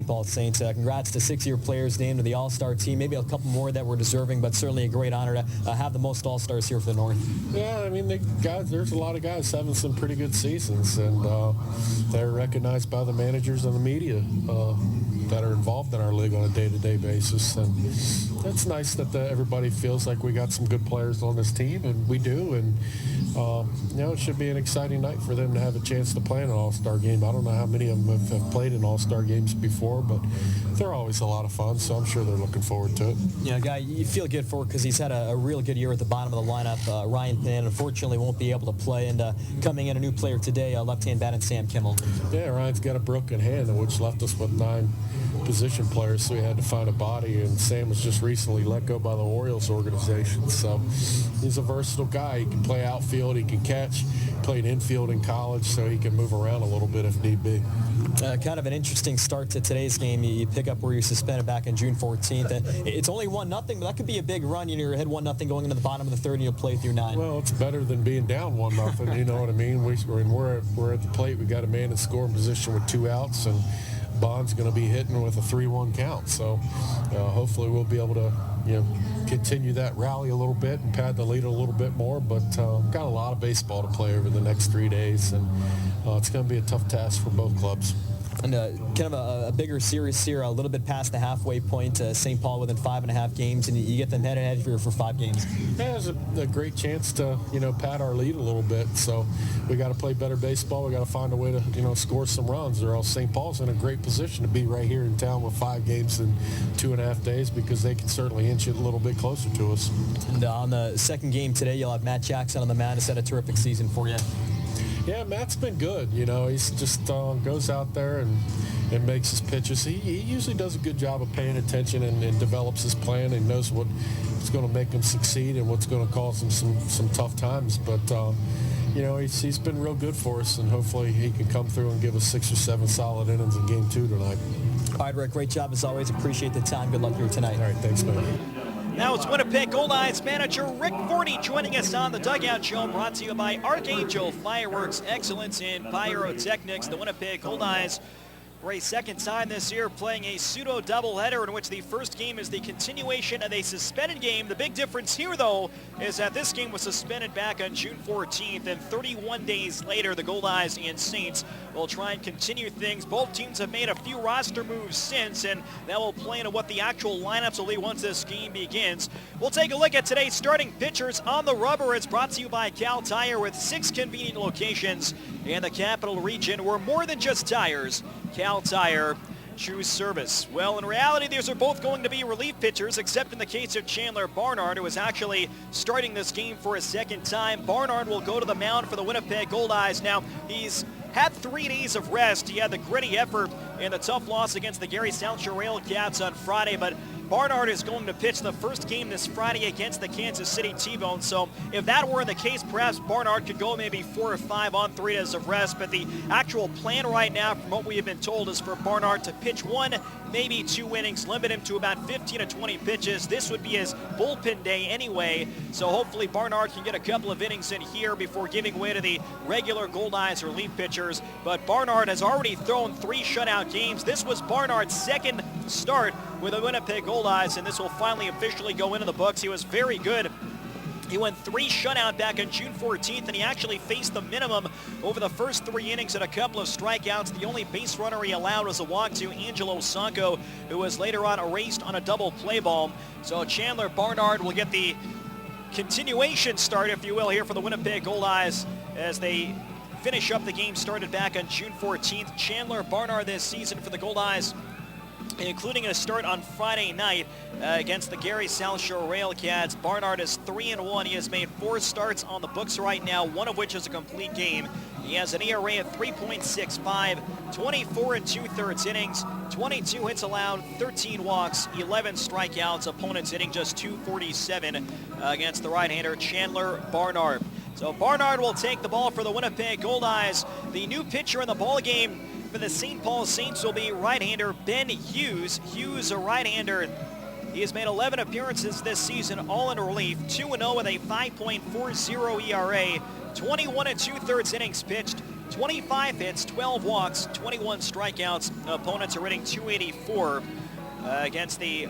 Paul Saints. Congrats to 6-year players named to the All-Star team. Maybe a couple more that were deserving, but certainly a great honor to have the most All-Stars here for the North. Yeah, I mean, there's a lot of guys having some pretty good seasons, and they're recognized by the managers and the media that are involved in our league on a day-to-day basis. And it's nice that everybody feels like we got some good players on this team, and we do. And it should be an exciting night for them to have a chance to play in an All-Star game. I don't know how many of them have played in All-Star games before, but they're always a lot of fun, so I'm sure they're looking forward to it. Yeah, Guy, you feel good for it because he's had a real good year at the bottom of the lineup. Ryan Thin, unfortunately, won't be able to play, and coming in a new player today, left-hand bat and Sam Kimmel. Yeah, Ryan's got a broken hand, which left us with 9 position players, so we had to find a body, and Sam was just recently let go by the Orioles organization. So he's a versatile guy. He can play outfield, he can catch, played infield in college, so he can move around a little bit if need be. Kind of an interesting start to today's game. You pick up where you suspended back on June 14th. It's only 1-0, but that could be a big run. You're ahead 1-0 going into the bottom of the third, and you'll play through 9. Well, it's better than being down 1-0. You know what I mean? We're at the plate. We got a man in scoring position with 2 outs, and Bond's going to be hitting with a 3-1 count. So hopefully we'll be able to continue that rally a little bit and pad the lead a little bit more. But got a lot of baseball to play over the next 3 days, and it's going to be a tough task for both clubs. And kind of a bigger series here, a little bit past the halfway point. St. Paul within 5.5 games, and you get them head-to-head here for 5 games. Yeah, it's a great chance to pad our lead a little bit. So we got to play better baseball. We got to find a way to score some runs, or else St. Paul's in a great position to be right here in town with 5 games in 2.5 days, because they can certainly inch it a little bit closer to us. And on the second game today, you'll have Matt Jackson on the mound. He's had a terrific season for you. Yeah, Matt's been good. He's just goes out there and makes his pitches. He usually does a good job of paying attention and develops his plan and knows what's going to make him succeed and what's going to cause him some tough times. But, he's been real good for us, and hopefully he can come through and give us 6 or 7 solid innings in Game 2 tonight. All right, Rick, great job as always. Appreciate the time. Good luck here tonight. All right, thanks, man. Now it's Winnipeg Goldeyes manager Rick Forty joining us on the Dugout Show, brought to you by Archangel Fireworks, excellence in pyrotechnics. The Winnipeg Goldeyes for a second time this year playing a pseudo doubleheader in which the first game is the continuation of a suspended game. The big difference here, though, is that this game was suspended back on June 14th, and 31 days later, the Goldeyes and Saints will try and continue things. Both teams have made a few roster moves since, and that will play into what the actual lineups will be once this game begins. We'll take a look at today's starting pitchers on the rubber. It's brought to you by Cal Tire, with 6 convenient locations in the Capital Region. We're more than just tires. Cal Tire, choose service. Well, in reality, these are both going to be relief pitchers, except in the case of Chandler Barnard, who is actually starting this game for a second time. Barnard will go to the mound for the Winnipeg Goldeyes. Now, he's had 3 days of rest. He had the gritty effort in the tough loss against the Gary South Shore Railcats on Friday, but Barnard is going to pitch the first game this Friday against the Kansas City T-Bone. So if that were the case, perhaps Barnard could go maybe 4 or 5 on 3 days of rest. But the actual plan right now, from what we have been told, is for Barnard to pitch 1, maybe 2 innings, limit him to about 15 to 20 pitches. This would be his bullpen day anyway. So hopefully Barnard can get a couple of innings in here before giving way to the regular Goldeyes relief pitchers. But Barnard has already thrown 3 shutout games. This was Barnard's second start with the Winnipeg Goldeyes, and this will finally officially go into the books. He was very good. He went 3 shutout back on June 14th, and he actually faced the minimum over the first 3 innings and a couple of strikeouts. The only base runner he allowed was a walk to Angelo Sanko, who was later on erased on a double play ball. So Chandler Barnard will get the continuation start, if you will, here for the Winnipeg Goldeyes as they finish up the game started back on June 14th. Chandler Barnard this season for the Goldeyes, including a start on Friday night against the Gary South Shore Railcats. Barnard is 3-1. He has made 4 starts on the books right now, 1 of which is a complete game. He has an ERA of 3.65, 24 2/3 innings, 22 hits allowed, 13 walks, 11 strikeouts. Opponents hitting just .247 against the right-hander Chandler Barnard. So Barnard will take the ball for the Winnipeg Goldeyes. The new pitcher in the ballgame for the St. Paul Saints will be right-hander Ben Hughes. Hughes, a right-hander. He has made 11 appearances this season, all in relief. 2-0 with a 5.40 ERA. 21 2/3 innings pitched, 25 hits, 12 walks, 21 strikeouts. Opponents are hitting .284 against the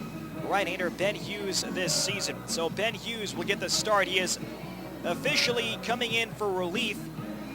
right-hander Ben Hughes this season. So Ben Hughes will get the start. He is officially coming in for relief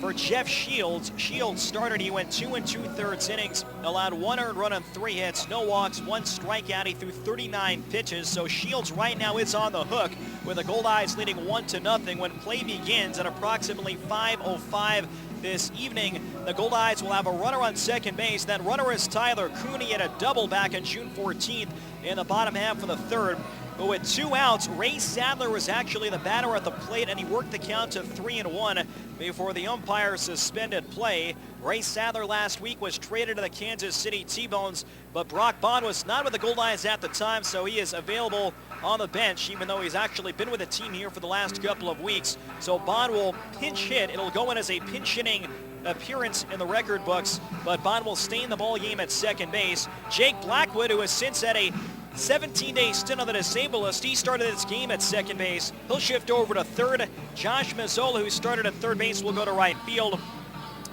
for Jeff Shields. Shields started, he went 2 2/3 innings, allowed 1 earned run on 3 hits, no walks, 1 strikeout. He threw 39 pitches. So Shields right now is on the hook with the Goldeyes leading 1-0 when play begins at approximately 5:05 this evening. The Goldeyes will have a runner on second base. That runner is Tyler Cooney at a double back on June 14th in the bottom half of the third. But with 2 outs, Ray Sadler was actually the batter at the plate, and he worked the count to 3-1 before the umpire suspended play. Ray Sadler last week was traded to the Kansas City T-Bones, but Brock Bond was not with the Goldeyes at the time, so he is available on the bench, even though he's actually been with the team here for the last couple of weeks. So Bond will pinch hit. It'll go in as a pinch hitting appearance in the record books, but Bond will stay in the ball game at second base. Jake Blackwood, who has since had a 17-day stint on the disabled list, he started this game at second base. He'll shift over to third. Josh Mazzola, who started at third base, will go to right field.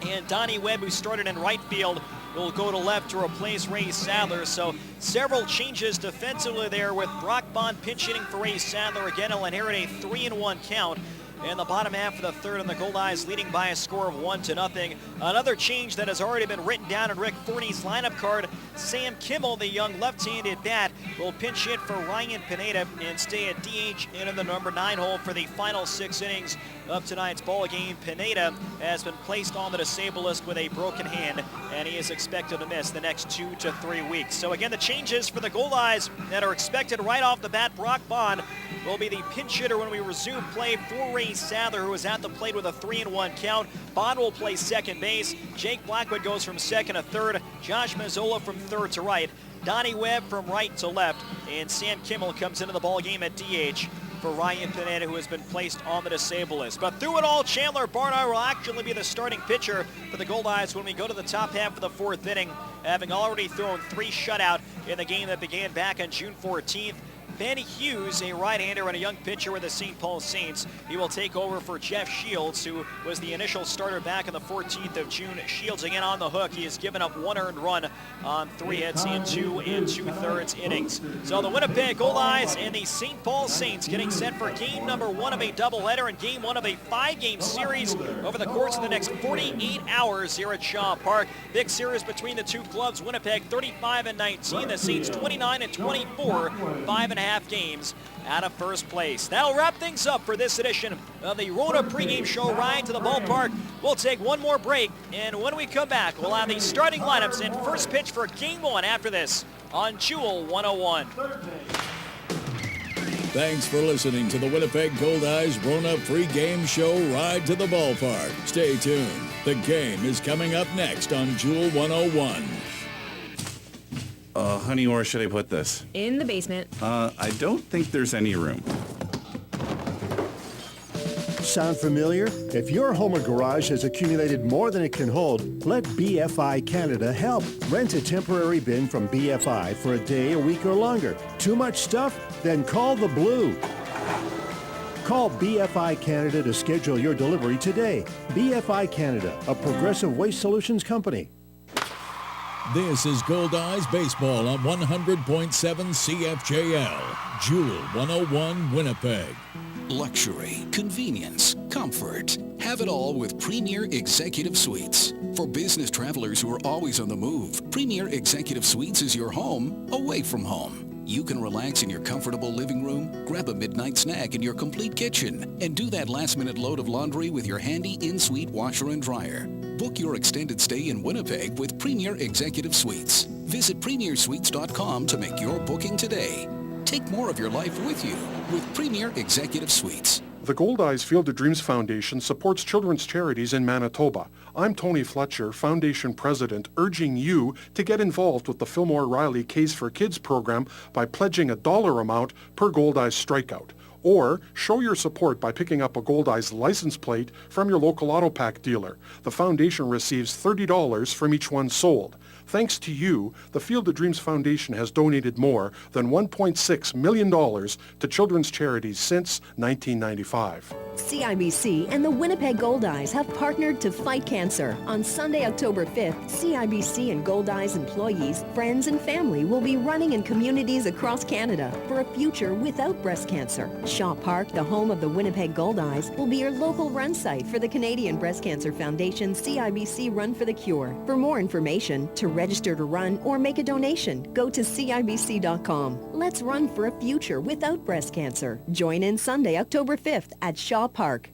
And Donnie Webb, who started in right field, will go to left to replace Ray Sadler. So several changes defensively there with Brock Bond pinch hitting for Ray Sadler. Again, he'll inherit a 3-1 count in the bottom half of the third, and the Goldeyes leading by a score of 1-0. Another change that has already been written down in Rick Forney's lineup card, Sam Kimmel, the young left-handed bat, will pinch hit for Ryan Pineda and stay at DH in the number 9 hole for the final 6 innings of tonight's ball game. Pineda has been placed on the disabled list with a broken hand, and he is expected to miss the next 2 to 3 weeks. So again, the changes for the Goldeyes that are expected right off the bat: Brock Bond will be the pinch hitter when we resume play for Ray Sadler, who is at the plate with a 3-1 count. Bond will play second base. Jake Blackwood goes from second to third. Josh Mazzola from third to right. Donnie Webb from right to left. And Sam Kimmel comes into the ball game at DH for Ryan Pineda, who has been placed on the disabled list. But through it all, Chandler Barnard will actually be the starting pitcher for the Goldeyes when we go to the top half of the 4th inning, having already thrown 3 shutout in the game that began back on June 14th. Ben Hughes, a right-hander and a young pitcher with the St. Paul Saints. He will take over for Jeff Shields, who was the initial starter back on the 14th of June. Shields again on the hook. He has given up 1 earned run on 3 hits in 2 2/3 innings. So the Winnipeg Goldeyes and the St. Paul Saints getting set for game number 1 of a doubleheader and game 1 of a 5-game series over the course of the next 48 hours here at Shaw Park. Big series between the two clubs. Winnipeg 35-19, the Saints 29-24, 5.5 games out of first place. That'll wrap things up for this edition of the Rona pregame show Ride to the Ballpark. We'll take one more break, and when we come back, we'll have the starting lineups and first pitch for game 1 after this on Jewel 101. Thanks for listening to the Winnipeg Goldeyes Rona pregame show Ride to the Ballpark. Stay tuned. The game is coming up next on Jewel 101. Honey, where should I put this? In the basement. I don't think there's any room. Sound familiar? If your home or garage has accumulated more than it can hold, let BFI Canada help. Rent a temporary bin from BFI for a day, a week, or longer. Too much stuff? Then call the Blue. Call BFI Canada to schedule your delivery today. BFI Canada, a Progressive Waste Solutions company. This is Goldeyes Baseball on 100.7 CFJL, Jewel 101, Winnipeg. Luxury, convenience, comfort. Have it all with Premier Executive Suites. For business travelers who are always on the move, Premier Executive Suites is your home away from home. You can relax in your comfortable living room, grab a midnight snack in your complete kitchen, and do that last-minute load of laundry with your handy in-suite washer and dryer. Book your extended stay in Winnipeg with Premier Executive Suites. Visit premiersuites.com to make your booking today. Take more of your life with you with Premier Executive Suites. The Goldeyes Field of Dreams Foundation supports children's charities in Manitoba. I'm Tony Fletcher, Foundation President, urging you to get involved with the Fillmore Riley Case for Kids program by pledging a dollar amount per Goldeyes strikeout. Or show your support by picking up a Goldeyes license plate from your local AutoPack dealer. The foundation receives $30 from each one sold. Thanks to you, the Field of Dreams Foundation has donated more than $1.6 million to children's charities since 1995. CIBC and the Winnipeg Goldeyes have partnered to fight cancer. On Sunday, October 5th, CIBC and Goldeyes employees, friends, and family will be running in communities across Canada for a future without breast cancer. Shaw Park, the home of the Winnipeg Goldeyes, will be your local run site for the Canadian Breast Cancer Foundation CIBC Run for the Cure. For more information, to register to run or make a donation, go to CIBC.com. Let's run for a future without breast cancer. Join in Sunday, October 5th at Shaw Park.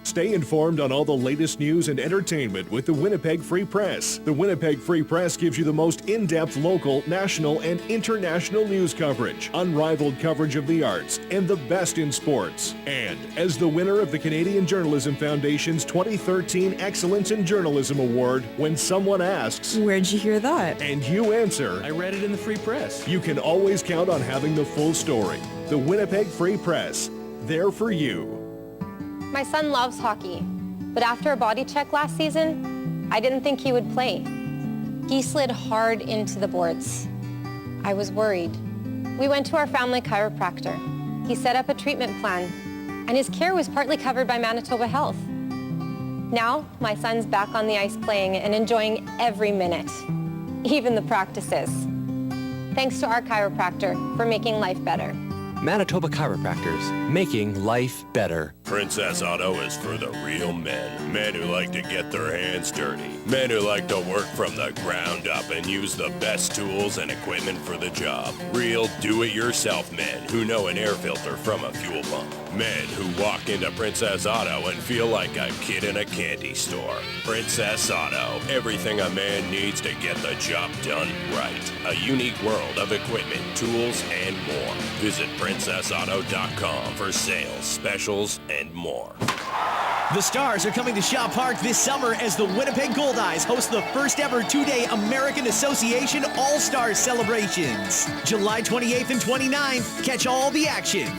Stay informed on all the latest news and entertainment with the Winnipeg Free Press. The Winnipeg Free Press gives you the most in-depth local, national, and international news coverage, unrivaled coverage of the arts, and the best in sports. And as the winner of the Canadian Journalism Foundation's 2013 Excellence in Journalism Award, when someone asks, "Where'd you hear that?" and you answer, "I read it in the Free Press," you can always count on having the full story. The Winnipeg Free Press, there for you. My son loves hockey, but after a body check last season, I didn't think he would play. He slid hard into the boards. I was worried. We went to our family chiropractor. He set up a treatment plan, and his care was partly covered by Manitoba Health. Now, my son's back on the ice playing and enjoying every minute, even the practices. Thanks to our chiropractor for making life better. Manitoba Chiropractors, making life better. Princess Auto is for the real men. Men who like to get their hands dirty. Men who like to work from the ground up and use the best tools and equipment for the job. Real do-it-yourself men who know an air filter from a fuel pump. Men who walk into Princess Auto and feel like a kid in a candy store. Princess Auto, everything a man needs to get the job done right. A unique world of equipment, tools, and more. Visit PrincessAuto.com for sales, specials, and more. The Stars are coming to Shaw Park this summer as the Winnipeg Goldeyes host the first ever two-day American Association All-Star celebrations. July 28th and 29th, catch all the action.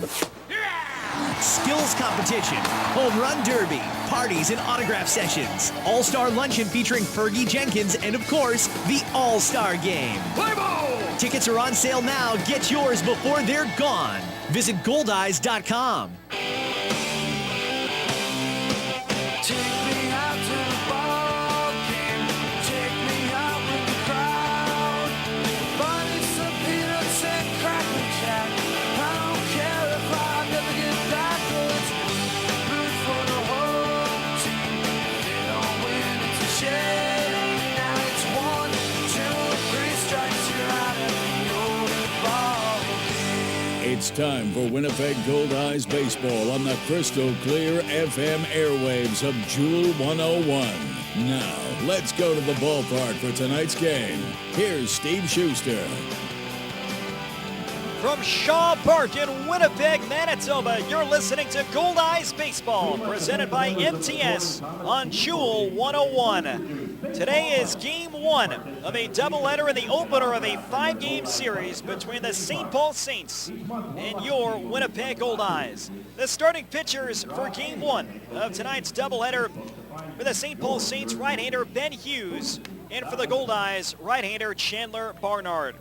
Skills competition, home run derby, parties and autograph sessions, all-star luncheon featuring Fergie Jenkins, and of course, the All-Star Game. Play ball! Tickets are on sale now. Get yours before they're gone. Visit Goldeyes.com. It's time for Winnipeg Goldeyes baseball on the crystal clear FM airwaves of Jewel 101. Now, let's go to the ballpark for tonight's game. Here's Steve Schuster. From Shaw Park in Winnipeg, Manitoba, you're listening to Goldeyes Baseball, presented by MTS on Jewel 101. Today is Game 1 of a doubleheader in the opener of a 5-game series between the St. Paul Saints and your Winnipeg Goldeyes. The starting pitchers for Game 1 of tonight's doubleheader for the St. Paul Saints, right-hander Ben Hughes, and for the Goldeyes, right-hander Chandler Barnard.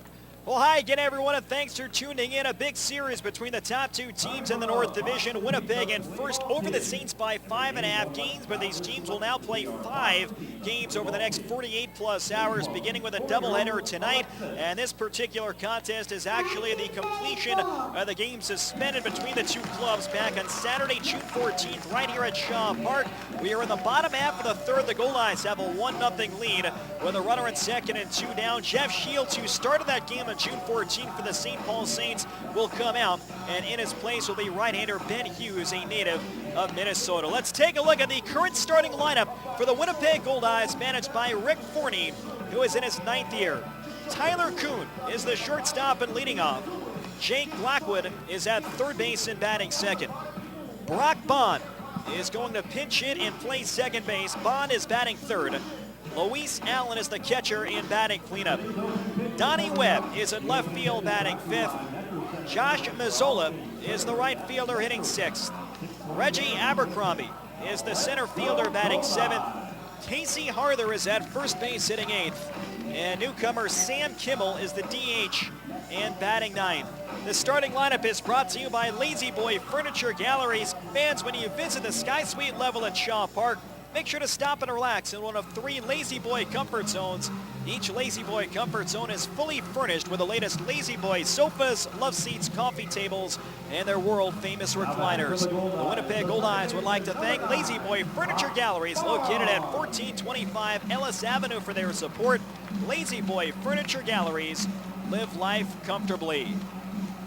Well, hi again, everyone, and thanks for tuning in. A big series between the top two teams in the North Division, Winnipeg and first over the Saints by 5.5 games, but these teams will now play 5 games over the next 48-plus hours, beginning with a doubleheader tonight. And this particular contest is actually the completion of the game suspended between the two clubs back on Saturday, June 14th, right here at Shaw Park. We are in the bottom half of the third. The Goldeyes have a 1-0 lead with a runner in second and 2 down. Jeff Shields, who started that game on June 14th for the St. Paul Saints, will come out, and in his place will be right-hander Ben Hughes, a native of Minnesota. Let's take a look at the current starting lineup for the Winnipeg Goldeyes, managed by Rick Forney, who is in his 9th year. Tyler Kuhn is the shortstop and leading off. Jake Blackwood is at third base and batting second. Brock Bond is going to pinch hit and play second base. Bond is batting third. Luis Allen is the catcher in batting cleanup. Donnie Webb is at left field batting fifth. Josh Mazzola is the right fielder hitting sixth. Reggie Abercrombie is the center fielder batting seventh. Casey Harther is at first base hitting eighth. And newcomer Sam Kimmel is the DH and batting ninth. The starting lineup is brought to you by Lazy Boy Furniture Galleries. Fans, when you visit the Sky Suite level at Shaw Park, make sure to stop and relax in one of 3 Lazy Boy comfort zones. Each Lazy Boy comfort zone is fully furnished with the latest Lazy Boy sofas, love seats, coffee tables, and their world-famous recliners. The Winnipeg Goldeyes would like to thank Lazy Boy Furniture Galleries, located at 1425 Ellis Avenue, for their support. Lazy Boy Furniture Galleries, live life comfortably.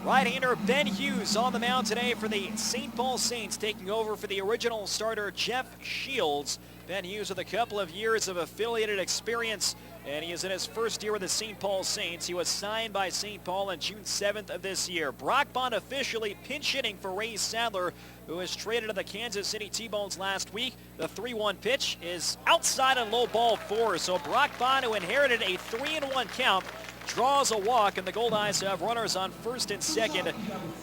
Right-hander Ben Hughes on the mound today for the St. Paul Saints, taking over for the original starter Jeff Shields. Ben Hughes with a couple of years of affiliated experience, and he is in his first year with the St. Paul Saints. He was signed by St. Paul on June 7th of this year. Brock Bond officially pinch hitting for Ray Sadler, who was traded to the Kansas City T-Bones last week. The 3-1 pitch is outside on low ball 4, so Brock Bond, who inherited a 3-1 count, draws a walk, and the Goldeyes have runners on first and second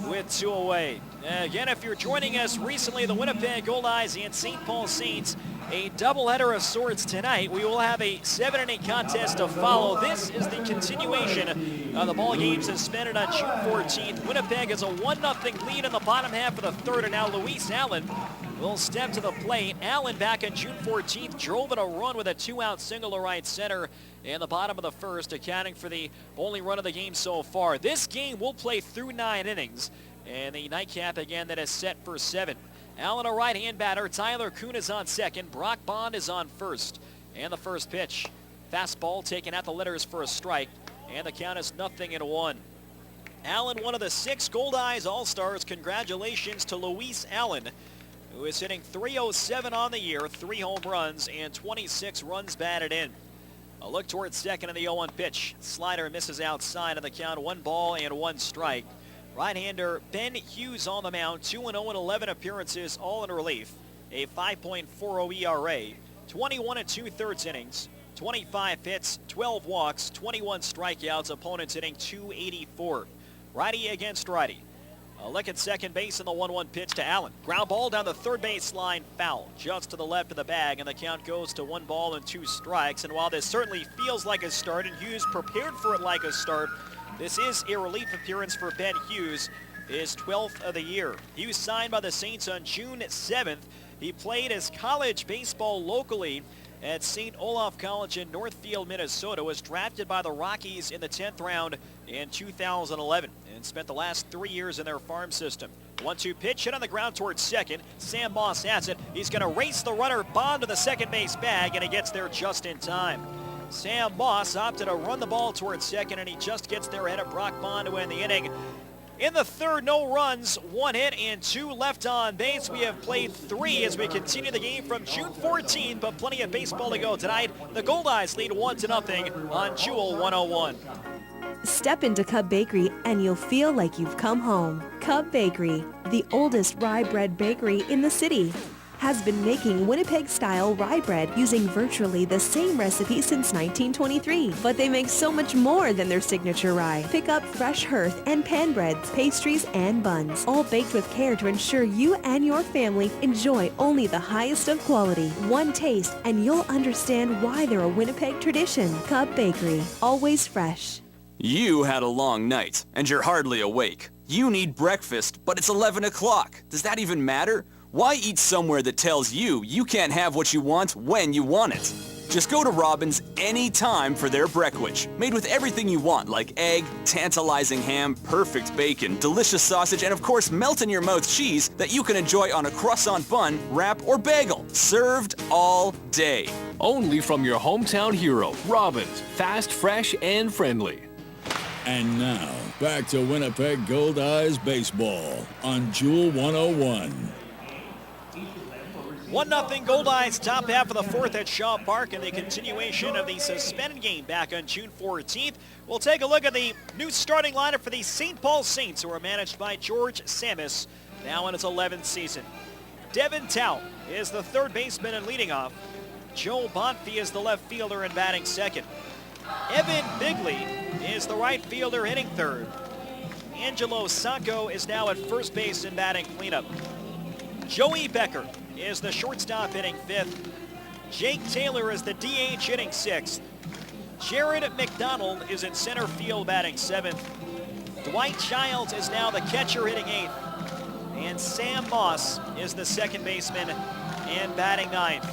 with 2 away. Again, if you're joining us recently, the Winnipeg Goldeyes and St. Paul Saints, a doubleheader of sorts tonight. We will have a 7-inning contest to follow. This is the continuation of the ball game suspended on June 14th. Winnipeg has a 1-0 lead in the bottom half of the third, and now Luis Allen will step to the plate. Allen, back on June 14th, drove in a run with a 2-out single to right center in the bottom of the first, accounting for the only run of the game so far. This game will play through 9 innings, and the nightcap again that is set for 7. Allen, a right-hand batter. Tyler Kuhn is on second. Brock Bond is on first. And the first pitch, fastball taken at the letters for a strike, and the count is 0-1. Allen, one of the 6 Goldeyes All-Stars. Congratulations to Luis Allen, who is hitting .307 on the year, 3 home runs, and 26 runs batted in. A look towards second in the 0-1 pitch. Slider misses outside of the count, 1 ball and 1 strike. Right-hander Ben Hughes on the mound, 2-0 in 11 appearances, all in relief. A 5.40 ERA, 21 2/3 innings, 25 hits, 12 walks, 21 strikeouts, opponents hitting .284. Righty against righty. A look at second base in the 1-1 pitch to Allen. Ground ball down the third base line, foul. Just to the left of the bag, and the count goes to 1 ball and 2 strikes. And while this certainly feels like a start, and Hughes prepared for it like a start, this is a relief appearance for Ben Hughes, his 12th of the year. He was signed by the Saints on June 7th. He played his college baseball locally at St. Olaf College in Northfield, Minnesota, was drafted by the Rockies in the 10th round in 2011, and spent the last 3 years in their farm system. 1-2 pitch, hit on the ground towards second. Sam Moss has it. He's going to race the runner Bond to the second base bag, and he gets there just in time. Sam Moss opted to run the ball towards second, and he just gets there ahead of Brock Bond to end the inning. In the third, no runs, 1 hit, and 2 left on base. We have played 3 as we continue the game from June 14th, but plenty of baseball to go tonight. The Goldeyes lead 1-0 on Jewel 101. Step into Cub Bakery and you'll feel like you've come home. Cub Bakery, the oldest rye bread bakery in the city, has been making Winnipeg-style rye bread using virtually the same recipe since 1923. But they make so much more than their signature rye. Pick up fresh hearth and pan breads, pastries, and buns, all baked with care to ensure you and your family enjoy only the highest of quality. One taste and you'll understand why they're a Winnipeg tradition. Cub Bakery, always fresh. You had a long night, and you're hardly awake. You need breakfast, but it's 11 o'clock. Does that even matter? Why eat somewhere that tells you you can't have what you want when you want it? Just go to Robin's anytime for their Breckwich, made with everything you want, like egg, tantalizing ham, perfect bacon, delicious sausage, and of course melt-in-your-mouth cheese that you can enjoy on a croissant bun, wrap, or bagel. Served all day. Only from your hometown hero, Robin's. Fast, fresh, and friendly. And now, back to Winnipeg Goldeyes baseball on Jewel 101. 1-0 Goldeyes, top half of the fourth at Shaw Park, and the continuation of the suspended game back on June 14th. We'll take a look at the new starting lineup for the St. Paul Saints, who are managed by George Samus, now in his 11th season. Devin Tao is the third baseman and leading off. Joe Bonfi is the left fielder and batting second. Evan Bigley is the right fielder hitting third. Angelo Sacco is now at first base and batting cleanup. Joey Becker is the shortstop hitting fifth. Jake Taylor is the DH hitting sixth. Jared McDonald is in center field batting 7th. Dwight Childs is now the catcher hitting 8th. And Sam Moss is the second baseman and batting 9th.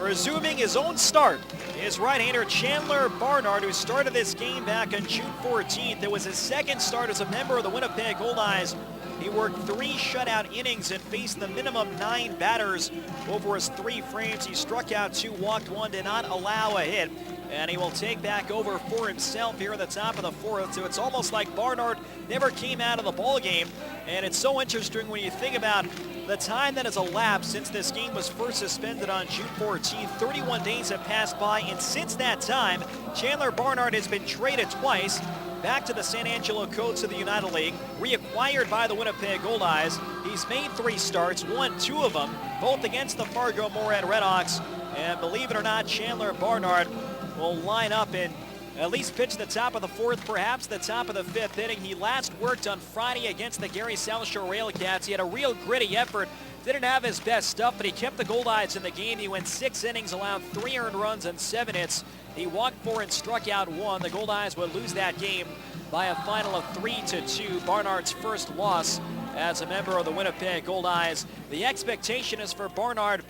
Resuming his own start is right-hander Chandler Barnard, who started this game back on June 14th. It was his second start as a member of the Winnipeg Goldeyes. He worked 3 shutout innings and faced the minimum 9 batters over his 3 frames. He struck out 2, walked 1, did not allow a hit. And he will take back over for himself here at the top of the 4th. So it's almost like Barnard never came out of the ball game. And it's so interesting when you think about the time that has elapsed since this game was first suspended on June 14th. 31 days have passed by, and since that time, Chandler Barnard has been traded twice back to the San Angelo Coats of the United League, reacquired by the Winnipeg Goldeyes. He's made 3 starts, won 2 of them, both against the Fargo-Moorhead Redhawks. And believe it or not, Chandler Barnard will line up and at least pitch the top of the 4th, perhaps the top of the 5th inning. He last worked on Friday against the Gary South Shore Railcats. He had a real gritty effort. Didn't have his best stuff, but he kept the Goldeyes in the game. He went 6 innings, allowed 3 earned runs and 7 hits. He walked 4 and struck out 1. The Goldeyes would lose that game by a final of 3-2. Barnard's first loss as a member of the Winnipeg Goldeyes. The expectation is for Barnard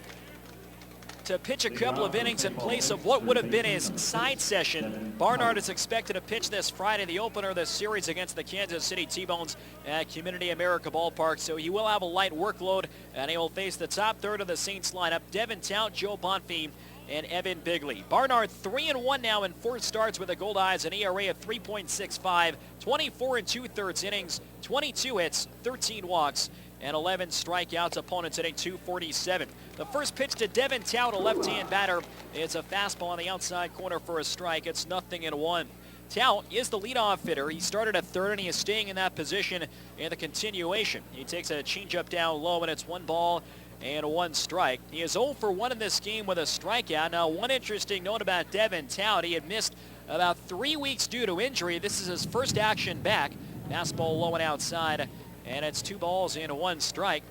to pitch a couple of innings in place of what would have been his side session. Barnard is expected to pitch this Friday, the opener of this series against the Kansas City T-Bones at Community America Ballpark. So he will have a light workload, and he will face the top third of the Saints lineup: Devin Tout, Joe Bonfim, and Evan Bigley. Barnard 3-1 now in 4 starts with the Goldeyes, an ERA of 3.65, 24 2/3 innings, 22 hits, 13 walks, and 11 strikeouts. Opponents hitting .247. The first pitch to Devin Tout, a left-hand batter. It's a fastball on the outside corner for a strike. It's 0-1. Tout is the leadoff hitter. He started at third, and he is staying in that position in the continuation. He takes a changeup down low, and it's 1 ball and 1 strike. He is 0 for 1 in this game with a strikeout. Now, one interesting note about Devin Tout: he had missed about 3 weeks due to injury. This is his first action back. Fastball low and outside, and it's 2 balls and 1 strike.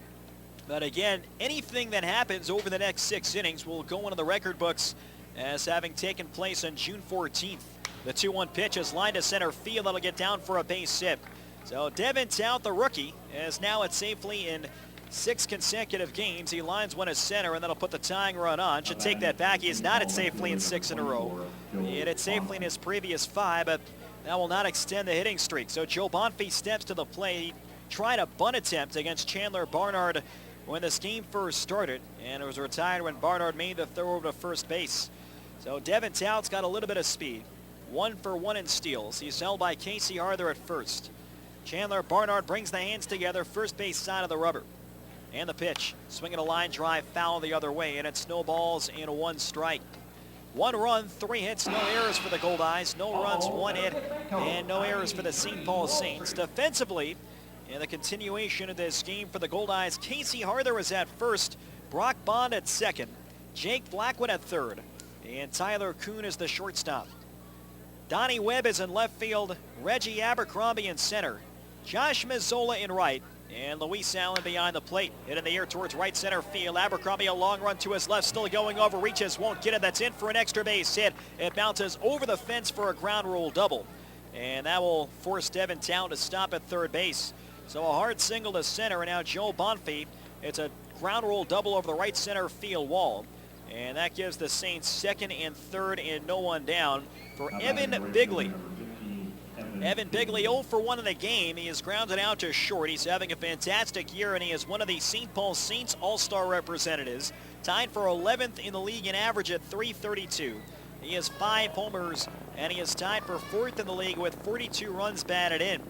But again, anything that happens over the next 6 innings will go into the record books as having taken place on June 14th. The 2-1 pitch is lined to center field. That'll get down for a base hit. So Devin Tout, the rookie, is now at safely in 6 consecutive games. He lines one at center, and that'll put the tying run on. Should take that back. He is not at safely in 6 in a row. He hit it safely in his previous 5, but that will not extend the hitting streak. So Joe Bonfim steps to the plate. He tried a bunt attempt against Chandler Barnard when this game first started, and it was retired when Barnard made the throw over to first base. So Devin Tout's got a little bit of speed. 1 for 1 in steals. He's held by Casey Arthur at first. Chandler Barnard brings the hands together, first base side of the rubber. And the pitch, swinging a line drive, foul the other way, and it's no balls and 1 strike. 1 run, 3 hits, no errors for the Goldeyes. No runs, 1 hit, and no errors for the St. Paul Saints. Defensively, in the continuation of this game for the Goldeyes, Casey Arthur is at first, Brock Bond at second, Jake Blackwood at third, and Tyler Kuhn is the shortstop. Donnie Webb is in left field, Reggie Abercrombie in center, Josh Mazzola in right, and Luis Allen behind the plate. Hit in the air towards right center field. Abercrombie, a long run to his left, still going over, reaches, won't get it. That's in for an extra base hit. It bounces over the fence for a ground rule double. And that will force Devin Tout to stop at third base. So a hard single to center, and now Joe Bonfim. It's a ground rule double over the right center field wall. And that gives the Saints second and third and no one down for Evan Bigley. Evan Bigley 0 for 1 in the game. He is grounded out to short. He's having a fantastic year, and he is one of the St. Paul Saints All-Star representatives, tied for 11th in the league in average at .332. He has 5 homers, and he is tied for 4th in the league with 42 runs batted in.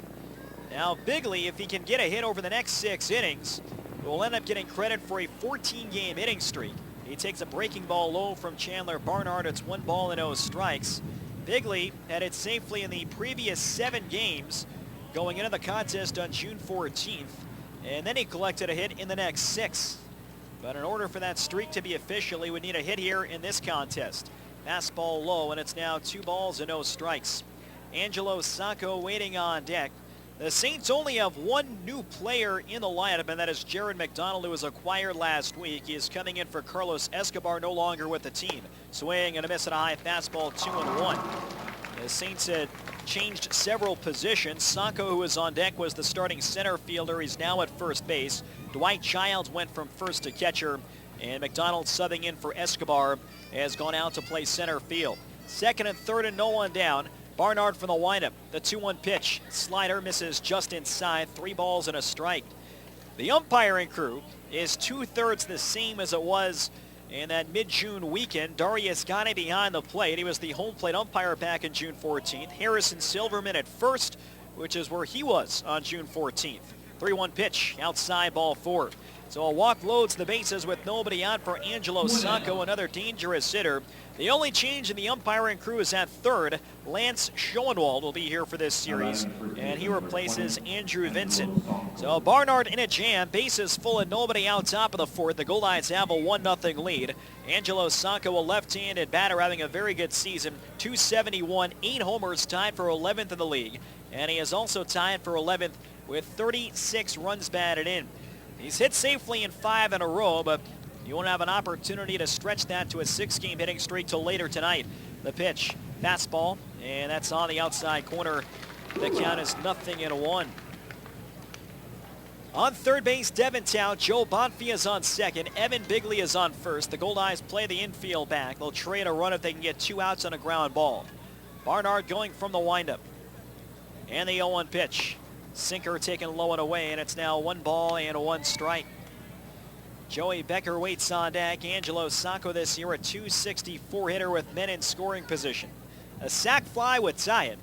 Now Bigley, if he can get a hit over the next 6 innings, will end up getting credit for a 14-game hitting streak. He takes a breaking ball low from Chandler Barnard. It's 1 ball and 0 strikes. Bigley had it safely in the previous 7 games going into the contest on June 14th, and then he collected a hit in the next 6. But in order for that streak to be official, he would need a hit here in this contest. Fastball low, and it's now 2 balls and 0 strikes. Angelo Sacco waiting on deck. The Saints only have one new player in the lineup, and that is Jared McDonald, who was acquired last week. He is coming in for Carlos Escobar, no longer with the team. Swing and a miss at a high fastball, 2-1. The Saints had changed several positions. Sacco, who was on deck, was the starting center fielder. He's now at first base. Dwight Childs went from first to catcher, and McDonald subbing in for Escobar has gone out to play center field. Second and third and no one down. Barnard from the windup. The 2-1 pitch. Slider misses just inside. 3 balls and a strike. The umpiring crew is 2/3 the same as it was in that mid-June weekend. Darius Gane behind the plate. He was the home plate umpire back in June 14th. Harrison Silverman at first, which is where he was on June 14th. 3-1 pitch. Outside, ball 4. So a walk loads the bases with nobody out for Angelo Sacco, another dangerous hitter. The only change in the umpiring crew is at third. Lance Schoenwald will be here for this series, and he replaces Andrew Vincent. So Barnard in a jam, bases full and nobody out top of the fourth. The Goldeyes have a 1-0 lead. Angelo Sacco, a left-handed batter, having a very good season. 271, 8 homers, tied for 11th in the league. And he is also tied for 11th with 36 runs batted in. He's hit safely in 5 in a row, but you won't have an opportunity to stretch that to a 6-game hitting streak till later tonight. The pitch, fastball, and that's on the outside corner. The count is 0-1. On third base, Devontown. Joe Bonfia is on second. Evan Bigley is on first. The Goldeyes play the infield back. They'll trade a run if they can get 2 outs on a ground ball. Barnard going from the windup. And the 0-1 pitch. Sinker taken low and away, and it's now 1 ball and 1 strike. Joey Becker waits on deck. Angelo Sacco this year, a .264 hitter with men in scoring position. A sac fly would tie it.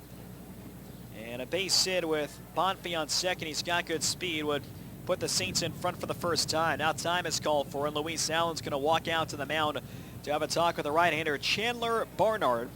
And a base hit with Bonfia on second. He's got good speed, would put the Saints in front for the first time. Now time is called for, and Luis Allen's going to walk out to the mound to have a talk with the right-hander Chandler Barnard.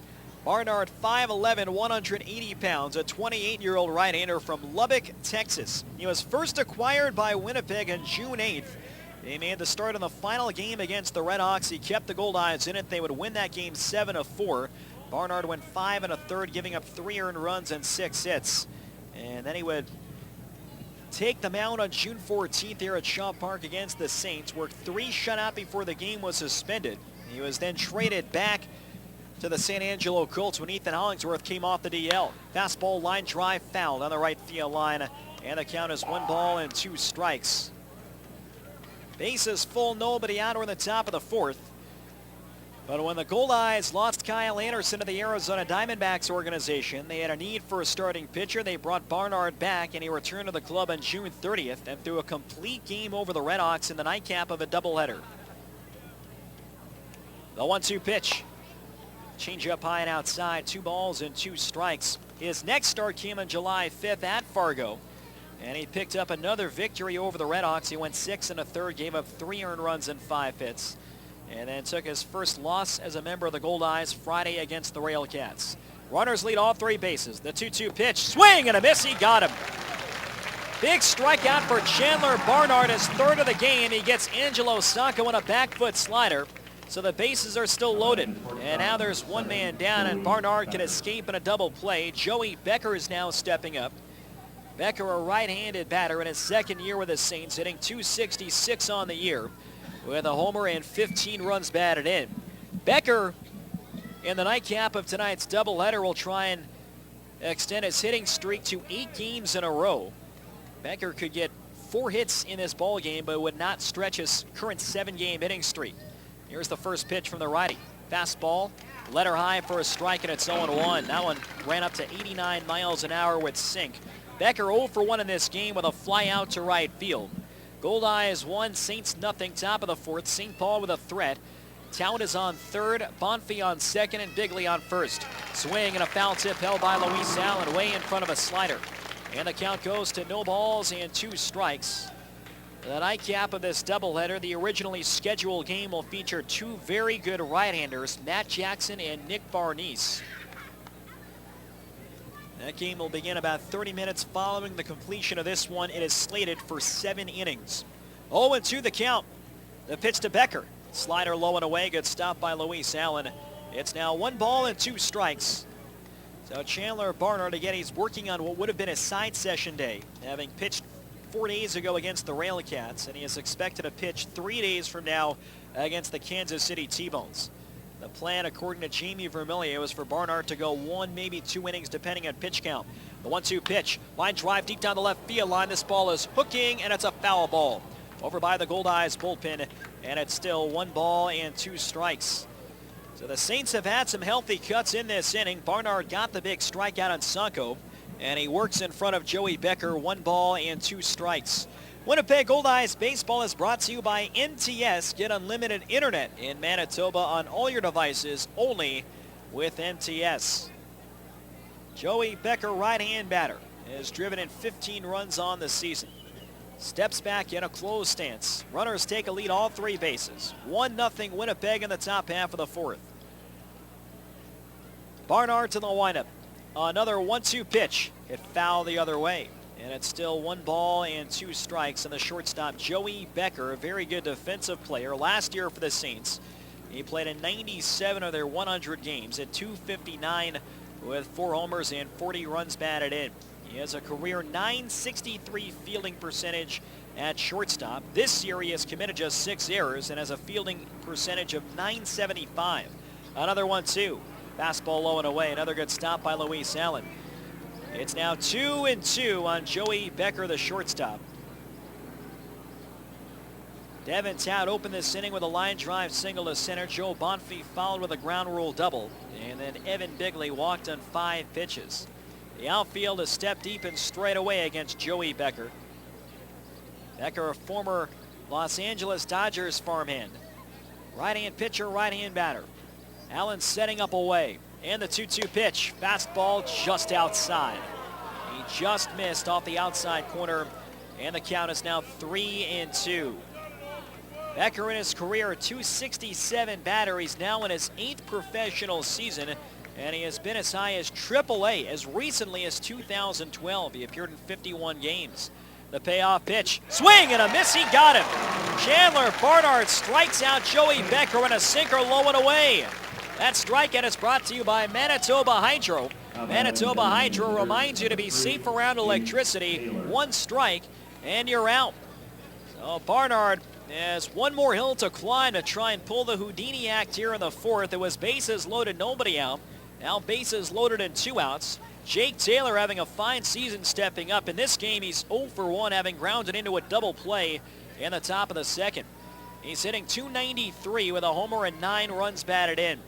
Barnard, 5'11", 180 pounds, a 28-year-old right-hander from Lubbock, Texas. He was first acquired by Winnipeg on June 8th. He made the start in the final game against the Redhawks. He kept the Goldeyes in it. They would win that game 7-4. Barnard went 5 1/3, giving up 3 earned runs and 6 hits. And then he would take the mound on June 14th here at Shaw Park against the Saints. Worked 3 shutout before the game was suspended. He was then traded back to the San Angelo Colts when Ethan Hollingsworth came off the DL. Fastball line drive fouled on the right field line, and the count is 1 ball and 2 strikes. Bases full, nobody out. We're in the top of the fourth. But when the Goldeyes lost Kyle Anderson to the Arizona Diamondbacks organization, they had a need for a starting pitcher. They brought Barnard back, and he returned to the club on June 30th and threw a complete game over the Redhawks in the nightcap of a doubleheader. The 1-2 pitch. Change up high and outside, 2 balls and 2 strikes. His next start came on July 5th at Fargo, and he picked up another victory over the Redhawks. He went 6 1/3, gave up 3 earned runs and 5 hits, and then took his first loss as a member of the Goldeyes Friday against the Railcats. Runners lead all 3 bases. The 2-2 pitch, swing and a miss. He got him. Big strikeout for Chandler Barnard, his 3rd of the game. He gets Angelo Sacco on a back foot slider. So the bases are still loaded. And now there's 1 man down, and Barnard can escape in a double play. Joey Becker is now stepping up. Becker, a right-handed batter in his 2nd year with the Saints, hitting .266 on the year with a homer and 15 runs batted in. Becker, in the nightcap of tonight's doubleheader, will try and extend his hitting streak to 8 games in a row. Becker could get 4 hits in this ball game, but would not stretch his current 7-game hitting streak. Here's the first pitch from the righty. Fastball, letter high for a strike, and it's 0-1. That one ran up to 89 miles an hour with sink. Becker 0 for 1 in this game with a fly out to right field. Goldeyes 1, Saints nothing. Top of the 4th. St. Paul with a threat. Town is on 3rd, Bonfia on 2nd, and Bigley on 1st. Swing and a foul tip held by Luis Allen way in front of a slider. And the count goes to no balls and 2 strikes. The nightcap of this doubleheader, the originally scheduled game, will feature 2 very good right-handers, Matt Jackson and Nick Barnice. That game will begin about 30 minutes following the completion of this one. It is slated for 7 innings. 0-2 the count. The pitch to Becker. Slider low and away, good stop by Luis Allen. It's now 1 ball and 2 strikes. So Chandler Barnard, again, he's working on what would have been his side session day, having pitched 4 days ago against the Railcats, and he is expected to pitch 3 days from now against the Kansas City T-Bones. The plan, according to Jamie Vermillion, was for Barnard to go 1, maybe 2 innings, depending on pitch count. The 1-2 pitch, line drive deep down the left field line. This ball is hooking, and it's a foul ball. Over by the Goldeyes bullpen, and it's still 1 ball and 2 strikes. So the Saints have had some healthy cuts in this inning. Barnard got the big strikeout on Sanko, and he works in front of Joey Becker. 1 ball and 2 strikes. Winnipeg Goldeyes baseball is brought to you by NTS. Get unlimited internet in Manitoba on all your devices, only with NTS. Joey Becker, right-hand batter, has driven in 15 runs on the season. Steps back in a closed stance. Runners take a lead all 3 bases. 1-0 Winnipeg in the top half of the 4th. Barnard to the windup. Another 1-2 pitch. Hit foul the other way. And it's still 1 ball and 2 strikes. And the shortstop, Joey Becker, a very good defensive player. Last year for the Saints, he played in 97 of their 100 games at .259 with 4 homers and 40 runs batted in. He has a career .963 fielding percentage at shortstop. This year he has committed just 6 errors and has a fielding percentage of .975. Another 1-2. Fastball low and away. Another good stop by Luis Allen. It's now 2-2 on Joey Becker, the shortstop. Devin Todd opened this inning with a line drive single to center. Joe Bonfie followed with a ground rule double. And then Evan Bigley walked on 5 pitches. The outfield is step deep and straight away against Joey Becker. Becker, a former Los Angeles Dodgers farmhand. Right-hand pitcher, right-hand batter. Allen setting up away. And the 2-2 pitch. Fastball just outside. He just missed off the outside corner. And the count is now 3-2. Becker in his career, .267 batter. He's now in his 8th professional season. And he has been as high as AAA as recently as 2012. He appeared in 51 games. The payoff pitch. Swing and a miss. He got him. Chandler Barnard strikes out Joey Becker in a sinker low and away. That strikeout is brought to you by Manitoba Hydro. Manitoba Hydro reminds you to be safe around electricity. 1 strike and you're out. So Barnard has 1 more hill to climb to try and pull the Houdini act here in the 4th. It was bases loaded, nobody out. Now bases loaded and 2 outs. Jake Taylor having a fine season stepping up. In this game, he's 0 for 1, having grounded into a double play in the top of the 2nd. He's hitting .293 with a homer and 9 runs batted in.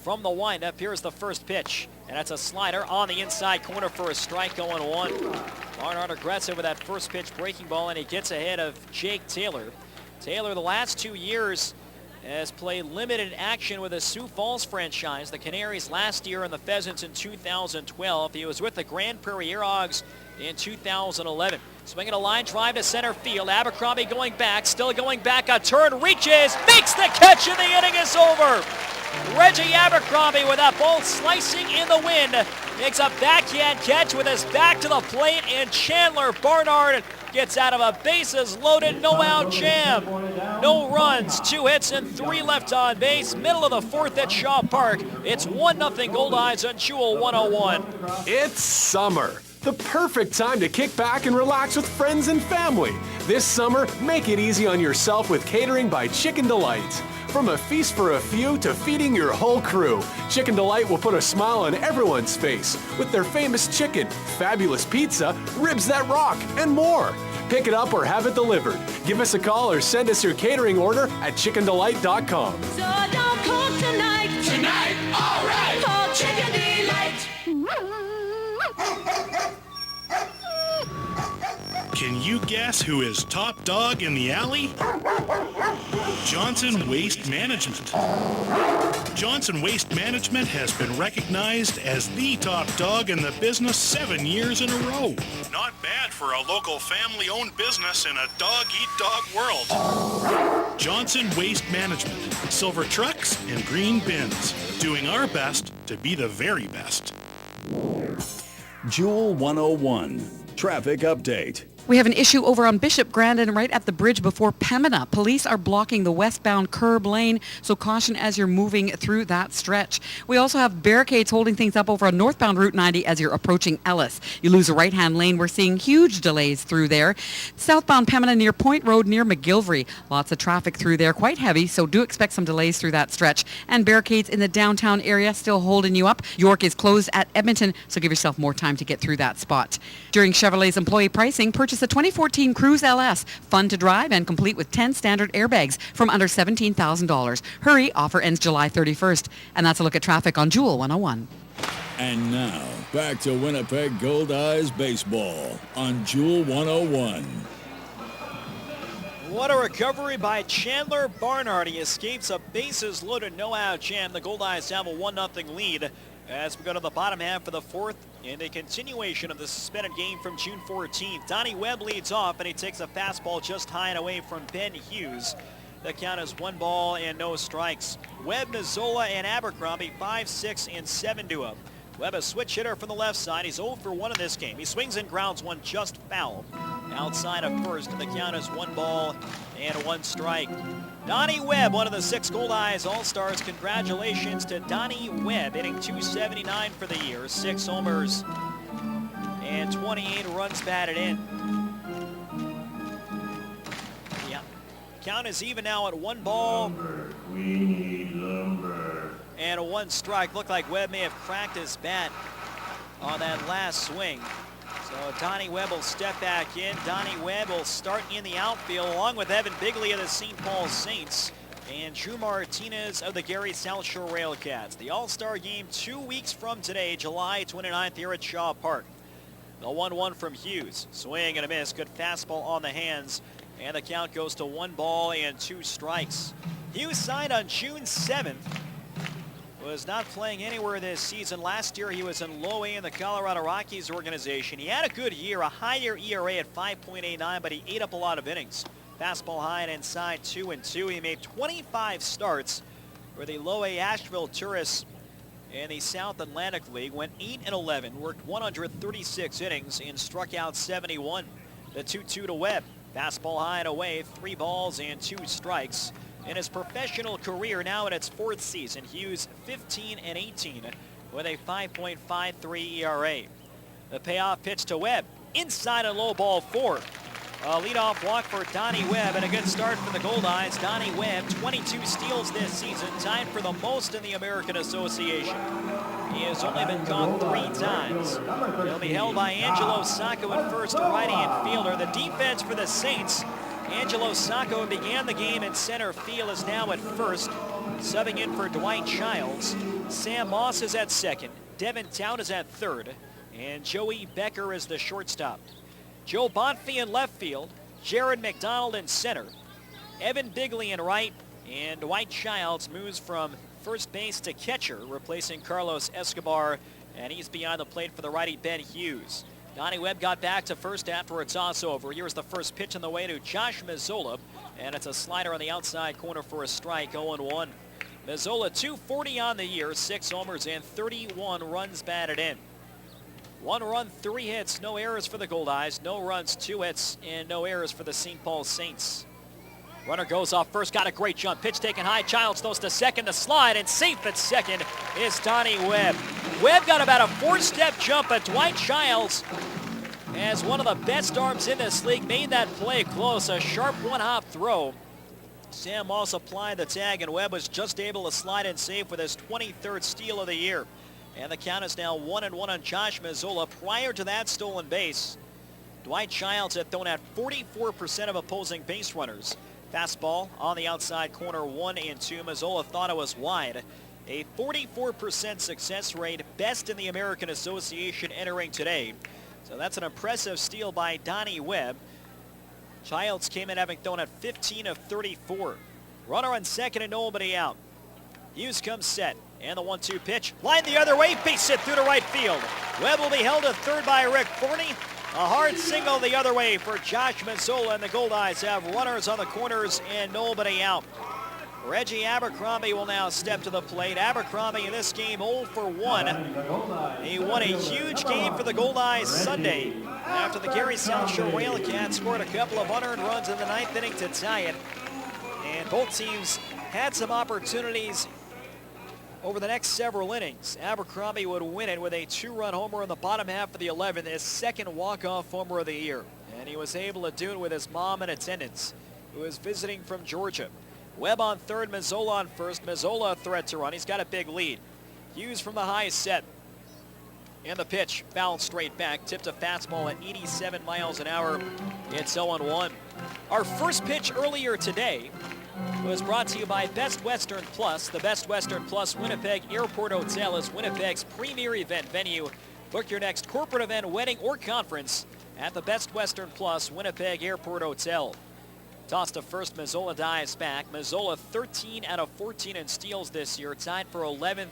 From the windup, here's the first pitch. And that's a slider on the inside corner for a strike, 0-1. Barnard aggressive with that first pitch breaking ball, and he gets ahead of Jake Taylor. Taylor, the last 2 years, has played limited action with the Sioux Falls franchise. The Canaries last year and the Pheasants in 2012. He was with the Grand Prairie Airhogs in 2011. Swinging a line drive to center field. Abercrombie going back, still going back. A turn, reaches, makes the catch, and the inning is over. Reggie Abercrombie with that ball slicing in the wind. Makes a backhand catch with his back to the plate, and Chandler Barnard gets out of a bases loaded, no out jam. No runs, 2 hits, and 3 left on base. Middle of the 4th at Shaw Park. It's 1-0 Goldeyes on Jewel 101. It's summer. The perfect time to kick back and relax with friends and family. This summer, make it easy on yourself with catering by Chicken Delight. From a feast for a few to feeding your whole crew, Chicken Delight will put a smile on everyone's face with their famous chicken, fabulous pizza, ribs that rock, and more. Pick it up or have it delivered. Give us a call or send us your catering order at chickendelight.com. So don't cook tonight. Tonight, all right. Call Chicken Delight. Can you guess who is top dog in the alley? Johnson Waste Management. Johnson Waste Management has been recognized as the top dog in the business 7 years in a row. Not bad for a local family-owned business in a dog-eat-dog world. Johnson Waste Management. Silver trucks and green bins. Doing our best to be the very best. Jewel 101. Traffic update. We have an issue over on Bishop Grandin right at the bridge before Pembina. Police are blocking the westbound curb lane, so caution as you're moving through that stretch. We also have barricades holding things up over on northbound Route 90 as you're approaching Ellis. You lose a right-hand lane. We're seeing huge delays through there. Southbound Pembina near Point Road near McGilvery. Lots of traffic through there, quite heavy, so do expect some delays through that stretch. And barricades in the downtown area still holding you up. York is closed at Edmonton, so give yourself more time to get through that spot. During Chevrolet's employee pricing, purchase a 2014 Cruze LS. Fun to drive and complete with 10 standard airbags from under $17,000. Hurry, offer ends July 31st. And that's a look at traffic on Jewel 101. And now, back to Winnipeg Goldeyes baseball on Jewel 101. What a recovery by Chandler Barnard. He escapes a bases-loaded no-out jam. The Goldeyes have a 1-0 lead as we go to the bottom half of the fourth in a continuation of the suspended game from June 14th. Donnie Webb leads off, and he takes a fastball just high and away from Ben Hughes. The count is 1 ball and no strikes. Webb, Mazzola, and Abercrombie 5, 6, and 7 to up. Webb, a switch hitter from the left side. He's 0 for 1 in this game. He swings and grounds one just foul. Outside of first, and the count is 1 ball and 1 strike. Donnie Webb, one of the 6 Goldeyes All-Stars. Congratulations to Donnie Webb, hitting .279 for the year, 6 homers and 28 runs batted in. Yeah, count is even now at 1 ball and 1 strike. Looked like Webb may have cracked his bat on that last swing. So Donnie Webb will step back in. Donnie Webb will start in the outfield along with Evan Bigley of the St. Paul Saints and Drew Martinez of the Gary South Shore Railcats. The All-Star game 2 weeks from today, July 29th here at Shaw Park. The 1-1 from Hughes. Swing and a miss. Good fastball on the hands. And the count goes to 1 ball and 2 strikes. Hughes signed on June 7th. Was not playing anywhere this season. Last year he was in low A in the Colorado Rockies organization. He had a good year, a higher ERA at 5.89, but he ate up a lot of innings. Fastball high and inside 2-2. He made 25 starts for the low A Asheville Tourists in the South Atlantic League. Went 8-11, worked 136 innings and struck out 71. The 2-2 to Webb. Fastball high and away, 3 balls and 2 strikes. In his professional career, now in its 4th season, Hughes 15-18 with a 5.53 ERA. The payoff pitch to Webb, inside a low ball 4. A leadoff walk for Donnie Webb and a good start for the Goldeyes. Donnie Webb, 22 steals this season, tied for the most in the American Association. He has only been caught 3 times. He'll be held by Angelo Sacco at first, a righty infielder. The defense for the Saints. Angelo Sacco began the game in center field, is now at first, subbing in for Dwight Childs. Sam Moss is at second, Devin Town is at third, and Joey Becker is the shortstop. Joe Bonfie in left field, Jared McDonald in center, Evan Bigley in right, and Dwight Childs moves from first base to catcher, replacing Carlos Escobar, and he's behind the plate for the righty Ben Hughes. Donnie Webb got back to first after a toss over. Here's the first pitch on the way to Josh Mazzola, and it's a slider on the outside corner for a strike, 0-1. Mazzola 240 on the year, 6 homers and 31 runs batted in. 1 run, 3 hits, no errors for the Goldeyes, no runs, 2 hits, and no errors for the St. Paul Saints. Runner goes off first, got a great jump. Pitch taken high, Childs throws to second, the slide, and safe at second is Donnie Webb. Webb got about a 4-step jump, but Dwight Childs, as one of the best arms in this league, made that play close. A sharp 1-hop throw. Sam Moss applied the tag, and Webb was just able to slide in safe with his 23rd steal of the year. And the count is now 1-1 on Josh Mazzola. Prior to that stolen base, Dwight Childs had thrown out 44% of opposing base runners. Fastball on the outside corner, 1-2. Mazzola thought it was wide. A 44% success rate, best in the American Association entering today. So that's an impressive steal by Donnie Webb. Childs came in having thrown at 15 of 34. Runner on second and nobody out. Hughes comes set. And the 1-2 pitch. Line the other way. Base hit through to right field. Webb will be held at third by Rick Forney. A hard single the other way for Josh Mazzola, and the Goldeyes have runners on the corners and nobody out. Reggie Abercrombie will now step to the plate. Abercrombie in this game 0 for 1. He won a huge game for the Goldeyes Sunday after the Gary South Shore Wildcats scored a couple of unearned runs in the 9th inning to tie it. And both teams had some opportunities over the next several innings. Abercrombie would win it with a 2-run homer in the bottom half of the 11th, his second walk-off homer of the year. And he was able to do it with his mom in attendance, who is visiting from Georgia. Webb on third, Mazzola on first. Mazzola a threat to run. He's got a big lead. Hughes from the high set. And the pitch fouled straight back. Tipped a fastball at 87 miles an hour. It's 0-1. Our first pitch earlier today was brought to you by Best Western Plus. The Best Western Plus Winnipeg Airport Hotel is Winnipeg's premier event venue. Book your next corporate event, wedding, or conference at the Best Western Plus Winnipeg Airport Hotel. Toss to first, Mazzola dives back. Mazzola 13 out of 14 in steals this year, tied for 11th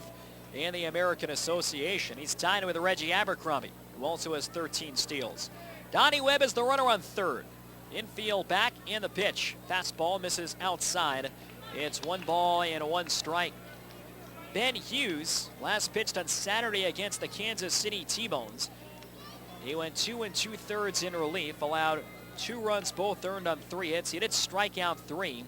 in the American Association. He's tied with Reggie Abercrombie, who also has 13 steals. Donnie Webb is the runner on third. Infield back in the pitch. Fastball misses outside. It's 1 ball and 1 strike. Ben Hughes, last pitched on Saturday against the Kansas City T-Bones. He went 2 2/3 in relief, allowed 2 runs, both earned on 3 hits. He did strike out 3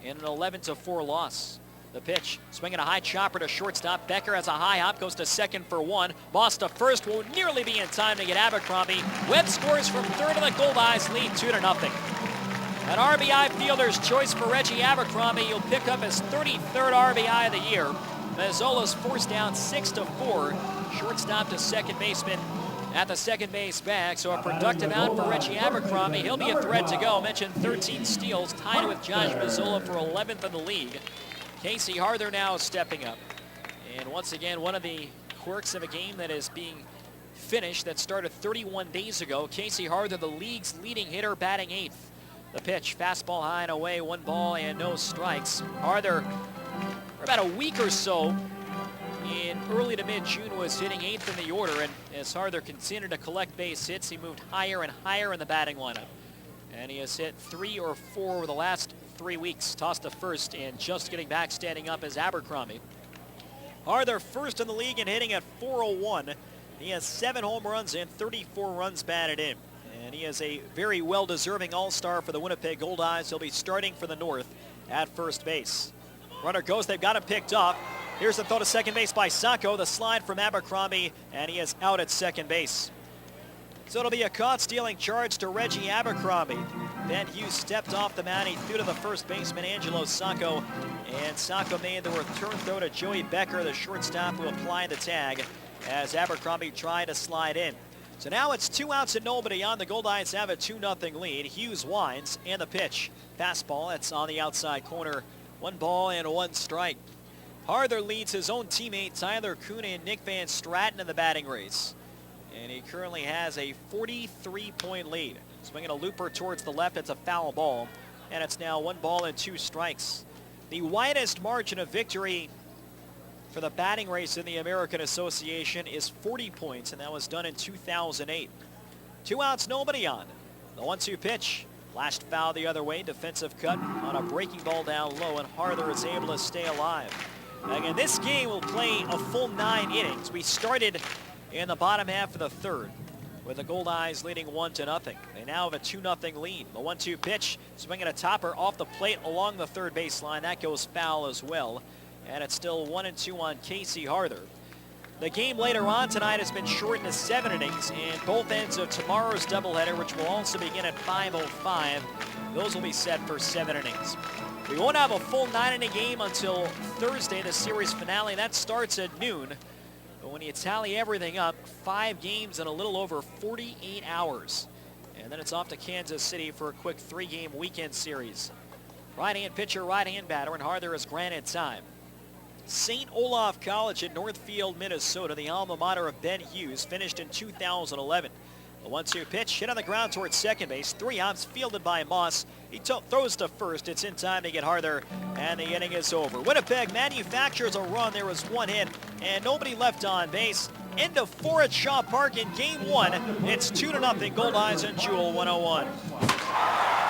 in an 11-4 loss. The pitch, swinging a high chopper to shortstop. Becker has a high hop, goes to second for 1. Moss to first, will nearly be in time to get Abercrombie. Webb scores from third, and the Goldeyes lead 2-0. An RBI fielder's choice for Reggie Abercrombie. He'll pick up his 33rd RBI of the year. Mazzola's forced down 6-4. Shortstop to second baseman at the second base bag. So a productive out for Reggie Abercrombie. He'll be a threat to go. Mentioned 13 steals, tied with Josh Mazzola for 11th in the league. Casey Harther now stepping up. And once again, one of the quirks of a game that is being finished that started 31 days ago. Casey Harther, the league's leading hitter, batting 8th. The pitch, fastball high and away, 1 ball and no strikes. Harther, for about a week or so, in early to mid-June, was hitting 8th in the order, and as Harther continued to collect base hits, he moved higher and higher in the batting lineup. And he has hit 3 or 4 over the last 3 weeks. Tossed to first, and just getting back, standing up, is Abercrombie. Harther first in the league and hitting at .401. He has 7 home runs and 34 runs batted in. And he is a very well-deserving all-star for the Winnipeg Goldeyes. He'll be starting for the North at first base. Runner goes, they've got him picked off. Here's the throw to second base by Sacco. The slide from Abercrombie, and he is out at second base. So it'll be a caught-stealing charge to Reggie Abercrombie. Ben Hughes stepped off the mound. He threw to the first baseman, Angelo Sacco. And Sacco made the return throw to Joey Becker, the shortstop, who applied the tag as Abercrombie tried to slide in. So now it's 2 outs and nobody on. The Goldeyes have a 2-0 lead. Hughes winds, and the pitch. Fastball, that's on the outside corner. 1 ball and 1 strike. Harther leads his own teammate Tyler Kuhn and Nick Van Stratton in the batting race. And he currently has a 43-point lead. Swinging a looper towards the left, it's a foul ball. And it's now 1 ball and 2 strikes. The widest margin of victory for the batting race in the American Association is 40 points, and that was done in 2008. 2 outs, nobody on. The 1-2 pitch. Lashed foul the other way. Defensive cut on a breaking ball down low, and Harther is able to stay alive. Again, this game will play a full 9 innings. We started in the bottom half of the 3rd with the Goldeyes leading 1-0. They now have a 2-0 lead. The 1-2 pitch, swinging a topper off the plate along the third baseline. That goes foul as well. And it's still 1-2 on Casey Harther. The game later on tonight has been shortened to 7 innings, and both ends of tomorrow's doubleheader, which will also begin at 5:05, those will be set for 7 innings. We won't have a full 9-inning game until Thursday, the series finale. That starts at noon. But when you tally everything up, 5 games in a little over 48 hours. And then it's off to Kansas City for a quick 3-game weekend series. Right-hand pitcher, right-hand batter, and Harther is granted time. St. Olaf College in Northfield, Minnesota, the alma mater of Ben Hughes, finished in 2011. The 1-2 pitch hit on the ground towards second base. 3 outs, fielded by Moss. He throws to first. It's in time to get Harther, and the inning is over. Winnipeg manufactures a run. There was 1 hit, and nobody left on base. End of 4 at Shaw Park in Game 1. It's 2-0 Goldeyes and Jewel 101.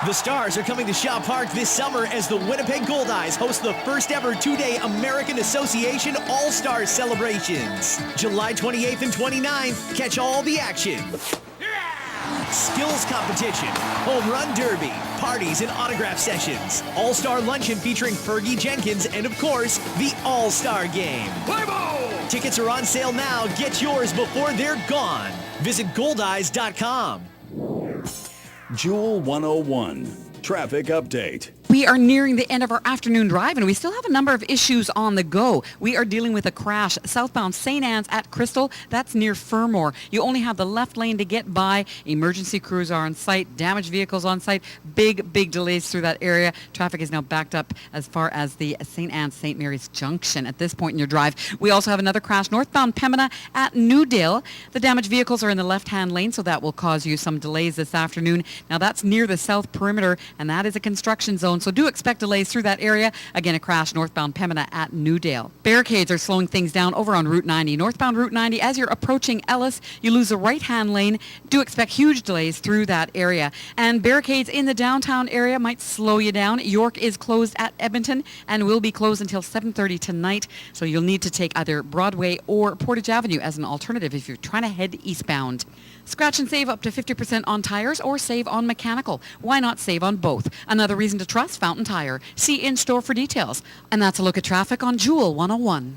The Stars are coming to Shaw Park this summer as the Winnipeg Goldeyes host the first ever two-day American Association All-Star celebrations. July 28th and 29th, catch all the action. Skills competition, home run derby, parties and autograph sessions, all-star luncheon featuring Fergie Jenkins, and of course, the All-Star Game. Play ball! Tickets are on sale now. Get yours before they're gone. Visit goldeyes.com. Jewel 101, traffic update. We are nearing the end of our afternoon drive, and we still have a number of issues on the go. We are dealing with a crash southbound St. Anne's at Crystal. That's near Fermor. You only have the left lane to get by. Emergency crews are on site. Damaged vehicles on site. Big delays through that area. Traffic is now backed up as far as the St. Anne's St. Mary's Junction at this point in your drive. We also have another crash northbound Pembina at Newdale. The damaged vehicles are in the left-hand lane, so that will cause you some delays this afternoon. Now, that's near the south perimeter, and that is a construction zone. So do expect delays through that area. Again, a crash northbound Pembina at Newdale. Barricades are slowing things down over on Route 90. Northbound Route 90, as you're approaching Ellis, you lose the right-hand lane. Do expect huge delays through that area. And barricades in the downtown area might slow you down. York is closed at Edmonton and will be closed until 7:30 tonight. So you'll need to take either Broadway or Portage Avenue as an alternative if you're trying to head eastbound. Scratch and save up to 50% on tires or save on mechanical. Why not save on both? Another reason to trust Fountain Tire. See in-store for details. And that's a look at traffic on Jewel 101.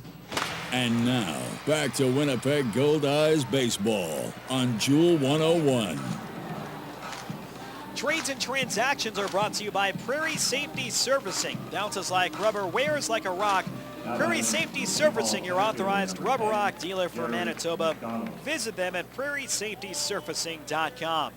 And now, back to Winnipeg Goldeyes baseball on Jewel 101. Trades and transactions are brought to you by Prairie Safety Servicing. Bounces like rubber, wears like a rock. Prairie Safety Surfacing, your authorized rubber rock dealer for Manitoba. Visit them at prairieSafetySurfacing.com.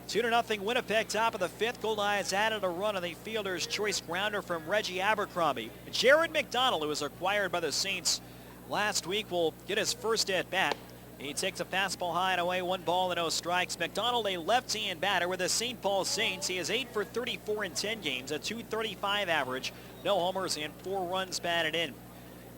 2-0 Winnipeg, top of the fifth. Goldeyes added a run on the fielder's choice grounder from Reggie Abercrombie. Jared McDonald, who was acquired by the Saints last week, will get his first at bat. He takes a fastball high and away, 1 ball and no strikes. McDonald, a left-hand batter with the St. Paul Saints. He is 8 for 34 in 10 games, a .235 average, no homers and 4 runs batted in.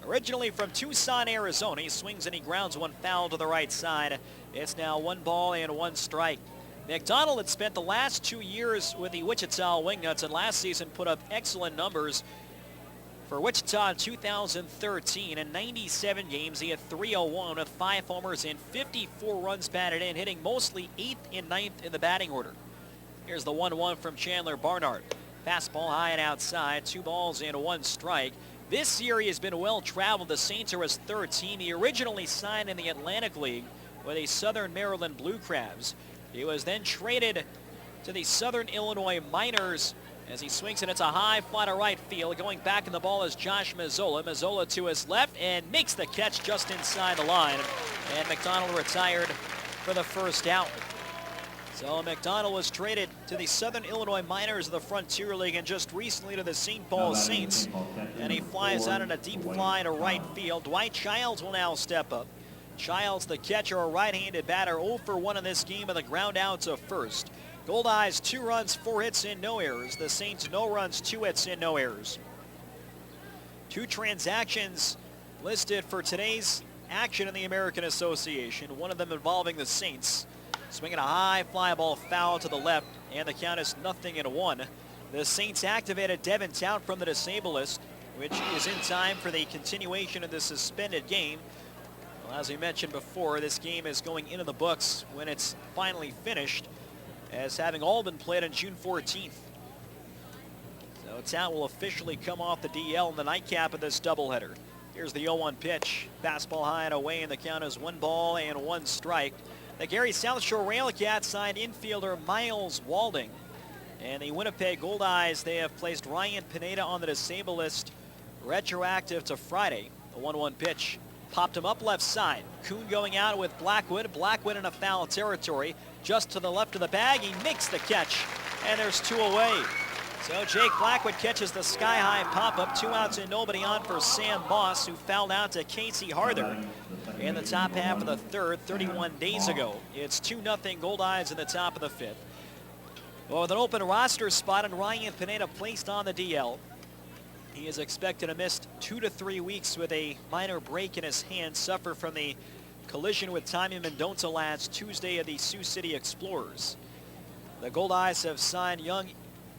Originally from Tucson, Arizona, he swings and he grounds one foul to the right side. It's now 1 ball and 1 strike. McDonald had spent the last 2 years with the Wichita Wingnuts and last season put up excellent numbers. For Wichita in 2013, in 97 games, he had .301 with 5 homers and 54 runs batted in, hitting mostly 8th and 9th in the batting order. Here's the 1-1 from Chandler Barnard. Fastball high and outside, 2 balls and 1 strike. This year he has been well traveled. The Saints are his third team. He originally signed in the Atlantic League with the Southern Maryland Blue Crabs. He was then traded to the Southern Illinois Miners as he swings and it's a high fly to right field. Going back in the ball is Josh Mazzola. Mazzola to his left and makes the catch just inside the line. And McDonald retired for the first out. So McDonald was traded to the Southern Illinois Miners of the Frontier League and just recently to the St. Paul Saints. And he flies out in a deep fly to right field. Dwight Childs will now step up. Childs, the catcher, a right-handed batter, 0 for 1 in this game with a ground out to first. Goldeyes, 2 runs, 4 hits, and no errors. The Saints, no runs, 2 hits, and no errors. 2 transactions listed for today's action in the American Association. One of them involving the Saints. Swinging a high fly ball foul to the left, and the count is 0-1. The Saints activated Devin Tout from the disabled list, which is in time for the continuation of the suspended game. Well, as we mentioned before, this game is going into the books when it's finally finished, as having all been played on June 14th. So Tout will officially come off the DL in the nightcap of this doubleheader. Here's the 0-1 pitch. Fastball high and away, and the count is 1 ball and 1 strike. The Gary South Shore Railcats signed infielder Miles Walding. And the Winnipeg Goldeyes, they have placed Ryan Pineda on the disabled list retroactive to Friday. The 1-1 pitch popped him up left side. Kuhn going out with Blackwood. Blackwood in a foul territory. Just to the left of the bag, he makes the catch, and there's 2 away. So Jake Blackwood catches the sky-high pop-up. 2 outs and nobody on for Sam Moss, who fouled out to Casey Harther in the top half of the third 31 days ago. It's 2-0 Goldeyes in the top of the fifth. Well, with an open roster spot and Ryan Pineda placed on the DL, he is expected to miss 2 to 3 weeks with a minor break in his hand, suffer from the collision with Tommy Mendonça last Tuesday at the Sioux City Explorers. The Goldeyes have signed young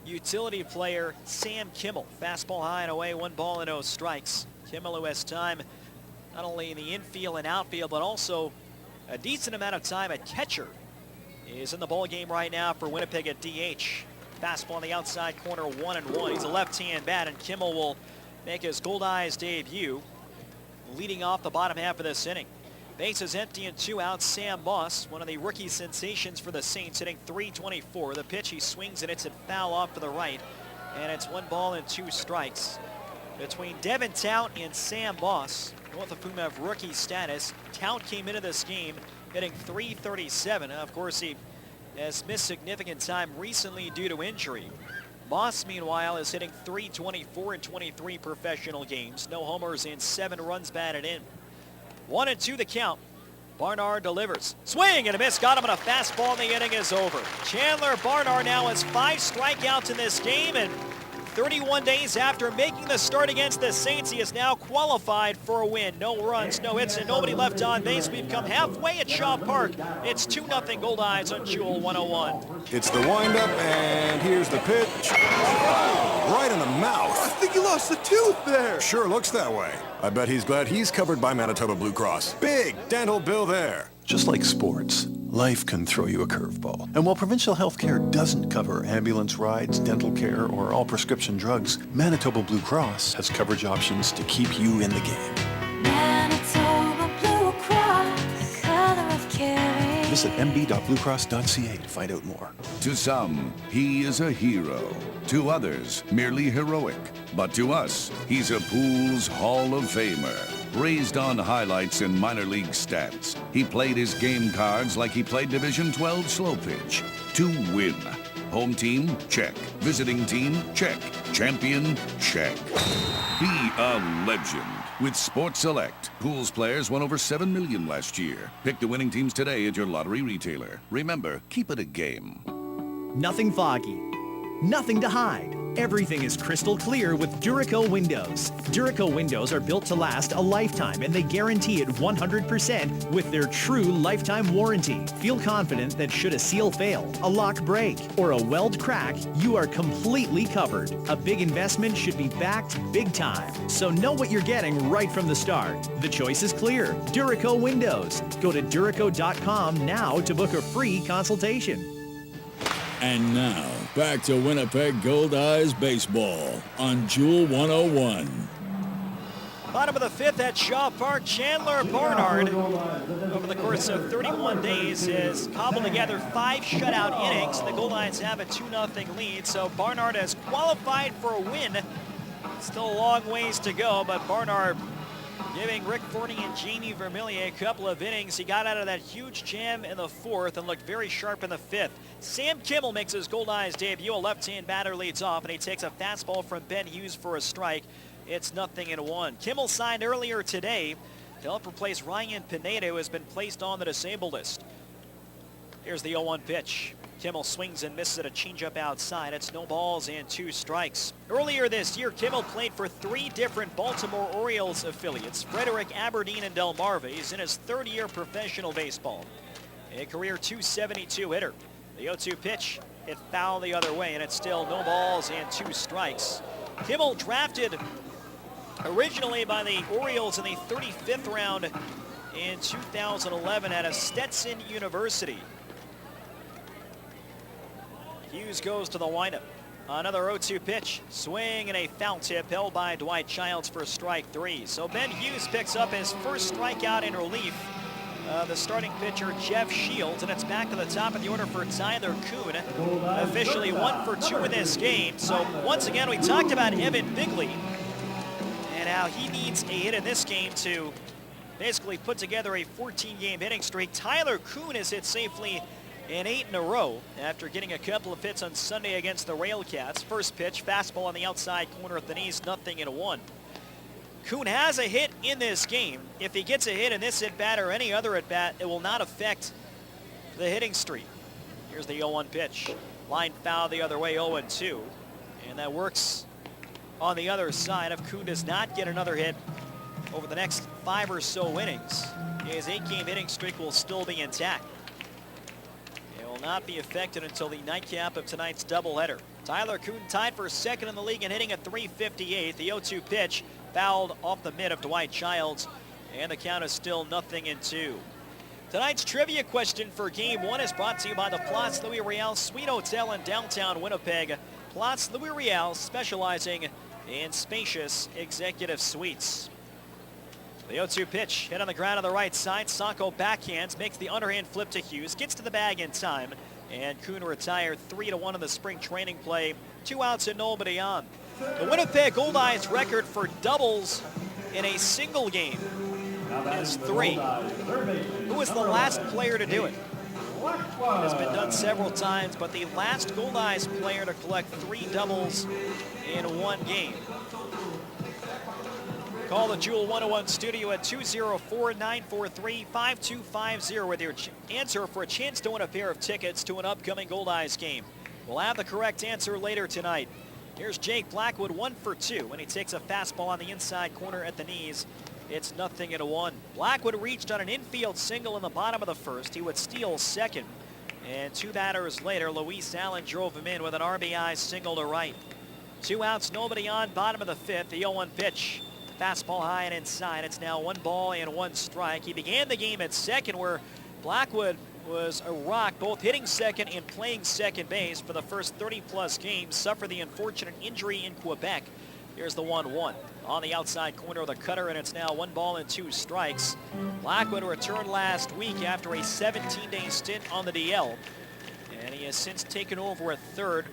utility player Sam Kimmel. Fastball high and away, 1 ball and no strikes. Kimmel, who has time not only in the infield and outfield, but also a decent amount of time at catcher, is in the ball game right now for Winnipeg at DH. Fastball on the outside corner, 1-1. He's a left-hand bat, and Kimmel will make his Goldeyes debut, leading off the bottom half of this inning. Bases empty and 2 outs. Sam Moss, one of the rookie sensations for the Saints, hitting .324. The pitch, he swings and hits it foul off to the right, and it's 1 ball and 2 strikes. Between Devin Tout and Sam Moss, both of whom have rookie status, Tout came into this game hitting .337. Of course, he has missed significant time recently due to injury. Moss, meanwhile, is hitting .324 in 23 professional games. No homers and 7 runs batted in. 1-2 the count. Barnard delivers. Swing and a miss. Got him on a fastball, and the inning is over. Chandler Barnard now has 5 strikeouts in this game, and 31 days after making the start against the Saints, he is now qualified for a win. No runs, no hits, and nobody left on base. We've come halfway at Shaw Park. It's 2-0 Goldeyes on Jewel 101. It's the windup, and here's the pitch. Right in the mouth. I think you lost a tooth there. Sure looks that way. I bet he's glad he's covered by Manitoba Blue Cross. Big dental bill there. Just like sports, life can throw you a curveball. And while provincial health care doesn't cover ambulance rides, dental care, or all prescription drugs, Manitoba Blue Cross has coverage options to keep you in the game. Manitoba Blue Cross, the color of caring. Visit mb.bluecross.ca to find out more. To some, he is a hero. To others, merely heroic. But to us, he's a Pools Hall of Famer. Raised on highlights and minor league stats, he played his game cards like he played Division 12 slow pitch. To win. Home team? Check. Visiting team? Check. Champion? Check. Be a legend with Sports Select. Pools players won over $7 million last year. Pick the winning teams today at your lottery retailer. Remember, keep it a game. Nothing foggy. Nothing to hide. Everything is crystal clear with Duraco windows. Duraco windows are built to last a lifetime, and they guarantee it 100% with their true lifetime warranty. Feel confident that should a seal fail, a lock break, or a weld crack, you are completely covered. A big investment should be backed big time. So know what you're getting right from the start. The choice is clear. Duraco windows. Go to Duraco.com now to book a free consultation. And now, back to Winnipeg Goldeyes baseball on Jewel 101. Bottom of the 5th at Shaw Park, Chandler Barnard, over the course of 31 days, has cobbled together 5 shutout innings. The Goldeyes have a 2-0 lead, so Barnard has qualified for a win. Still a long ways to go, but Barnard giving Rick Forney and Jamie Vermillier a couple of innings. He got out of that huge jam in the 4th and looked very sharp in the 5th. Sam Kimmel makes his Goldeyes debut. A left-hand batter leads off, and he takes a fastball from Ben Hughes for a strike. It's 0-1. Kimmel signed earlier today to help replace Ryan Pineda, who has been placed on the disabled list. Here's the 0-1 pitch. Kimmel swings and misses at a changeup outside. It's no balls and 2 strikes. Earlier this year, Kimmel played for 3 different Baltimore Orioles affiliates, Frederick, Aberdeen, and Delmarva. He's in his 3rd year professional baseball. A career .272 hitter. The 0-2 pitch, it fouled the other way, and it's still no balls and 2 strikes. Kimmel drafted originally by the Orioles in the 35th round in 2011 out of Stetson University. Hughes goes to the windup. Another 0-2 pitch, swing and a foul tip held by Dwight Childs for strike 3. So Ben Hughes picks up his first strikeout in relief. The starting pitcher, Jeff Shields, and it's back to the top of the order for Tyler Kuhn. Officially 1 for 2 in this game. So once again, we talked about Evan Bigley and how he needs a hit in this game to basically put together a 14-game hitting streak. Tyler Kuhn has hit safely in 8 in a row after getting a couple of hits on Sunday against the Railcats. First pitch, fastball on the outside corner at the knees, 0-1. Kuhn has a hit in this game. If he gets a hit in this at-bat or any other at-bat, it will not affect the hitting streak. Here's the 0-1 pitch. Line foul the other way, 0-2. And that works on the other side. If Kuhn does not get another hit over the next 5 or so innings, his 8-game hitting streak will still be intact. will not be affected until the nightcap of tonight's doubleheader. Tyler Kuhn tied for second in the league and hitting at .358. The 0-2 pitch fouled off the mid of Dwight Childs, and the count is still 0-2. Tonight's trivia question for Game 1 is brought to you by the Place Louis Riel Suite Hotel in downtown Winnipeg. Place Louis Riel, specializing in spacious executive suites. The 0-2 pitch hit on the ground on the right side. Sacco backhands, makes the underhand flip to Hughes, gets to the bag in time, and Kuhn retired 3-1 in the spring training play. 2 outs and nobody on. The Winnipeg Goldeyes record for doubles in a single game is 3. Who was the last player to do it? It has been done several times, but the last Goldeyes player to collect 3 doubles in one game. Call the Jewel 101 studio at 204-943-5250 with your answer for a chance to win a pair of tickets to an upcoming Goldeyes game. We'll have the correct answer later tonight. Here's Jake Blackwood, 1 for 2, when he takes a fastball on the inside corner at the knees. It's 0-1. Blackwood reached on an infield single in the bottom of the first. He would steal second. And 2 batters later, Luis Allen drove him in with an RBI single to right. 2 outs, nobody on, bottom of the 5th. The 0-1 pitch. Fastball high and inside. It's now 1 ball and 1 strike. He began the game at second, where Blackwood was a rock, both hitting second and playing second base for the first 30-plus games. Suffered the unfortunate injury in Quebec. Here's the 1-1 on the outside corner of the cutter, and it's now 1 ball and 2 strikes. Blackwood returned last week after a 17-day stint on the DL, and he has since taken over at third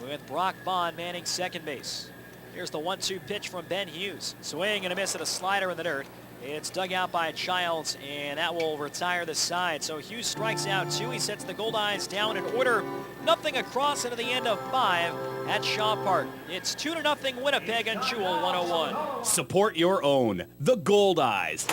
with Brock Bond manning second base. Here's the 1-2 pitch from Ben Hughes. Swing and a miss at a slider in the dirt. It's dug out by Childs, and that will retire the side. So Hughes strikes out 2. He sets the Goldeyes down in order. 0 across into the end of 5 at Shaw Park. It's 2-0 Winnipeg on Jewel 101. Support your own, the Goldeyes.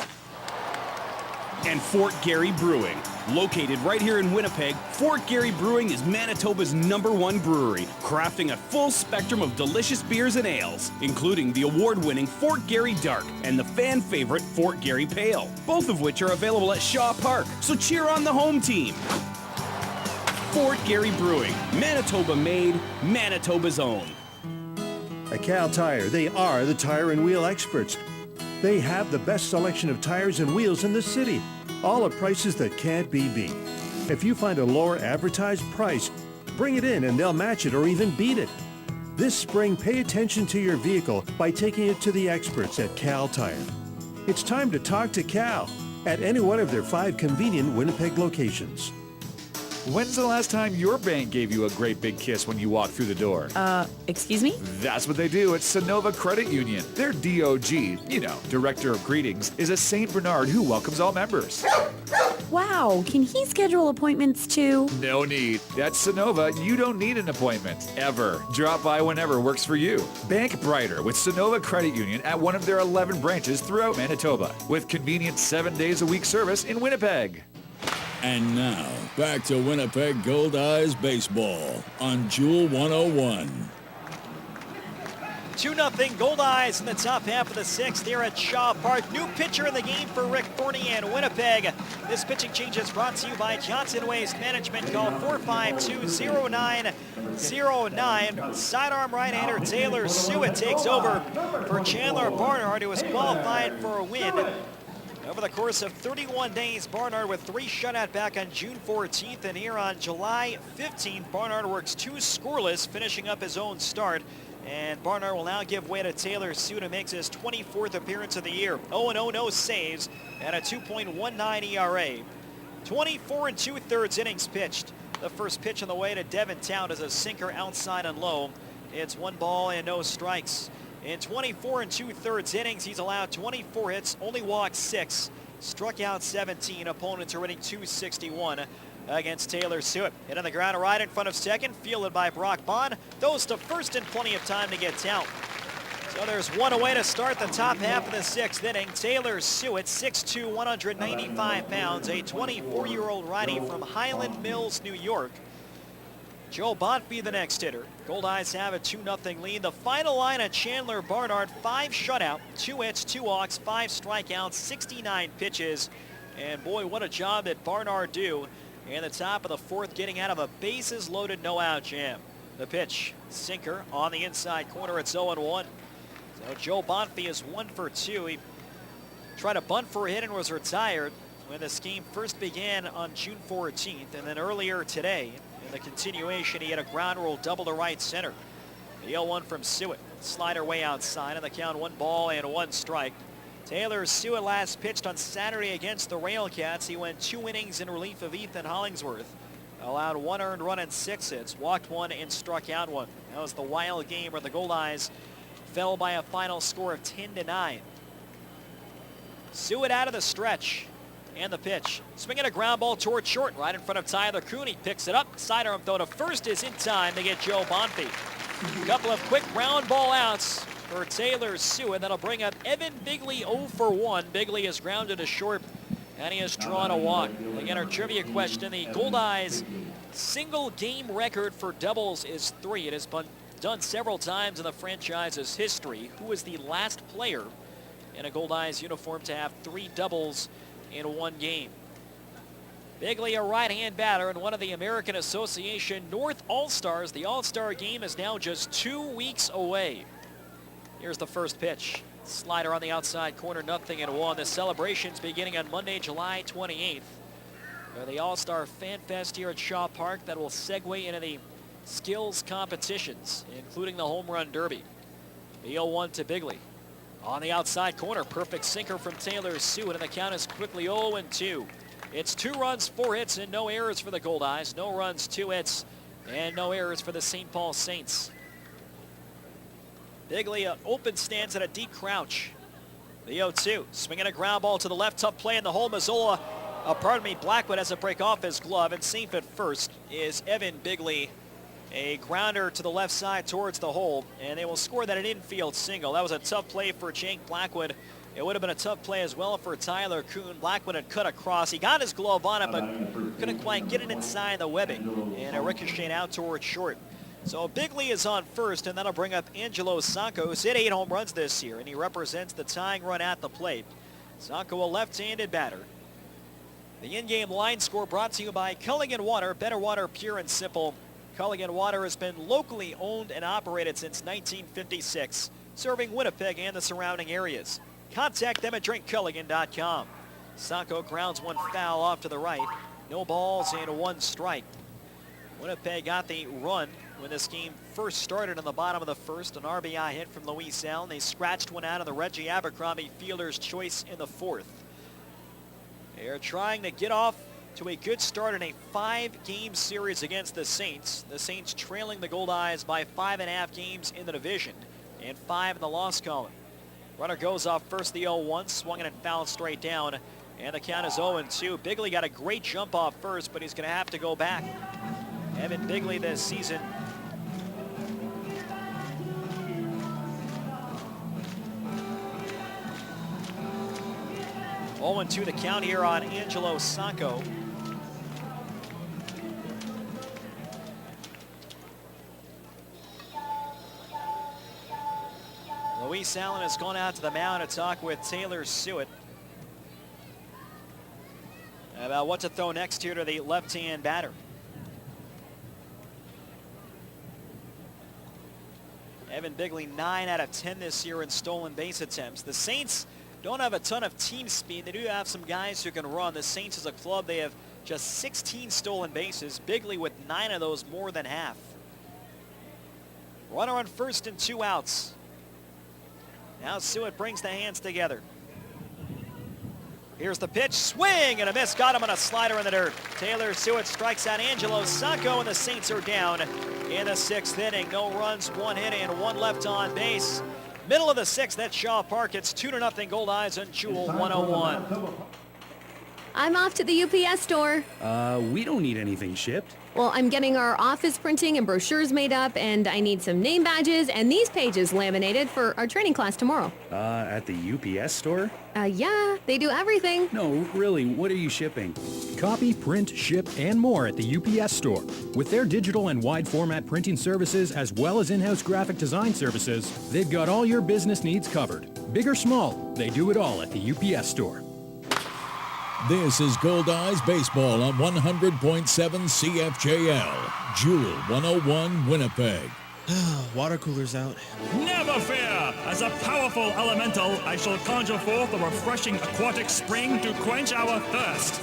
And Fort Garry Brewing. Located right here in Winnipeg, Fort Garry Brewing is Manitoba's #1 brewery, crafting a full spectrum of delicious beers and ales, including the award-winning Fort Garry Dark and the fan favorite Fort Garry Pale, both of which are available at Shaw Park. So cheer on the home team. Fort Garry Brewing, Manitoba made, Manitoba's own. At Cal Tire, they are the tire and wheel experts. They have the best selection of tires and wheels in the city, all at prices that can't be beat. If you find a lower advertised price, bring it in and they'll match it or even beat it. This spring, pay attention to your vehicle by taking it to the experts at Cal Tire. It's time to talk to Cal at any one of their 5 convenient Winnipeg locations. When's the last time your bank gave you a great big kiss when you walked through the door? Excuse me? That's what they do at Sonova Credit Union. Their DOG, Director of Greetings, is a St. Bernard who welcomes all members. Wow, can he schedule appointments too? No need. At Sonova, you don't need an appointment, ever. Drop by whenever works for you. Bank brighter with Sonova Credit Union at one of their 11 branches throughout Manitoba, with convenient 7 days a week service in Winnipeg. And now, back to Winnipeg Goldeyes baseball on Jewel 101. 2-0 Goldeyes in the top half of the 6th here at Shaw Park. New pitcher in the game for Rick Forney and Winnipeg. This pitching change is brought to you by Johnson Waste Management. Call 452-0909. Sidearm right-hander Taylor Sewitt takes over for Chandler Barnard, who has qualified for a win. Over the course of 31 days, Barnard with 3 shutout back on June 14th, and here on July 15th, Barnard works 2 scoreless, finishing up his own start. And Barnard will now give way to Taylor Sewitt, who makes his 24th appearance of the year. 0-0, no saves, and a 2.19 ERA. 24 2/3 innings pitched. The first pitch on the way to Devon Town is a sinker outside and low. It's 1 ball and no strikes. In 24 2/3 innings, he's allowed 24 hits, only walked 6, struck out 17. Opponents are hitting .261 against Taylor Sewitt. Hit on the ground right in front of second, fielded by Brock Bond. Those to first in plenty of time to get out. So there's 1 away to start the top half of the 6th inning. Taylor Sewitt, 6'2", 195 pounds, a 24-year-old righty from Highland Mills, New York. Joe Bonfie, the next hitter. Goldeyes have a 2-0 lead. The final line at Chandler Barnard, 5 shutout, 2 hits, 2 walks, 5 strikeouts, 69 pitches. And boy, what a job did Barnard do in the top of the fourth, getting out of a bases-loaded no-out jam. The pitch, sinker on the inside corner. It's 0-1. So Joe Bonfi is 1 for 2. He tried to bunt for a hit and was retired when this game first began on June 14th. And then earlier today, in the continuation, he had a ground rule double to right center. The 0-1 from Sewitt. Slider way outside, and the count 1 ball and 1 strike. Taylor Sewitt last pitched on Saturday against the Railcats. He went 2 innings in relief of Ethan Hollingsworth. Allowed 1 earned run and 6 hits, walked 1 and struck out 1. That was the wild game where the Goldeyes fell by a final score of 10-9. Sewitt out of the stretch. And the pitch. Swinging a ground ball toward short, right in front of Tyler Kuhn. He picks it up. Sidearm throw to first is in time to get Joe Bonfi. A couple of quick ground ball outs for Taylor Sewitt. That'll bring up Evan Bigley 0 for 1. Bigley is grounded to short, and he has drawn a walk. Again, our trivia question, the Goldeyes' single game record for doubles is 3. It has been done several times in the franchise's history. Who is the last player in a Goldeyes uniform to have 3 doubles in 1 game? Bigley, a right-hand batter and one of the American Association North All-Stars. The All-Star game is now just 2 weeks away. Here's the first pitch. Slider on the outside corner, 0-1. The celebrations beginning on Monday, July 28th. The All-Star Fan Fest here at Shaw Park that will segue into the skills competitions, including the Home Run Derby. The 0-1 to Bigley. On the outside corner, perfect sinker from Taylor Sewitt, and the count is quickly 0-2. It's 2 runs, 4 hits, and no errors for the Goldeyes. No runs, 2 hits, and no errors for the St. Paul Saints. Bigley, an open stance at a deep crouch. The 0-2, swinging a ground ball to the left, tough play in the hole. Mazzola, Blackwood has a break off his glove, and safe at first is Evan Bigley. A grounder to the left side towards the hole, and they will score that an infield single. That was a tough play for Jake Blackwood. It would have been a tough play as well for Tyler Kuhn. Blackwood had cut across. He got his glove on it, but couldn't quite get it inside the webbing, and a ricochet out towards short. So Bigley is on first, and that'll bring up Angelo Sanco, who's hit 8 home runs this year, and he represents the tying run at the plate. Sanco, a left-handed batter. The in-game line score brought to you by Culligan Water, better water, pure and simple. Culligan Water has been locally owned and operated since 1956, serving Winnipeg and the surrounding areas. Contact them at drinkculligan.com. Sanco grounds 1 foul off to the right. No balls and 1 strike. Winnipeg got the run when this game first started in the bottom of the first. An RBI hit from Luis Allen. They scratched one out of the Reggie Abercrombie fielder's choice in the 4th. They are trying to get off to a good start in a 5-game series against the Saints. The Saints trailing the Goldeyes by 5.5 games in the division and 5 in the loss column. Runner goes off first, the 0-1, swung it and fouled straight down, and the count is 0-2. Bigley got a great jump off first, but he's going to have to go back. Evan Bigley this season. (0-2) the count here on Angelo Sanco. Luis Allen has gone out to the mound to talk with Taylor Sewitt about what to throw next here to the left-hand batter. Evan Bigley, 9 out of 10 this year in stolen base attempts. The Saints don't have a ton of team speed. They do have some guys who can run. The Saints as a club, they have just 16 stolen bases. Bigley with 9 of those, more than half. Runner on first and 2 outs. Now Sewitt brings the hands together. Here's the pitch, swing and a miss, got him on a slider in the dirt. Taylor Sewitt strikes out Angelo Sanco, and the Saints are down in the 6th inning. No runs, 1 hit, and 1 left on base. Middle of the 6th at Shaw Park. It's 2-0 Goldeyes on Jewel 101. I'm off to the UPS store. We don't need anything shipped. Well, I'm getting our office printing and brochures made up, and I need some name badges and these pages laminated for our training class tomorrow. At the UPS store? Yeah, they do everything. No, really, what are you shipping? Copy, print, ship, and more at the UPS store. With their digital and wide format printing services, as well as in-house graphic design services, they've got all your business needs covered. Big or small, they do it all at the UPS store. This is Goldeyes Baseball on 100.7 CFJL. Jewel 101 Winnipeg. Water cooler's out. Never fear! As a powerful elemental, I shall conjure forth a refreshing aquatic spring to quench our thirst.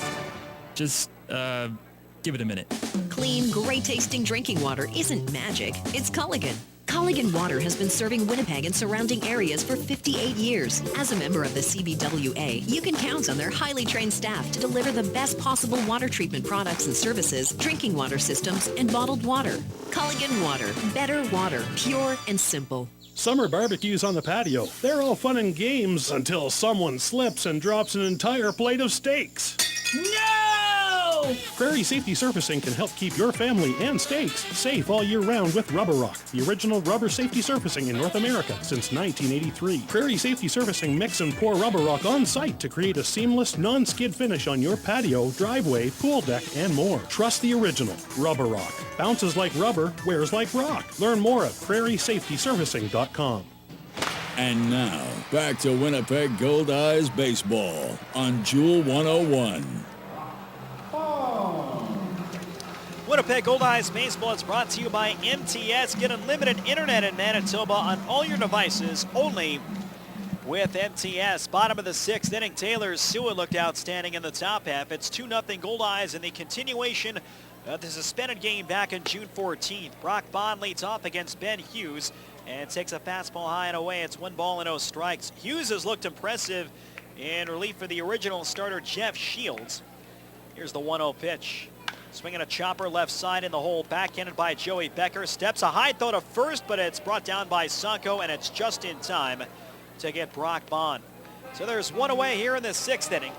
Just, give it a minute. Clean, great-tasting drinking water isn't magic. It's Culligan. Culligan Water has been serving Winnipeg and surrounding areas for 58 years. As a member of the CBWA, you can count on their highly trained staff to deliver the best possible water treatment products and services, drinking water systems, and bottled water. Culligan Water. Better water. Pure and simple. Summer barbecues on the patio. They're all fun and games until someone slips and drops an entire plate of steaks. No! Prairie Safety Surfacing can help keep your family and steaks safe all year round with Rubber Rock, the original rubber safety surfacing in North America since 1983. Prairie Safety Surfacing mix and pour Rubber Rock on site to create a seamless, non-skid finish on your patio, driveway, pool deck, and more. Trust the original Rubber Rock. Bounces like rubber, wears like rock. Learn more at prairiesafetysurfacing.com. And now, back to Winnipeg Goldeyes Baseball on Jewel 101. Winnipeg Goldeyes Baseball is brought to you by MTS. Get unlimited internet in Manitoba on all your devices only with MTS. Bottom of the sixth inning, Taylor Sewell looked outstanding in the top half. It's 2-0 Goldeyes in the continuation of the suspended game back on June 14th. Brock Bond leads off against Ben Hughes and takes a fastball high and away. It's 1-0 strikes. Hughes has looked impressive in relief for the original starter Jeff Shields. Here's the 1-0 pitch. Swinging a chopper left side in the hole, backhanded by Joey Becker. Steps a high throw to first, but it's brought down by Sanko, and it's just in time to get Brock Bond. So there's one away here in the sixth inning.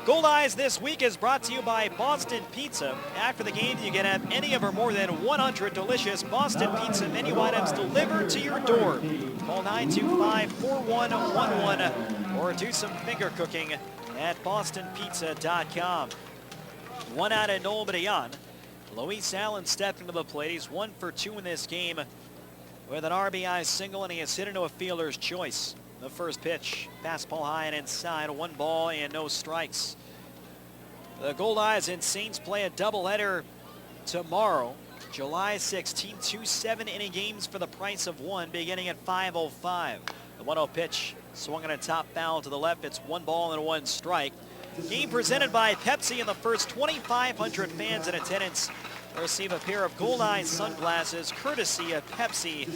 Goldeyes this week is brought to you by Boston Pizza. After the game, you can have any of our more than 100 delicious Boston Pizza menu items delivered to your door. Call 925-4111 or do some finger cooking at bostonpizza.com. One out and nobody on. Luis Allen stepping to the plate. He's 1 for 2 in this game with an RBI single, and he has hit into a fielder's choice. The first pitch, fastball high and inside, 1 ball and no strikes. The Goldeyes and Saints play a doubleheader tomorrow, July 16th. 2 7-inning games for the price of 1, beginning at 5:05. The 1-0 pitch, swung on a top foul to the left. It's 1 ball and 1 strike. Game presented by Pepsi, in the first 2,500 fans in attendance receive a pair of Goldeyes sunglasses courtesy of Pepsi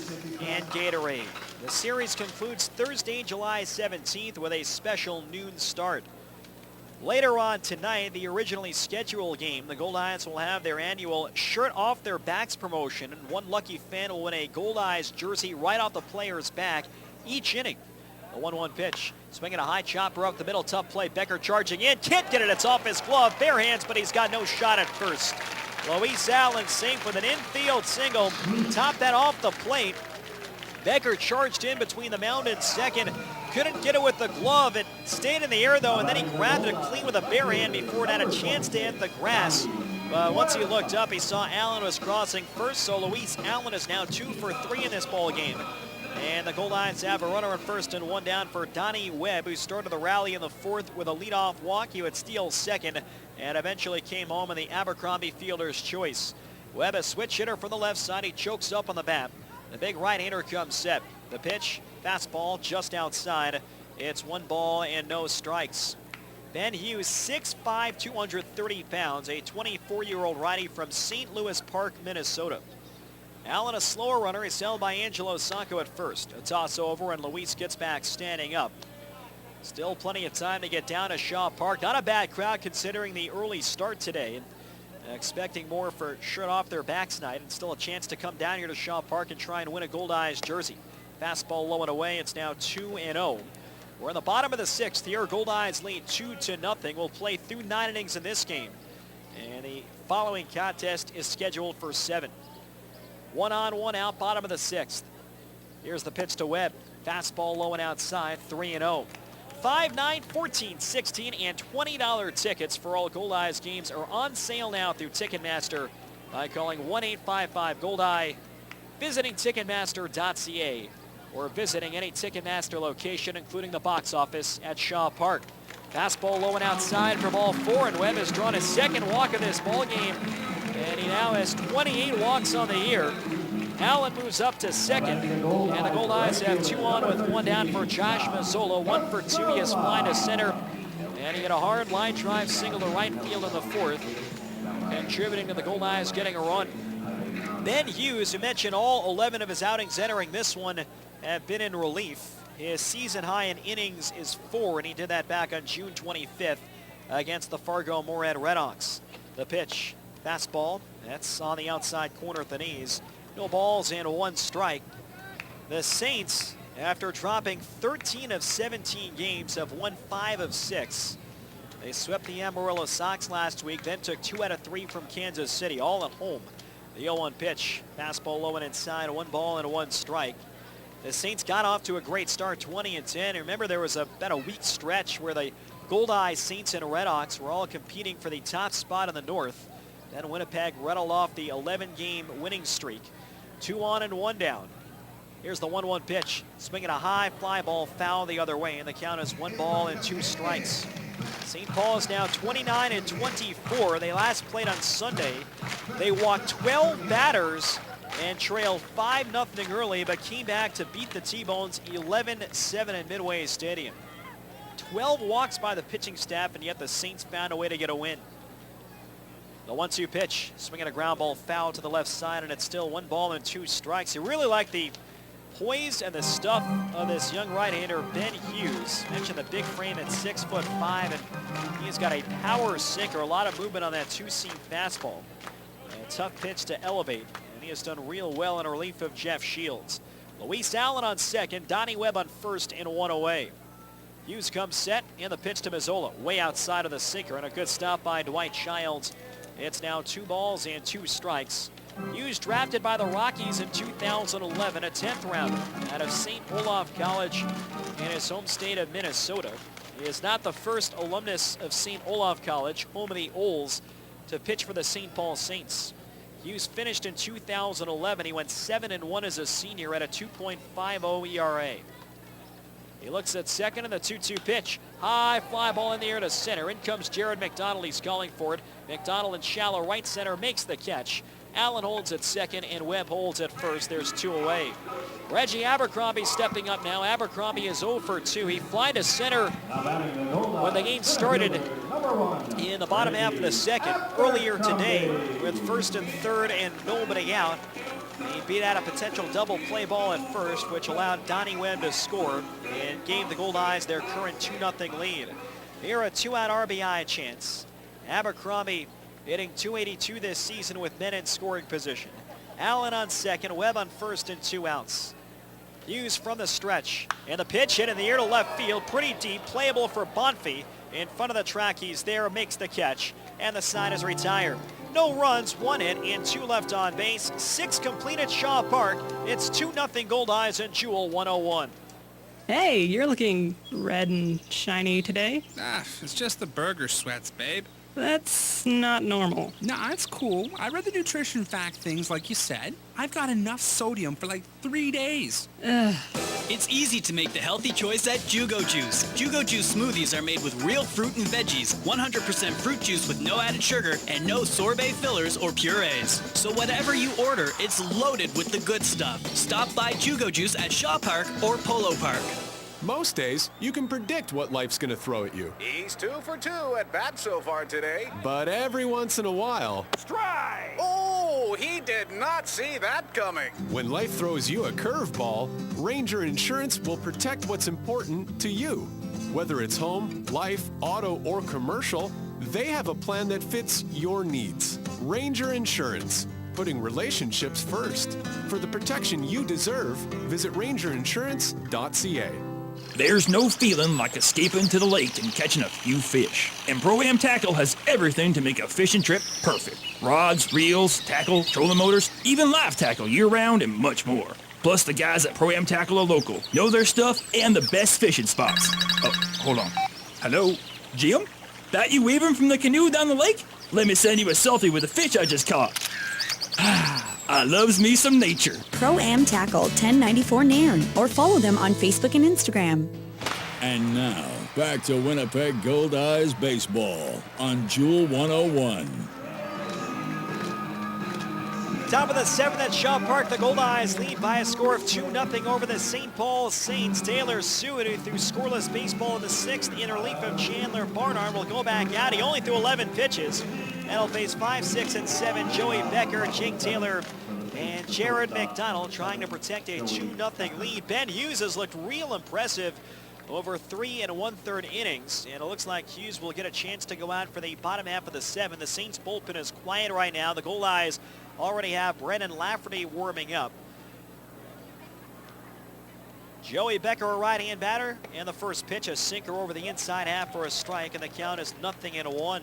and Gatorade. The series concludes Thursday, July 17th with a special noon start. Later on tonight, the originally scheduled game, the Goldeyes will have their annual Shirt Off Their Backs promotion, and one lucky fan will win a Goldeyes jersey right off the player's back each inning. The 1-1 pitch, swinging a high chopper up the middle, tough play. Becker charging in, can't get it, it's off his glove, bare hands, but he's got no shot at first. Luis Allen safe with an infield single, topped that off the plate. Becker charged in between the mound and second, couldn't get it with the glove. It stayed in the air though, and then he grabbed it clean with a bare hand before it had a chance to hit the grass. Once he looked up, he saw Allen was crossing first, so Luis Allen is now 2 for 3 in this ball game. And the Goldeyes have a runner on first and 1 down for Donnie Webb, who started the rally in the 4th with a leadoff walk. He would steal second and eventually came home in the Abercrombie fielder's choice. Webb, a switch hitter from the left side. He chokes up on the bat. The big right-hander comes set. The pitch, fastball just outside. It's 1 ball and no strikes. Ben Hughes, 6'5", 230 pounds, a 24-year-old righty from St. Louis Park, Minnesota. Allen, a slower runner, is held by Angelo Sanko at first. A toss over, and Luis gets back standing up. Still plenty of time to get down to Shaw Park. Not a bad crowd considering the early start today. Expecting more for Shirt Off Their Backs tonight, and still a chance to come down here to Shaw Park and try and win a Goldeyes jersey. Fastball low and away. It's now 2-0. We're in the bottom of the 6th here. Goldeyes lead 2-0. We'll play through 9 innings in this game, and the following contest is scheduled for 7. 1 on, 1 out, bottom of the 6th. Here's the pitch to Webb. Fastball low and outside, 3-0. 5, 9, 14, 16, and $20 tickets for all Goldeyes games are on sale now through Ticketmaster by calling 1-855-GOLDEYE, visiting Ticketmaster.ca, or visiting any Ticketmaster location, including the box office at Shaw Park. Fastball low and outside for ball 4, and Webb has drawn his second walk of this ball game, and he now has 28 walks on the year. Allen moves up to second, and the Goldeyes have 2 on with 1 down for Josh Mazzola. 1 for 2, he has fly to center, and he hit a hard line drive single to right field in the 4th, contributing to the Goldeyes getting a run. Ben Hughes, who mentioned all 11 of his outings entering this one have been in relief. His season high in innings is 4, and he did that back on June 25th against the Fargo-Moorhead Redhawks. The pitch, fastball, that's on the outside corner at the knees. No balls and 1 strike. The Saints, after dropping 13 of 17 games, have won 5 of 6. They swept the Amarillo Sox last week, then took 2 out of 3 from Kansas City, all at home. The 0-1 pitch, fastball low and inside, 1 ball and 1 strike. The Saints got off to a great start, 20-10. Remember, there was about a week stretch where the Goldeyes, Saints, and Redhawks were all competing for the top spot in the North. Then Winnipeg rattled off the 11-game winning streak. 2 on and 1 down. Here's the 1-1 pitch. Swinging a high fly ball foul the other way, and the count is 1 ball and 2 strikes. St. Paul is now 29-24. They last played on Sunday. They walked 12 batters and trailed 5-0 early, but came back to beat the T-Bones 11-7 at Midway Stadium. 12 walks by the pitching staff, and yet the Saints found a way to get a win. The 1-2 pitch, swinging a ground ball foul to the left side, and it's still 1 ball and 2 strikes. You really like the poise and the stuff of this young right-hander, Ben Hughes. Mentioned the big frame at 6'5", and he's got a power sinker, a lot of movement on that 2-seam fastball. A tough pitch to elevate, and he has done real well in relief of Jeff Shields. Luis Allen on second, Donnie Webb on first, and 1 away. Hughes comes set, and the pitch to Mazzola, way outside of the sinker, and a good stop by Dwight Childs. It's now 2 balls and 2 strikes. Hughes drafted by the Rockies in 2011, a 10th rounder out of St. Olaf College in his home state of Minnesota. He is not the first alumnus of St. Olaf College, home of the Ols, to pitch for the St. Paul Saints. Hughes finished in 2011. He went 7-1 as a senior at a 2.50 ERA. He looks at second, and the 2-2 pitch. High fly ball in the air to center. In comes Jared McDonald. He's calling for it. McDonald in shallow right center makes the catch. Allen holds at second, and Webb holds at first. There's 2 away. Reggie Abercrombie stepping up now. Abercrombie is 0 for 2. He fly to center when the game started in the bottom half of the second. Earlier today, with first and third and nobody out, he beat out a potential double play ball at first, which allowed Donnie Webb to score and gave the Goldeyes their current 2-0 lead. Here a 2-out RBI chance. Abercrombie hitting .282 this season with men in scoring position. Allen on second, Webb on first, and 2 outs. Hughes from the stretch, and the pitch hit in the air to left field, pretty deep, playable for Bonfi. In front of the track, he's there, makes the catch, and the sign is retired. No runs, 1 hit, and 2 left on base. 6 complete at Shaw Park. It's 2-0 Goldeyes and Jewel 101. Hey, you're looking red and shiny today. It's just the burger sweats, babe. That's not normal. Nah, it's cool. I read the nutrition fact things like you said. I've got enough sodium for like 3 days. It's easy to make the healthy choice at Jugo Juice. Jugo Juice smoothies are made with real fruit and veggies, 100% fruit juice with no added sugar, and no sorbet fillers or purees. So whatever you order, it's loaded with the good stuff. Stop by Jugo Juice at Shaw Park or Polo Park. Most days, you can predict what life's gonna throw at you. He's 2 for 2 at bat so far today. But every once in a while... Strike! Oh, he did not see that coming. When life throws you a curveball, Ranger Insurance will protect what's important to you. Whether it's home, life, auto, or commercial, they have a plan that fits your needs. Ranger Insurance, putting relationships first. For the protection you deserve, visit rangerinsurance.ca. There's no feeling like escaping to the lake and catching a few fish. And Pro-Am Tackle has everything to make a fishing trip perfect. Rods, reels, tackle, trolling motors, even live tackle year-round, and much more. Plus, the guys at Pro-Am Tackle are local, know their stuff, and the best fishing spots. Oh, hold on. Hello? Jim? That you waving from the canoe down the lake? Let me send you a selfie with the fish I just caught. I loves me some nature. Pro-Am Tackle, 1094 Nairn, or follow them on Facebook and Instagram. And now, back to Winnipeg Goldeyes baseball on Jewel 101. Top of the 7th at Shaw Park, the Goldeyes lead by a score of 2-0 over the St. Paul Saints. Taylor Seward, who threw scoreless baseball in the 6th in relief of Chandler Barnard, will go back out. He only threw 11 pitches. And he'll face 5, 6, and 7 Joey Becker, Jake Taylor, and Jared McDonald trying to protect a 2-0 lead. Ben Hughes has looked real impressive over 3 1/3 innings, and it looks like Hughes will get a chance to go out for the bottom half of the 7th. The Saints bullpen is quiet right now. The Goldeyes already have Brennan Lafferty warming up. Joey Becker, a right-hand batter, and the first pitch, a sinker over the inside half for a strike, and the count is 0-1.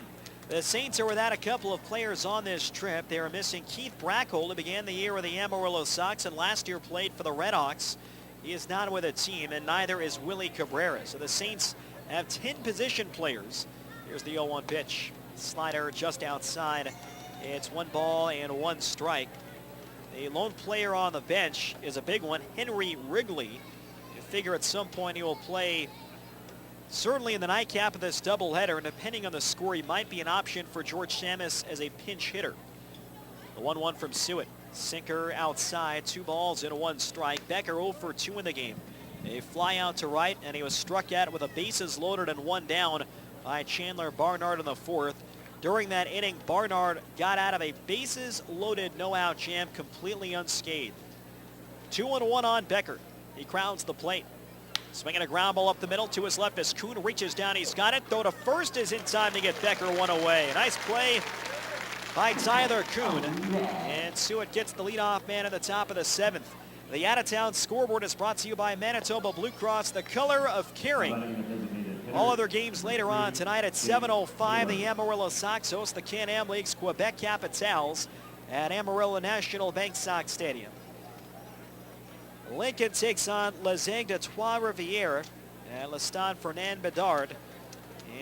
The Saints are without a couple of players on this trip. They are missing Keith Brackel, who began the year with the Amarillo Sox and last year played for the Red Hawks. He is not with a team, and neither is Willie Cabrera. So the Saints have 10 position players. Here's the 0-1 pitch. Slider just outside. It's 1 ball and 1 strike. The lone player on the bench is a big one, Henry Wrigley. You figure at some point he will play certainly in the nightcap of this doubleheader, and depending on the score, he might be an option for George Samus as a pinch hitter. The 1-1 from Seward. Sinker outside, 2 balls and 1 strike. Becker 0 for 2 in the game. A fly out to right, and he was struck at with a bases loaded and 1 down by Chandler Barnard in the 4th. During that inning, Barnard got out of a bases loaded no-out jam completely unscathed. 2-1 on Becker. He crowds the plate. Swinging a ground ball up the middle to his left as Kuhn reaches down. He's got it. Throw to first is in time to get Becker 1 away. Nice play by Tyler Kuhn. And Seward gets the leadoff man at the top of the 7th. The out-of-town scoreboard is brought to you by Manitoba Blue Cross, the color of caring. All other games later on tonight at 7:05. The Amarillo Sox host the Can-Am League's Quebec Capitals at Amarillo National Bank Sox Stadium. Lincoln takes on Les Aigles de Trois-Rivières at Le Stade Fernand Bedard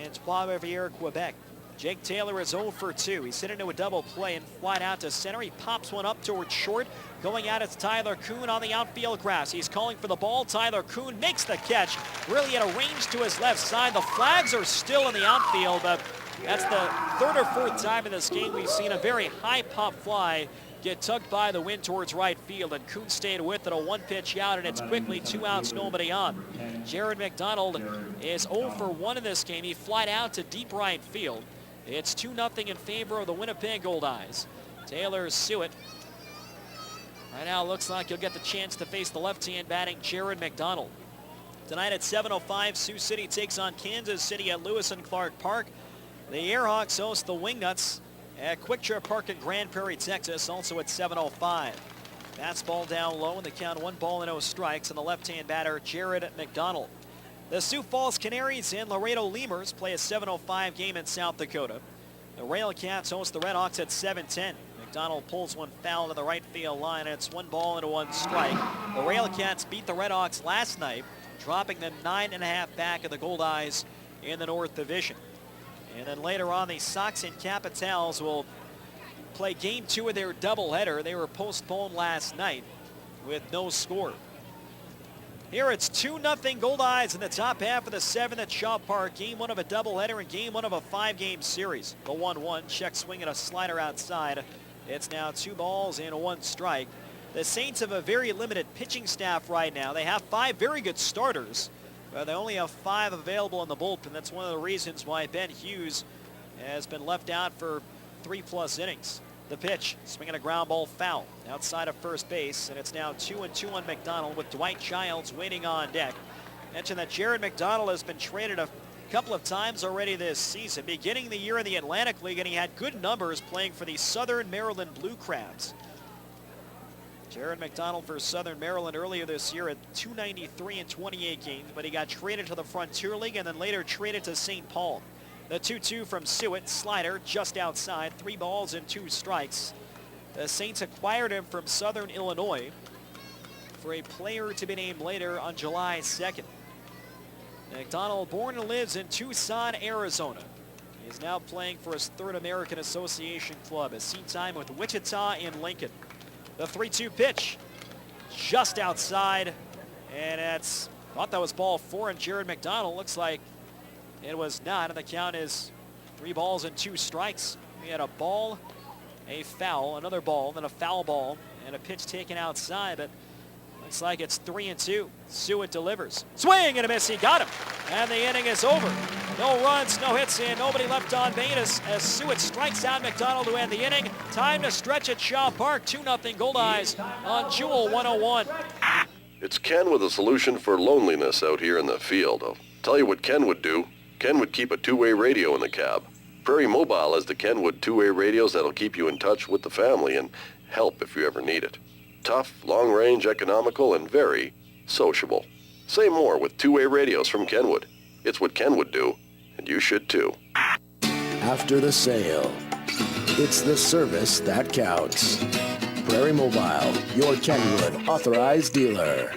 in Trois-Rivières, Quebec. Jake Taylor is 0 for 2. He's hit into a double play and flied out to center. He pops one up towards short. Going out, it's Tyler Kuhn on the outfield grass. He's calling for the ball. Tyler Kuhn makes the catch. Really at a range to his left side. The flags are still in the outfield, but that's the 3rd or 4th time in this game we've seen a very high pop fly get tugged by the wind towards right field, and Kuhn stayed with it. A 1-pitch out, and it's quickly 2 outs, nobody on. Jared McDonald is 0 for 1 in this game. He flied out to deep right field. It's 2-0 in favor of the Winnipeg Goldeyes. Taylor Seward. Right now, it looks like he'll get the chance to face the left-hand batting Jared McDonald. Tonight at 7:05, Sioux City takes on Kansas City at Lewis and Clark Park. The Airhawks host the Wingnuts at Quick Trip Park in Grand Prairie, Texas, also at 7:05. Fastball down low, and the count 1 ball and 0 strikes, and the left-hand batter, Jared McDonald. The Sioux Falls Canaries and Laredo Lemurs play a 7:05 game in South Dakota. The Railcats host the Redhawks at 7:10. McDonald pulls one foul to the right field line, and it's 1 ball and 1 strike. The Railcats beat the Redhawks last night, dropping them 9.5 back of the Goldeyes in the North Division. And then later on, the Sox and Capitals will play game 2 of their doubleheader. They were postponed last night with no score. Here it's 2-0 Goldeyes in the top half of the 7th at Shaw Park. Game 1 of a doubleheader and game 1 of a 5-game series. The 1-1, check swing and a slider outside. It's now 2 balls and 1 strike. The Saints have a very limited pitching staff right now. They have 5 very good starters. They only have 5 available in the bullpen. That's one of the reasons why Ben Hughes has been left out for 3+ innings. The pitch, swinging a ground ball foul outside of first base, and it's now 2-2 on McDonald with Dwight Childs waiting on deck. Mentioned that Jared McDonald has been traded a couple of times already this season, beginning the year in the Atlantic League, and he had good numbers playing for the Southern Maryland Blue Crabs. Jared McDonald for Southern Maryland earlier this year at .293 in 28 games, but he got traded to the Frontier League and then later traded to St. Paul. The 2-2 from Seward, slider just outside, 3 balls and 2 strikes. The Saints acquired him from Southern Illinois for a player to be named later on July 2nd. McDonald, born and lives in Tucson, Arizona. He is now playing for his 3rd American Association club. Has seen time with Wichita and Lincoln. The 3-2 pitch just outside, and thought that was ball 4, and Jared McDonald looks like It was not, and the count is 3 balls and 2 strikes. We had a ball, a foul, another ball, then a foul ball, and a pitch taken outside, but looks like it's 3-2. Suet delivers. Swing and a miss, he got him. And the inning is over. No runs, no hits, and nobody left on base as Suet strikes out McDonald to end the inning. Time to stretch at Shaw Park, 2-0 Goldeyes on Jewel 101. It's Ken with a solution for loneliness out here in the field. I'll tell you what Ken would do. Ken would keep a two-way radio in the cab. Prairie Mobile has the Kenwood two-way radios that'll keep you in touch with the family and help if you ever need it. Tough, long-range, economical, and very sociable. Say more with two-way radios from Kenwood. It's what Ken would do, and you should too. After the sale, it's the service that counts. Prairie Mobile, your Kenwood authorized dealer.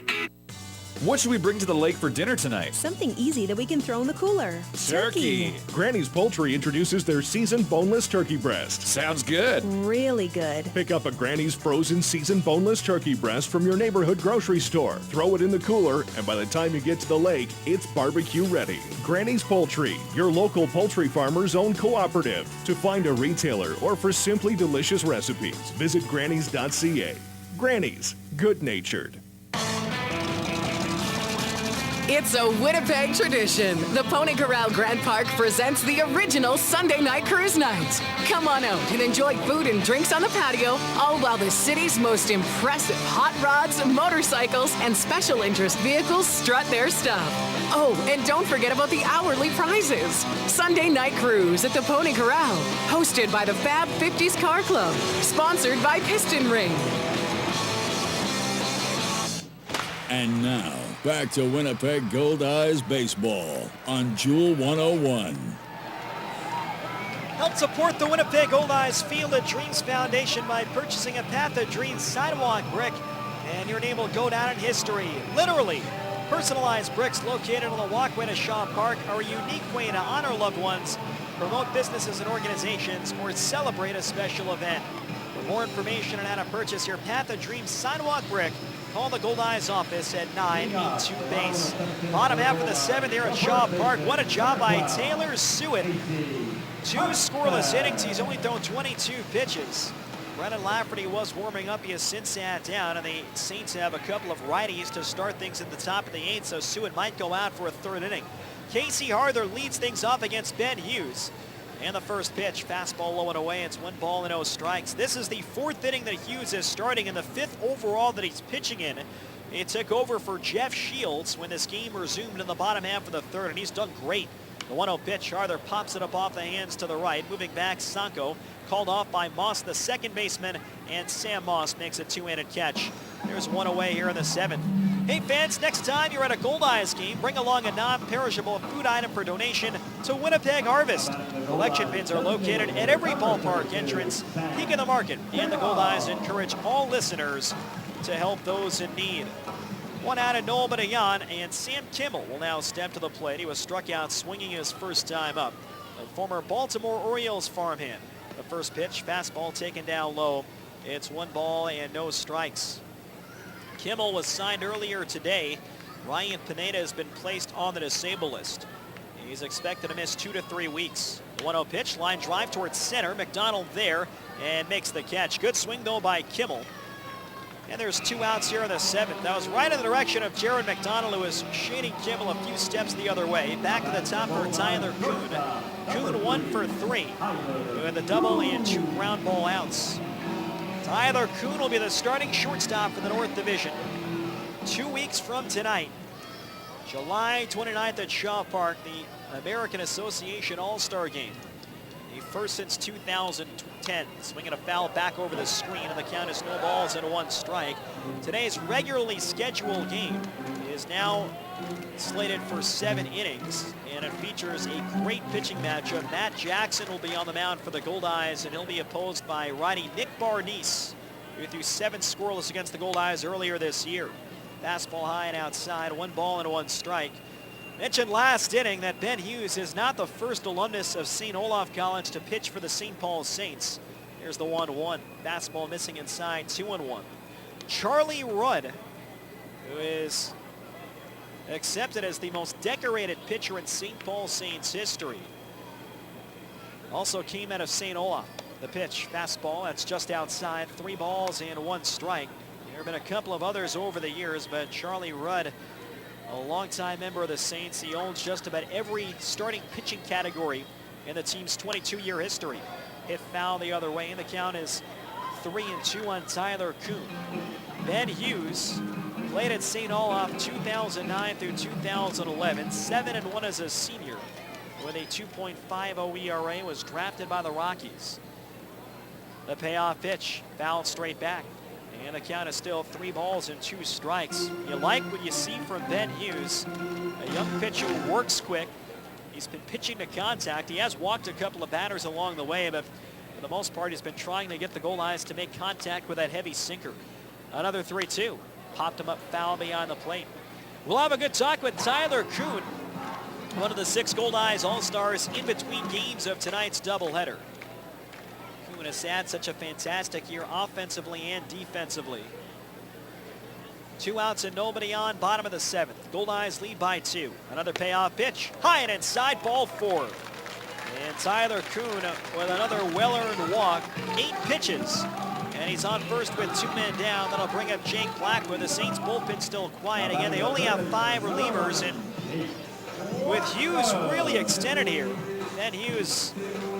What should we bring to the lake for dinner tonight? Something easy that we can throw in the cooler. Turkey. Granny's Poultry introduces their seasoned boneless turkey breast. Sounds good. Really good. Pick up a Granny's frozen seasoned boneless turkey breast from your neighborhood grocery store. Throw it in the cooler, and by the time you get to the lake, it's barbecue ready. Granny's Poultry, your local poultry farmer's own cooperative. To find a retailer or for simply delicious recipes, visit grannys.ca. Granny's, good-natured. It's a Winnipeg tradition. The Pony Corral Grand Park presents the original Sunday night cruise night. Come on out and enjoy food and drinks on the patio, all while the city's most impressive hot rods, motorcycles, and special interest vehicles strut their stuff. Oh, and don't forget about the hourly prizes. Sunday night cruise at the Pony Corral, hosted by the Fab 50s Car Club, sponsored by Piston Ring. And now, back to Winnipeg Goldeyes baseball on Jewel 101. Help support the Winnipeg Goldeyes Field of Dreams Foundation by purchasing a Path of Dreams sidewalk brick, and your name will go down in history. Literally. Personalized bricks located on the walkway to Shaw Park are a unique way to honor loved ones, promote businesses and organizations, or celebrate a special event. For more information on how to purchase your Path of Dreams sidewalk brick, call the Goldeyes office at 982 base. Bottom half of the 7th here at Shaw Park. What a job by Taylor Suet. 2 scoreless innings. He's only thrown 22 pitches. Brendan Lafferty was warming up. He has since sat down, and the Saints have a couple of righties to start things at the top of the 8th, so Suet might go out for a 3rd inning. Casey Harther leads things off against Ben Hughes. And the first pitch, fastball low and away. It's 1 ball and 0 strikes. This is the 4th inning that Hughes is starting and the 5th overall that he's pitching in. It took over for Jeff Shields when this game resumed in the bottom half of the 3rd, and he's done great. The 1-0 pitch, Harther pops it up off the hands to the right. Moving back, Sanko, called off by Moss, the second baseman, and Sam Moss makes a 2-handed catch. There's 1 away here in the 7th. Hey fans, next time you're at a Goldeyes game, bring along a non-perishable food item for donation to Winnipeg Harvest. Collection bins are located at every ballpark entrance. Peak in the market, and the Goldeyes encourage all listeners to help those in need. 1 out of Noel Badayan, and Sam Kimmel will now step to the plate. He was struck out swinging his first time up. The former Baltimore Orioles farmhand. The first pitch, fastball taken down low. It's 1 ball and no strikes. Kimmel was signed earlier today. Ryan Pineda has been placed on the disabled list. He's expected to miss 2 to 3 weeks. The 1-0 pitch, line drive towards center. McDonald there and makes the catch. Good swing though by Kimmel. And there's 2 outs here in the 7th. That was right in the direction of Jared McDonald, who was shading Kimmel a few steps the other way. Back to the top for Tyler Kuhn. Kuhn 1 for 3. Who had the double and 2 ground ball outs. Tyler Kuhn will be the starting shortstop for the North Division. 2 weeks from tonight, July 29th at Shaw Park, the American Association All-Star Game. The first since 2010. Swinging a foul back over the screen, and the count is no balls and 1 strike. Today's regularly scheduled game is now slated for 7 innings, and it features a great pitching matchup. Matt Jackson will be on the mound for the Goldeyes, and he'll be opposed by righty Nick Barnice, who threw 7 scoreless against the Goldeyes earlier this year. Fastball high and outside, 1 ball and 1 strike. Mentioned last inning that Ben Hughes is not the first alumnus of St. Olaf College to pitch for the St. Paul Saints. Here's the 1-1. Fastball missing inside, 2-1. Charlie Rudd, who is accepted as the most decorated pitcher in St. Paul Saints history. Also came out of St. Olaf. The pitch, fastball, that's just outside. 3 balls and 1 strike. There have been a couple of others over the years, but Charlie Rudd, a longtime member of the Saints, he owns just about every starting pitching category in the team's 22-year history. Hit foul the other way, and the count is 3-2 on Tyler Kuhn. Ben Hughes played at St. Olaf 2009 through 2011, 7-1 as a senior with a 2.50 ERA, was drafted by the Rockies. The payoff pitch, fouled straight back, and the count is still 3 balls and 2 strikes. You like what you see from Ben Hughes, a young pitcher who works quick. He's been pitching to contact. He has walked a couple of batters along the way, but for the most part, he's been trying to get the Goldeyes to make contact with that heavy sinker. Another 3-2. Popped him up foul behind the plate. We'll have a good talk with Tyler Kuhn, one of the 6 Goldeyes All-Stars in between games of tonight's doubleheader. Kuhn has had such a fantastic year offensively and defensively. 2 outs and nobody on, bottom of the 7th. Goldeyes lead by 2. Another payoff pitch, high and inside, ball 4. And Tyler Kuhn with another well-earned walk, 8 pitches. And he's on first with 2 men down. That'll bring up Jake Blackwood. The Saints bullpen still quiet again. They only have 5 relievers, and with Hughes really extended here, Ben Hughes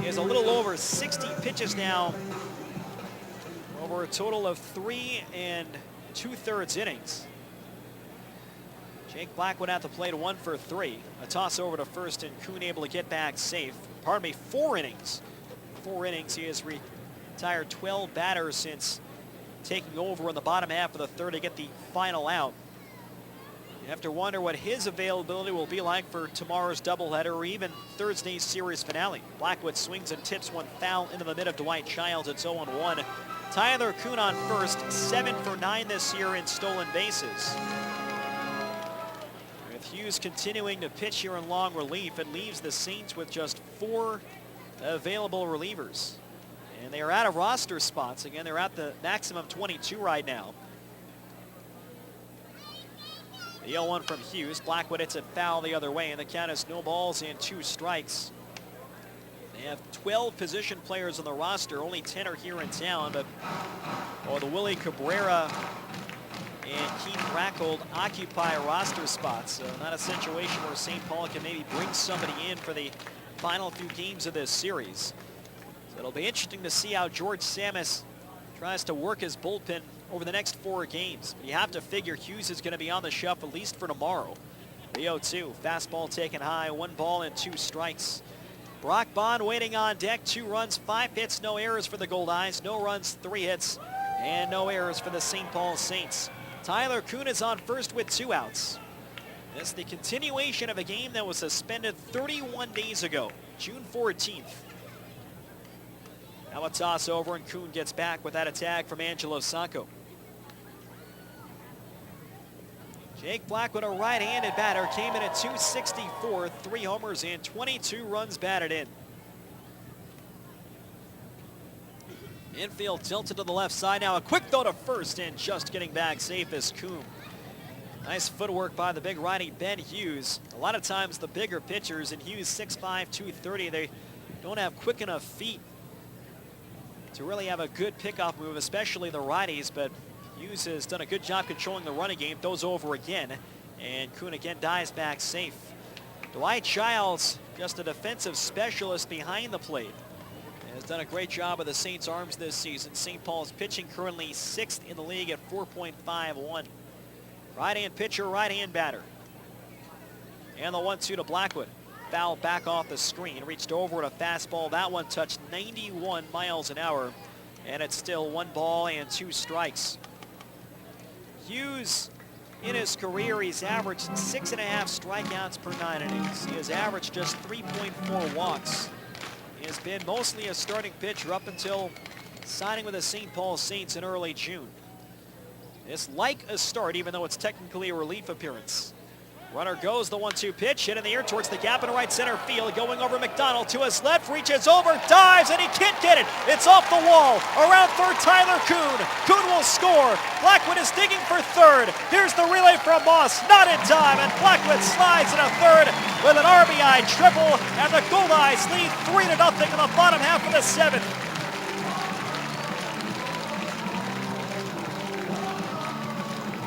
is a little over 60 pitches now, over a total of 3 2/3 innings. Jake Blackwood at the plate, 1 for 3. A toss over to first, and Kuhn able to get back safe. Pardon me, 4 innings. 4 innings. He has retired 12 batters since taking over in the bottom half of the 3rd to get the final out. You have to wonder what his availability will be like for tomorrow's doubleheader or even Thursday's series finale. Blackwood swings and tips one foul into the mid of Dwight Childs. It's 0-1. Tyler Kuhn on first, 7 for 9 this year in stolen bases. With Hughes continuing to pitch here in long relief, it leaves the Saints with just 4 available relievers. And they are out of roster spots. Again, they're at the maximum 22 right now. The 0-1 from Hughes. Blackwood hits it foul the other way, and the count is no balls and 2 strikes. They have 12 position players on the roster. Only 10 are here in town, but the Willie Cabrera and Keith Rackold occupy roster spots. So not a situation where St. Paul can maybe bring somebody in for the final few games of this series. So it'll be interesting to see how George Samus tries to work his bullpen over the next 4 games. But you have to figure Hughes is going to be on the shelf at least for tomorrow. The 0-2, fastball taken high, 1 ball and 2 strikes. Brock Bond waiting on deck, 2 runs, 5 hits, no errors for the Goldeyes, no runs, 3 hits, and no errors for the St. Paul Saints. Tyler Kuhn is on first with 2 outs. It's the continuation of a game that was suspended 31 days ago, June 14th. Now a toss over, and Kuhn gets back with that attack from Angelo Sanco. Jake Blackwood, a right-handed batter, came in at .264, 3 homers and 22 runs batted in. Infield tilted to the left side now. A quick throw to first, and just getting back safe is Kuhn. Nice footwork by the big righty Ben Hughes. A lot of times the bigger pitchers, and Hughes 6'5", 230, they don't have quick enough feet to really have a good pickoff move, especially the righties, but Hughes has done a good job controlling the running game. Throws over again, and Kuhn again dives back safe. Dwight Childs, just a defensive specialist behind the plate, has done a great job with the Saints' arms this season. St. Paul's pitching currently 6th in the league at 4.51. Right-hand pitcher, right-hand batter. And the 1-2 to Blackwood. Foul back off the screen, reached over at a fastball. That one touched 91 miles an hour, and it's still 1 ball and 2 strikes. Hughes, in his career, he's averaged 6.5 strikeouts per 9 innings. He has averaged just 3.4 walks. He has been mostly a starting pitcher up until signing with the St. Paul Saints in early June. It's like a start, even though it's technically a relief appearance. Runner goes, the 1-2 pitch, hit in the air towards the gap in right center field, going over McDonald to his left, reaches over, dives, and he can't get it. It's off the wall. Around third, Tyler Kuhn. Kuhn will score. Blackwood is digging for third. Here's the relay from Moss, not in time, and Blackwood slides into third with an RBI triple, and the Goldeyes lead 3-0 in the bottom half of the seventh.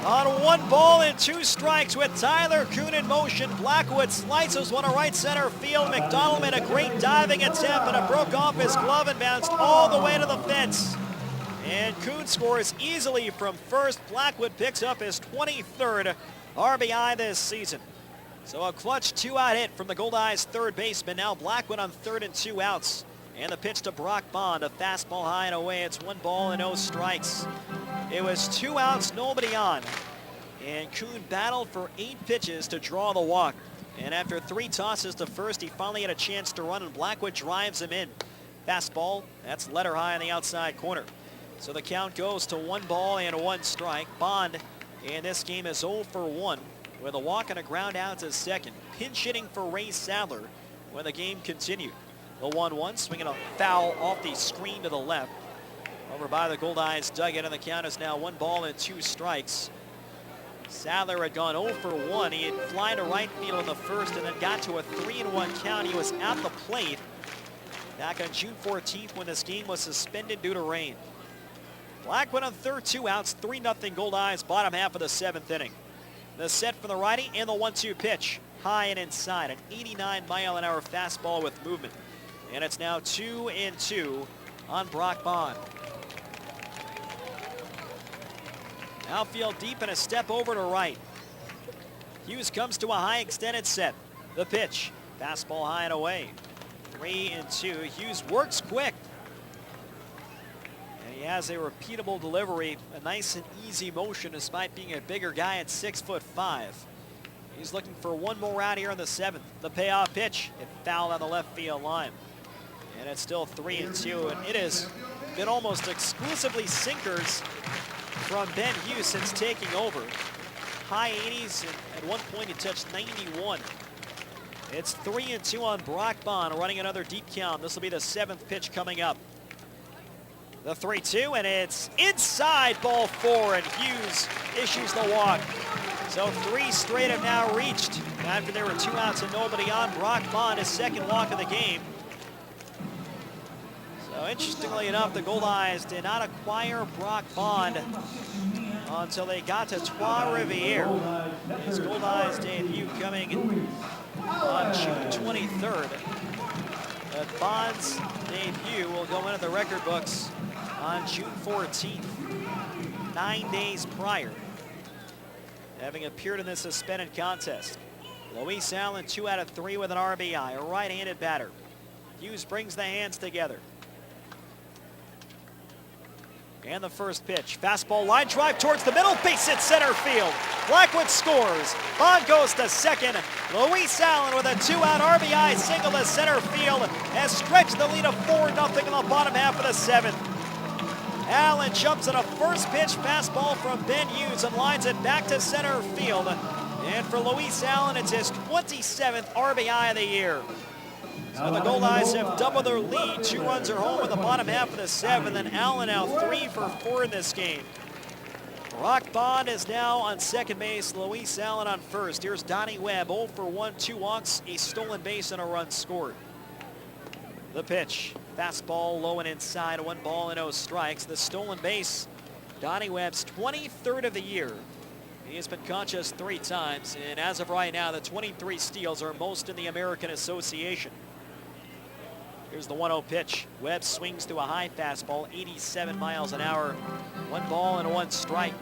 On 1 ball and 2 strikes with Tyler Kuhn in motion, Blackwood slices one to right center field. McDonald made a great diving attempt, but it broke off his glove and bounced all the way to the fence. And Kuhn scores easily from first. Blackwood picks up his 23rd RBI this season. So a clutch 2-out hit from the Goldeyes third baseman. Now Blackwood on 3rd and 2 outs. And the pitch to Brock Bond, a fastball high and away. It's 1 ball and 0 strikes. It was 2 outs, nobody on. And Kuhn battled for 8 pitches to draw the walk. And after 3 tosses to first, he finally had a chance to run, and Blackwood drives him in. Fastball, that's letter high on the outside corner. So the count goes to 1 ball and 1 strike. Bond in this game is 0 for 1 with a walk and a ground out to second. Pinch hitting for Ray Sadler when the game continued. The 1-1, swinging a foul off the screen to the left. Over by the Goldeyes dugout, and the count is now 1 ball and 2 strikes. Sadler had gone 0 for 1. He had fly to right field in the first and then got to a 3-1 count. He was at the plate back on June 14th when this game was suspended due to rain. Blackwood on 3rd, 2 outs, 3-0 Goldeyes, bottom half of the 7th inning. The set from the righty and the 1-2 pitch, high and inside, an 89-mile-an-hour fastball with movement. And it's now 2-2 on Brock Bond. Outfield deep and a step over to right. Hughes comes to a high extended set. The pitch, fastball high and away. 3-2. Hughes works quick. And he has a repeatable delivery, a nice and easy motion despite being a bigger guy at 6'5". He's looking for 1 more out here in the 7th. The payoff pitch, it fouled on the left field line. And it's still 3-2, and it has been almost exclusively sinkers from Ben Hughes since taking over. High 80s, and at one point he touched 91. It's 3-2 on Brock Bond, running another deep count. This will be the 7th pitch coming up. The 3-2, and it's inside, ball 4, and Hughes issues the walk. So 3 straight have now reached. After there were 2 outs and nobody on, Brock Bond, his 2nd walk of the game. So interestingly enough, the Goldeyes did not acquire Brock Bond until they got to Trois-Rivières. His Goldeyes debut coming on June 23rd. But Bond's debut will go into the record books on June 14th, 9 days prior, having appeared in this suspended contest. Luis Allen 2 out of 3 with an RBI, a right-handed batter. Hughes brings the hands together. And the first pitch, fastball line drive towards the middle, base hit center field. Blackwood scores. Bond goes to second. Luis Allen with a 2-out RBI single to center field has stretched the lead of 4-0 in the bottom half of the 7th. Allen jumps at a first pitch fastball from Ben Hughes and lines it back to center field. And for Luis Allen, it's his 27th RBI of the year. So the Goldeyes have doubled their lead. 2 runs are home in the bottom half of the 7th, and Allen now 3 for 4 in this game. Brock Bond is now on second base. Luis Allen on first. Here's Donnie Webb, 0 for 1, 2 walks, a stolen base, and a run scored. The pitch, fastball low and inside, 1 ball and 0 strikes. The stolen base, Donnie Webb's 23rd of the year. He has been caught just 3 times, and as of right now, the 23 steals are most in the American Association. Here's the 1-0 pitch. Webb swings to a high fastball, 87 miles an hour. 1 ball and 1 strike.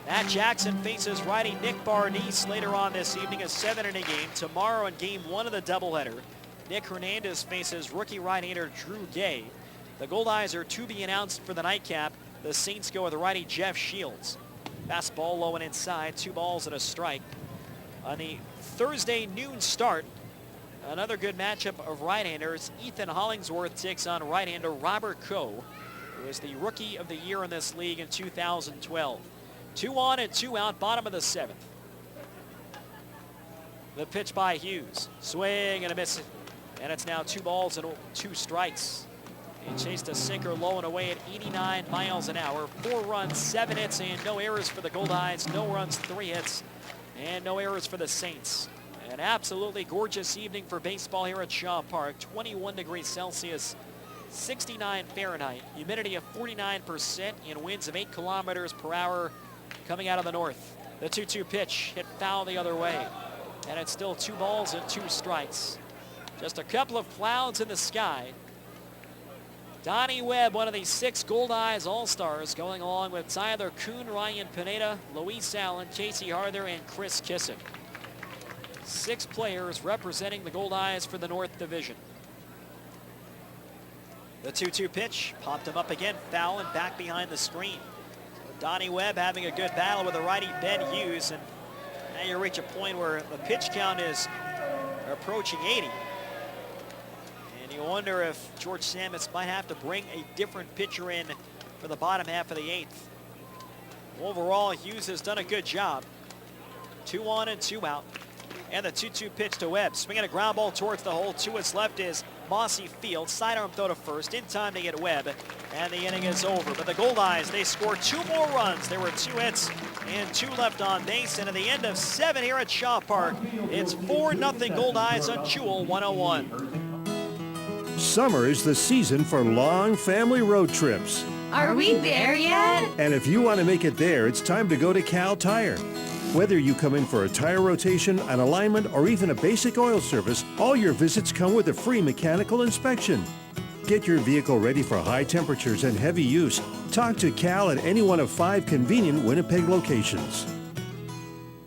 Matt Jackson faces righty Nick Barnice later on this evening, a 7-inning game. Tomorrow in game 1 of the doubleheader, Nick Hernandez faces rookie right-hander Drew Gay. The Goldeyes are to be announced for the nightcap. The Saints go with righty Jeff Shields. Fastball low and inside, 2 balls and a strike. On the Thursday noon start, another good matchup of right-handers. Ethan Hollingsworth takes on right-hander Robert Coe, who is the Rookie of the Year in this league in 2012. 2 on and 2 out, bottom of the 7th. The pitch by Hughes. Swing and a miss. And it's now 2 balls and 2 strikes. He chased a sinker low and away at 89 miles an hour. 4 runs, 7 hits, and no errors for the Goldeyes. No runs, 3 hits, and no errors for the Saints. An absolutely gorgeous evening for baseball here at Shaw Park. 21 degrees Celsius, 69 Fahrenheit. Humidity of 49% and winds of 8 kilometers per hour coming out of the north. The 2-2 pitch hit foul the other way. And it's still 2 balls and 2 strikes. Just a couple of clouds in the sky. Donnie Webb, one of the 6 Goldeyes All-Stars, going along with Tyler Kuhn, Ryan Pineda, Luis Allen, Casey Harther, and Chris Kissick. 6 players representing the Goldeyes for the North Division. The 2-2 pitch popped him up again, foul and back behind the screen. Donnie Webb having a good battle with the righty Ben Hughes, and now you reach a point where the pitch count is approaching 80. And you wonder if George Samus might have to bring a different pitcher in for the bottom half of the 8th. Overall, Hughes has done a good job. 2 on and 2 out. And the 2-2 pitch to Webb. Swinging a ground ball towards the hole. To his left is Mossy Field. Sidearm throw to first. In time to get Webb. And the inning is over. But the Goldeyes, they scored 2 more runs. There were 2 hits and 2 left on base. And at the end of 7 here at Shaw Park, it's 4-0 Goldeyes on Jewel 101. Summer is the season for long family road trips. Are we there yet? And if you want to make it there, it's time to go to Cal Tire. Whether you come in for a tire rotation, an alignment, or even a basic oil service, all your visits come with a free mechanical inspection. Get your vehicle ready for high temperatures and heavy use. Talk to Cal at any one of 5 convenient Winnipeg locations.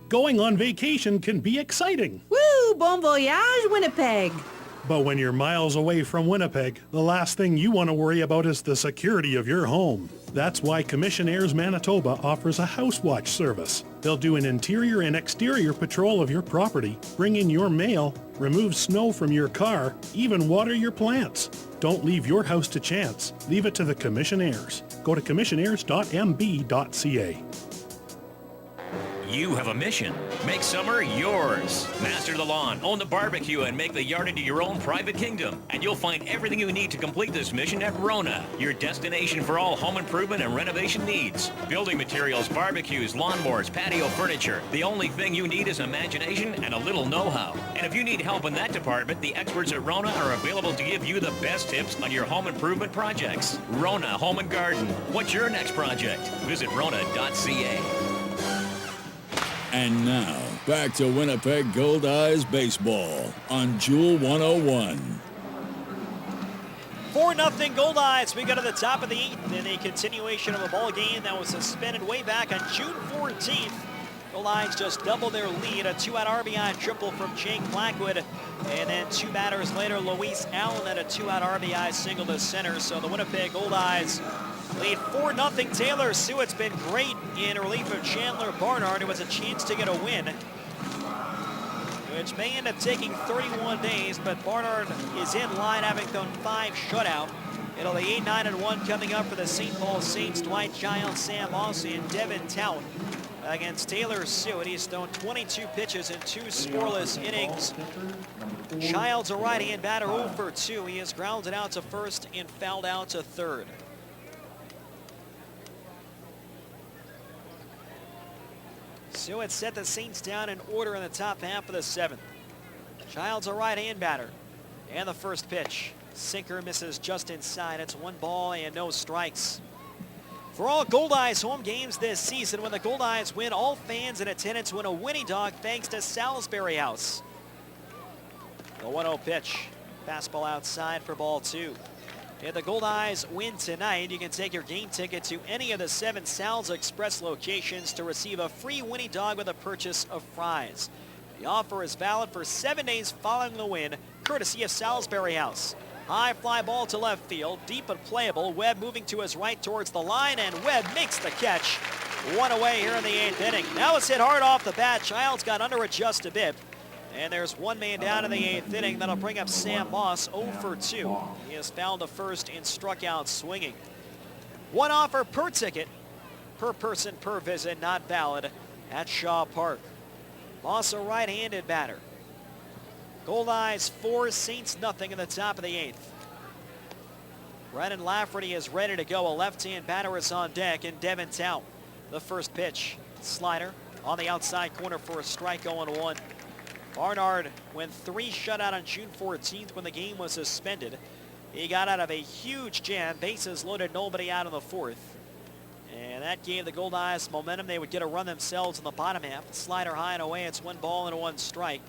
Going on vacation can be exciting. Woo! Bon voyage, Winnipeg! But when you're miles away from Winnipeg, the last thing you want to worry about is the security of your home. That's why Commissionaires Manitoba offers a house watch service. They'll do an interior and exterior patrol of your property, bring in your mail, remove snow from your car, even water your plants. Don't leave your house to chance. Leave it to the Commissionaires. Go to commissionaires.mb.ca. You have a mission. Make summer yours. Master the lawn, own the barbecue, and make the yard into your own private kingdom. And you'll find everything you need to complete this mission at Rona, your destination for all home improvement and renovation needs. Building materials, barbecues, lawnmowers, patio furniture. The only thing you need is imagination and a little know-how. And if you need help in that department, the experts at Rona are available to give you the best tips on your home improvement projects. Rona Home and Garden. What's your next project? Visit Rona.ca. And now, back to Winnipeg Goldeyes baseball on Jewel 101. 4-0 Goldeyes. We go to the top of the 8th in a continuation of a ball game that was suspended way back on June 14th. Goldeyes just doubled their lead. A 2-out RBI triple from Jake Blackwood. And then 2 batters later, Luis Allen had a 2-out RBI single to center. So the Winnipeg Goldeyes lead 4-0. Taylor Sewett's been great in relief of Chandler Barnard, who has a chance to get a win, which may end up taking 31 days, but Barnard is in line, having thrown 5 shutout. It'll be 8-9-1 coming up for the St. Paul Saints. Dwight Giles, Sam Mossy, and Devin Town against Taylor Sewett. He's thrown 22 pitches in 2 scoreless innings. Childs, a right-hand batter, 0 for 2. He has grounded out to first and fouled out to third. Sewett set the Saints down in order in the top half of the 7th. Childs, a right-hand batter. And the first pitch. Sinker misses just inside. It's 1 ball and no strikes. For all Goldeyes home games this season, when the Goldeyes win, all fans in attendance win a Winnie Dog thanks to Salisbury House. The 1-0 pitch. Fastball outside for ball 2. If the Goldeyes win tonight, you can take your game ticket to any of the 7 Sal's Express locations to receive a free Winnie Dog with a purchase of fries. The offer is valid for 7 days following the win, courtesy of Salisbury House. High fly ball to left field, deep but playable. Webb moving to his right towards the line, and Webb makes the catch. 1 away here in the 8th inning. Now it's hit hard off the bat. Childs got under it just a bit. And there's 1 man down in the 8th inning. That'll bring up Sam Moss, 0 for 2. He has fouled to first and struck out swinging. 1 offer per ticket, per person, per visit, not valid at Shaw Park. Moss, a right-handed batter. Goldeyes 4, Saints nothing in the top of the 8th. Brennan Lafferty is ready to go. A left-hand batter is on deck, and Devin Tout. The first pitch, slider on the outside corner for a strike, 0-1. Barnard went 3 shutout on June 14th when the game was suspended. He got out of a huge jam, bases loaded, nobody out in the 4th. And that gave the Goldeyes momentum. They would get a run themselves in the bottom half. Slider high and away, it's 1 ball and 1 strike.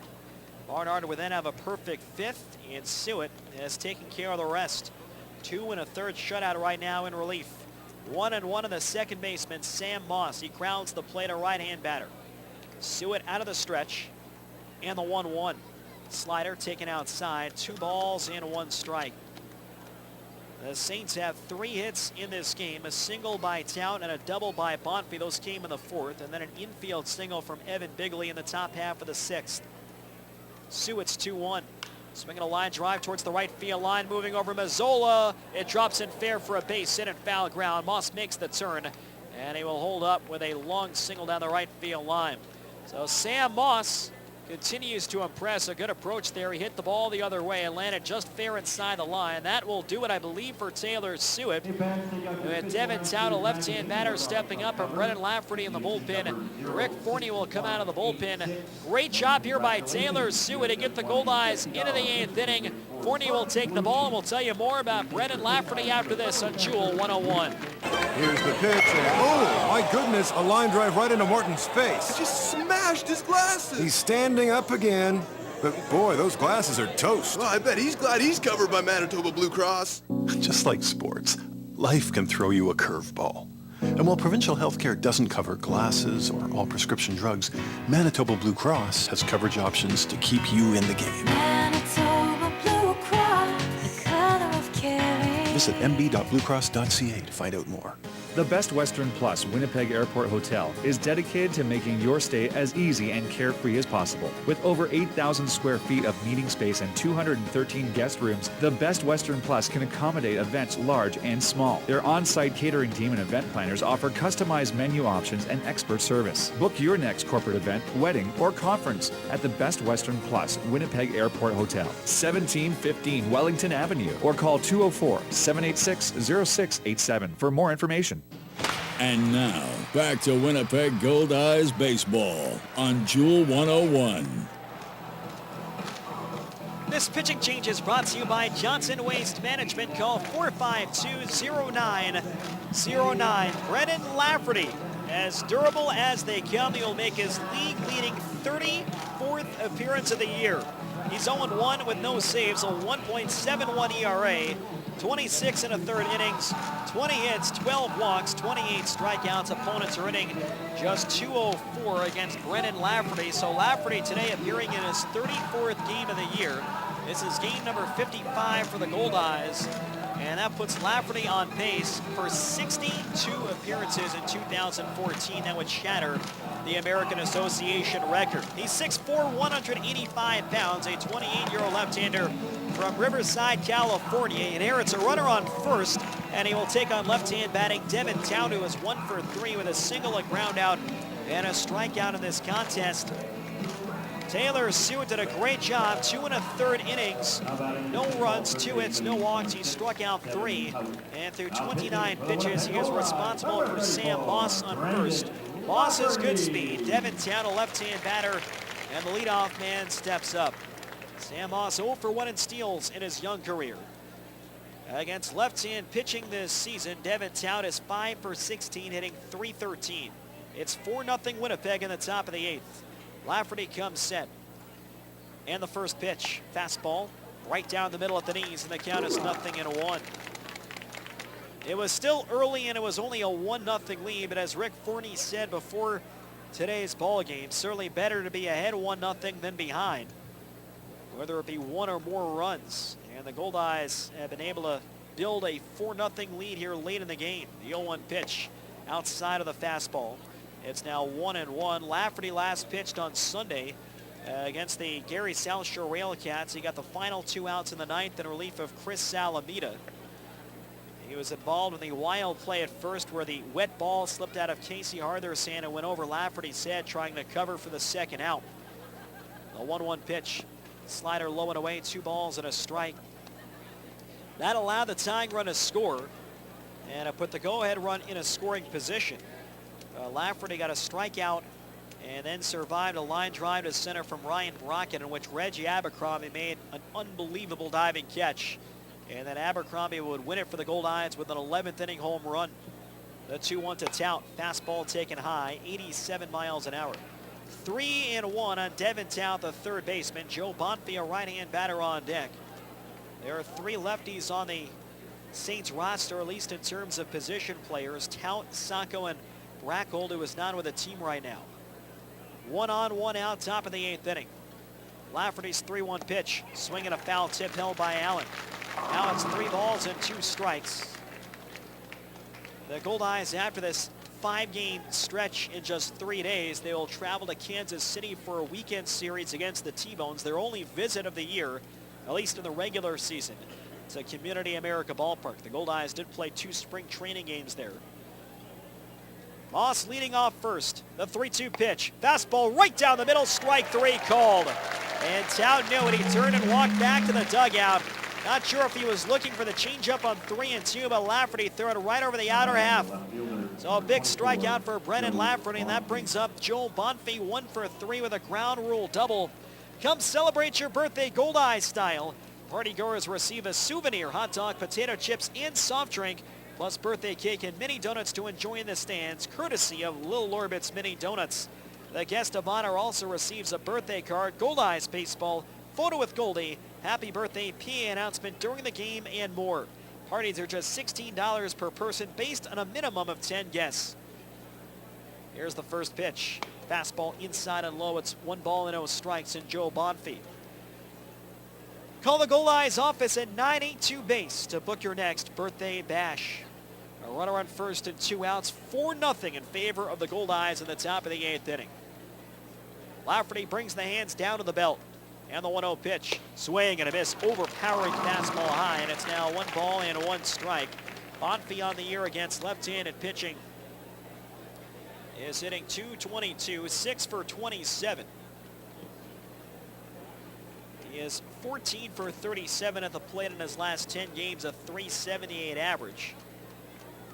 Barnard would then have a perfect 5th, and Suet has taken care of the rest. 2 1/3 shutout right now in relief. 1-1 in the second baseman, Sam Moss. He crowds the plate, a right-hand batter. Suet out of the stretch, and the 1-1. Slider taken outside, 2 balls and 1 strike. The Saints have 3 hits in this game, a single by Tout and a double by Bonfy. Those came in the 4th, and then an infield single from Evan Bigley in the top half of the 6th. Suet's 2-1. Swinging a line drive towards the right field line, moving over Mazzola. It drops in fair for a base hit and foul ground. Moss makes the turn, and he will hold up with a long single down the right field line. So Sam Moss continues to impress. A good approach there. He hit the ball the other way and landed just fair inside the line. That will do it, I believe, for Taylor Suet. And Devin Tout, a left-hand batter, stepping up, and Brennan Lafferty in the bullpen. Rick Forney will come out of the bullpen. Great job here by Taylor Suet to get the Goldeyes into the 8th inning. Forney will take the ball, and we'll tell you more about Brennan Lafferty after this on Jewel 101. Here's the pitch, and oh, my goodness, a line drive right into Martin's face. He just smashed his glasses. He's standing up again, but boy, those glasses are toast. Well, I bet he's glad he's covered by Manitoba Blue Cross. Just like sports, life can throw you a curveball. And while provincial health care doesn't cover glasses or all prescription drugs, Manitoba Blue Cross has coverage options to keep you in the game. Manitoba Blue Cross, the color of caring. Visit mb.bluecross.ca to find out more. The Best Western Plus Winnipeg Airport Hotel is dedicated to making your stay as easy and carefree as possible. With over 8,000 square feet of meeting space and 213 guest rooms, the Best Western Plus can accommodate events large and small. Their on-site catering team and event planners offer customized menu options and expert service. Book your next corporate event, wedding, or conference at the Best Western Plus Winnipeg Airport Hotel, 1715 Wellington Avenue, or call 204-786-0687 for more information. And now, back to Winnipeg Goldeyes baseball on Jewel 101. This pitching change is brought to you by Johnson Waste Management. Call 452-0909. Brennan Lafferty, as durable as they come, he'll make his league-leading 34th appearance of the year. He's 0-1 with no saves, a 1.71 ERA, 26 1/3 innings, 20 hits, 12 walks, 28 strikeouts. Opponents are hitting just .204 against Brennan Lafferty. So Lafferty today appearing in his 34th game of the year. This is game number 55 for the Goldeyes, and that puts Lafferty on pace for 62 appearances in 2014. That would shatter the American Association record. He's 6'4", 185 pounds, a 28-year-old left-hander from Riverside, California. He inherits a runner on first, and he will take on left-hand batting Devin Tout, who is 1 for 3 with a single, a ground out, and a strikeout in this contest. Taylor Suet did a great job, 2 1/3 innings, no runs, 2 hits, no walks. He struck out 3, and through 29 pitches, he is responsible for Sam Moss on first. Moss has good speed. Devin Tout, a left-hand batter, and the leadoff man steps up. Sam Moss 0 for 1 in steals in his young career. Against left-hand pitching this season, Devin Tout is 5 for 16, hitting .313. It's 4-0 Winnipeg in the top of the 8th. Lafferty comes set. And the first pitch, fastball, right down the middle at the knees, and the count is 0-1. It was still early, and it was only a 1-0 lead, but as Rick Forney said before today's ball game, certainly better to be ahead 1-0 than behind, whether it be 1 or more runs. And the Goldeyes have been able to build a 4-0 lead here late in the game. The 0-1 pitch outside of the fastball. It's now 1-1. Lafferty last pitched on Sunday against the Gary South Shore Railcats. He got the final 2 outs in the 9th in relief of Chris Salamita. He was involved in the wild play at first where the wet ball slipped out of Casey Harther's hand and went over Lafferty's head, trying to cover for the second out. The 1-1 pitch Slider low and away, 2 balls and a strike. That allowed the tying run to score, and it put the go-ahead run in a scoring position. Lafferty got a strikeout and then survived a line drive to center from Ryan Brockett, in which Reggie Abercrombie made an unbelievable diving catch. And then Abercrombie would win it for the Goldeyes with an 11th inning home run. The 2-1 to Tout. Fastball taken high, 87 miles an hour. 3-1 on Devin Tout, the third baseman. Joe Bonfi, a right-hand batter on deck. There are 3 lefties on the Saints roster, at least in terms of position players. Tout, Sacco, and Brackold, who is not with the team right now. 1 on, 1 out, top of the 8th inning. Lafferty's 3-1 pitch. Swinging a foul tip held by Allen. Now it's 3 balls and 2 strikes. The Goldeyes, after this 5-game stretch in just 3 days, they will travel to Kansas City for a weekend series against the T-Bones. Their only visit of the year, at least in the regular season. It's a Community America ballpark. The Goldeyes did play 2 spring training games there. Moss leading off first. The 3-2 pitch. Fastball right down the middle. Strike 3 called. And Tout knew it. He turned and walked back to the dugout. Not sure if he was looking for the changeup on 3-2, but Lafferty threw it right over the outer half. So a big strikeout for Brendan Lafferty, and that brings up Joel Bonfi 1 for 3 with a ground rule double. Come celebrate your birthday Goldeyes style. Partygoers receive a souvenir, hot dog, potato chips, and soft drink, plus birthday cake and mini donuts to enjoy in the stands, courtesy of Lil Orbit's Mini Donuts. The guest of honor also receives a birthday card, Goldeyes baseball, photo with Goldie, happy birthday, PA announcement during the game, and more. Parties are just $16 per person based on a minimum of 10 guests. Here's the first pitch. Fastball inside and low. It's 1 ball and 0 strikes in Joe Bonfi. Call the Goldeyes office at 982 base to book your next birthday bash. A runner on first and 2 outs, 4-0 in favor of the Goldeyes in the top of the 8th inning. Lafferty brings the hands down to the belt. And the 1-0 pitch. Swing and a miss. Overpowering fastball high, and it's now 1 ball and 1 strike. Bonfi on the year against left-handed pitching is hitting .222, 6 for 27. He is 14 for 37 at the plate in his last 10 games, a .378 average,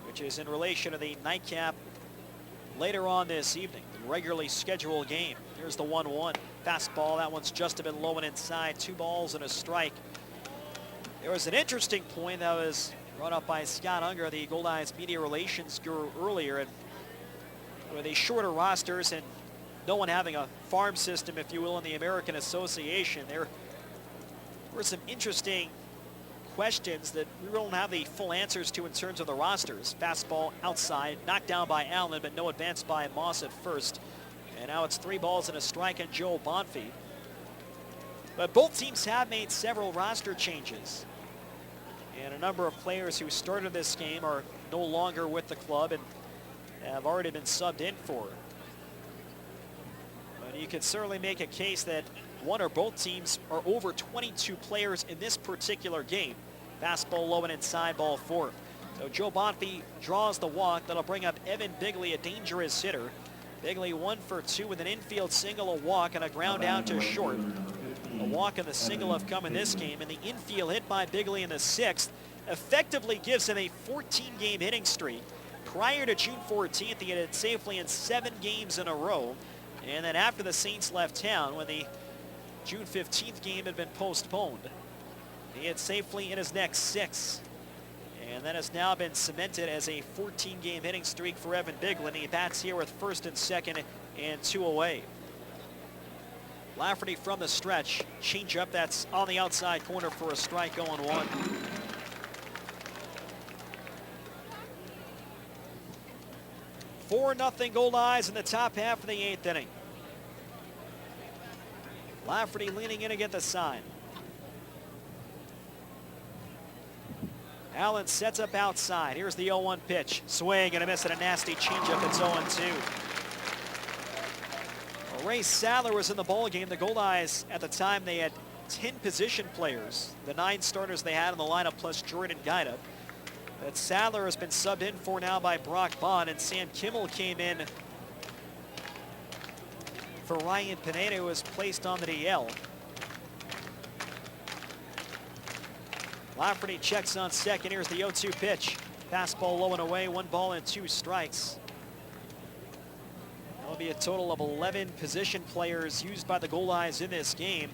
which is in relation to the nightcap later on this evening, the regularly scheduled game. Here's the 1-1. Fastball, that one's just a bit low and inside, 2 balls and a strike. There was an interesting point that was brought up by Scott Unger, the Goldeyes media relations guru, earlier, and with the shorter rosters and no one having a farm system, if you will, in the American Association, there were some interesting questions that we don't have the full answers to in terms of the rosters. Fastball outside, knocked down by Allen, but no advance by Moss at first. And now it's 3 balls and a strike on Joel Bonfi. But both teams have made several roster changes. And a number of players who started this game are no longer with the club and have already been subbed in for. But you could certainly make a case that one or both teams are over 22 players in this particular game. Fastball low and inside, ball 4. So Joe Bonfi draws the walk. That'll bring up Evan Bigley, a dangerous hitter. Bigley 1 for 2 with an infield single, a walk, and a ground out to short. A walk and the single have come in this game, and the infield hit by Bigley in the 6th effectively gives him a 14-game hitting streak. Prior to June 14th, he had it safely in 7 games in a row. And then after the Saints left town, when the June 15th game had been postponed, he hit safely in his next 6. And that has now been cemented as a 14-game hitting streak for Evan Bigley. He bats here with 1st and 2nd and 2 away. Lafferty from the stretch. Change up, that's on the outside corner for a strike, 0-1. .4-0 Goldeyes in the top half of the 8th inning. Lafferty leaning in to get the sign. Allen sets up outside. Here's the 0-1 pitch. Swing and a miss and a nasty changeup. It's 0-2. Well, Ray Sadler was in the ball game. The Goldeyes, at the time, they had 10 position players. The 9 starters they had in the lineup plus Jordan Guida. But Sadler has been subbed in for now by Brock Bond, and Sam Kimmel came in for Ryan Pineda, who was placed on the DL. Lafferty checks on second. Here's the 0-2 pitch. Fastball low and away, 1 ball and 2 strikes. That'll be a total of 11 position players used by the Goldeyes in this game.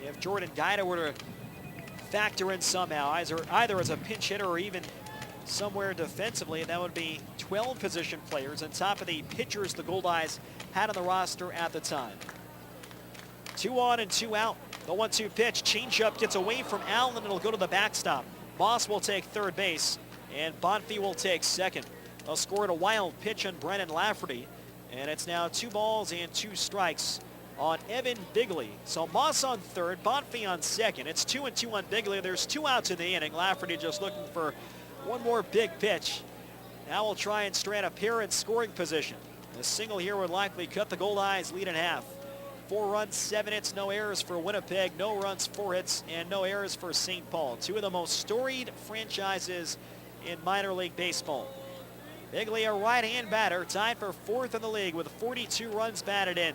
If Jordan Guida were to factor in somehow, either as a pinch hitter or even somewhere defensively, that would be 12 position players on top of the pitchers the Goldeyes had on the roster at the time. 2 on and 2 out. The 1-2 pitch, changeup gets away from Allen and it'll go to the backstop. Moss will take third base and Bonfi will take second. They'll score at a wild pitch on Brennan Lafferty, and it's now 2 balls and 2 strikes on Evan Bigley. So Moss on third, Bonfi on second. It's 2-2 on Bigley. There's 2 outs in the inning. Lafferty just looking for one more big pitch. Now we'll try and strand a pair in scoring position. A single here would likely cut the Goldeyes lead in half. 4 runs, 7 hits, no errors for Winnipeg, no runs, 4 hits, and no errors for St. Paul. 2 of the most storied franchises in minor league baseball. Bigley, a right-hand batter, tied for 4th in the league with 42 runs batted in.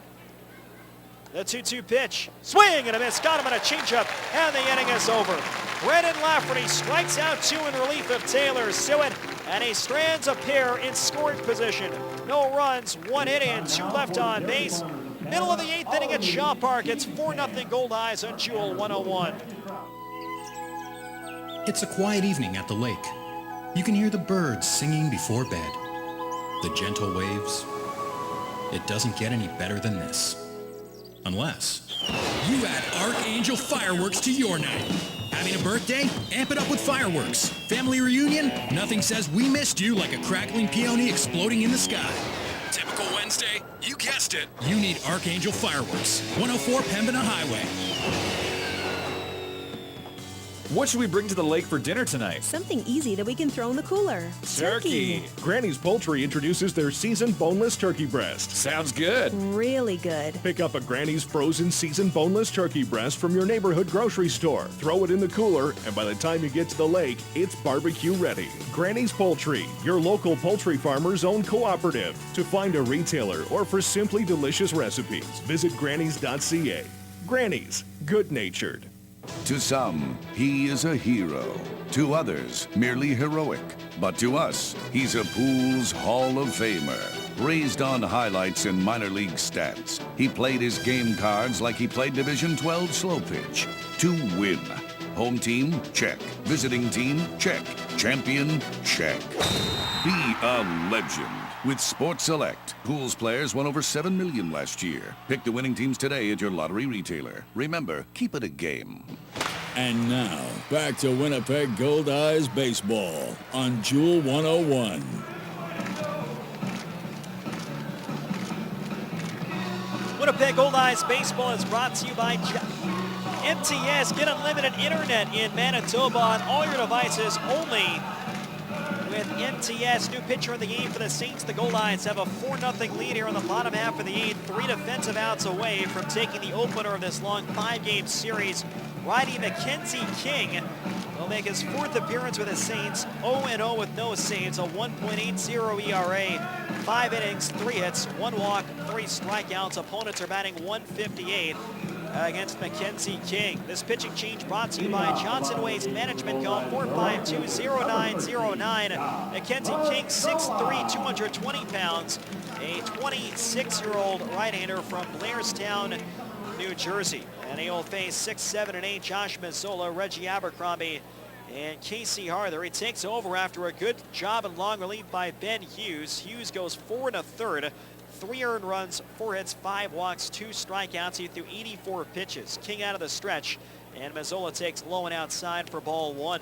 The 2-2 pitch, swing and a miss, got him on a changeup, and the inning is over. Brennan Lafferty strikes out 2 in relief of Taylor Siwett, and he strands a pair in scoring position. No runs, 1 hit and 2 left on base. Middle of the 8th inning at Shaw Park. It's 4-0 Goldeyes on Jewel 101. It's a quiet evening at the lake. You can hear the birds singing before bed. The gentle waves. It doesn't get any better than this. Unless you add Archangel Fireworks to your night. Having a birthday? Amp it up with fireworks. Family reunion? Nothing says we missed you like a crackling peony exploding in the sky. Typical Wednesday? You guessed it. You need Archangel Fireworks. 104 Pembina Highway. What should we bring to the lake for dinner tonight? Something easy that we can throw in the cooler. Turkey. Granny's Poultry introduces their seasoned boneless turkey breast. Sounds good. Really good. Pick up a Granny's frozen seasoned boneless turkey breast from your neighborhood grocery store. Throw it in the cooler, and by the time you get to the lake, it's barbecue ready. Granny's Poultry, your local poultry farmer's own cooperative. To find a retailer or for simply delicious recipes, visit grannys.ca. Granny's, good-natured. To some, he is a hero. To others, merely heroic. But to us, he's a Pools Hall of Famer. Raised on highlights and minor league stats, he played his game cards like he played Division 12 slow pitch. To win. Home team? Check. Visiting team? Check. Champion? Check. Be a legend with Sports Select. Pools players won over $7 million last year. Pick the winning teams today at your lottery retailer. Remember, keep it a game. And now, back to Winnipeg Goldeyes baseball on Jewel 101. Winnipeg Goldeyes baseball is brought to you by MTS. Get unlimited internet in Manitoba on all your devices only with MTS. New pitcher in the game for the Saints. The Goldeyes have a 4-0 lead here in the bottom half of the 8th. 3 defensive outs away from taking the opener of this long 5-game series. Righty Mackenzie King will make his 4th appearance with the Saints. 0-0 with no saves, a 1.80 ERA. 5 innings, 3 hits, 1 walk, 3 strikeouts. Opponents are batting .158 against Mackenzie King. This pitching change brought to you by Johnson Waste Management. Call 452-0909. Mackenzie King, 6'3", 220 pounds, a 26-year-old right-hander from Blairstown, New Jersey. And he will face 6, 7, and 8 Josh Mazzola, Reggie Abercrombie, and Casey Harther. He takes over after a good job in long relief by Ben Hughes. Hughes goes 4 1/3, 3 earned runs, 4 hits, 5 walks, 2 strikeouts. He threw 84 pitches. King out of the stretch, and Mazzola takes low and outside for ball 1.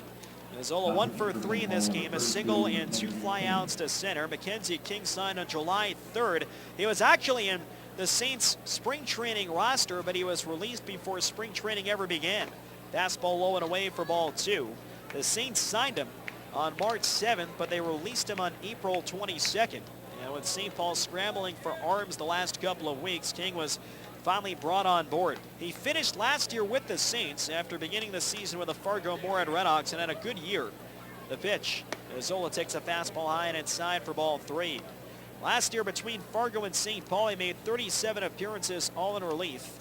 Mazzola 1 for 3 in this game, a single and 2 flyouts to center. Mackenzie King signed on July 3rd. He was actually in the Saints spring training roster, but he was released before spring training ever began. Fastball low and away for ball 2. The Saints signed him on March 7th, but they released him on April 22nd. And with St. Paul scrambling for arms the last couple of weeks, King was finally brought on board. He finished last year with the Saints after beginning the season with the Fargo-Moorhead Redhawks and had a good year. The pitch, Mazzola takes a fastball high and inside for ball 3. Last year between Fargo and St. Paul, he made 37 appearances, all in relief,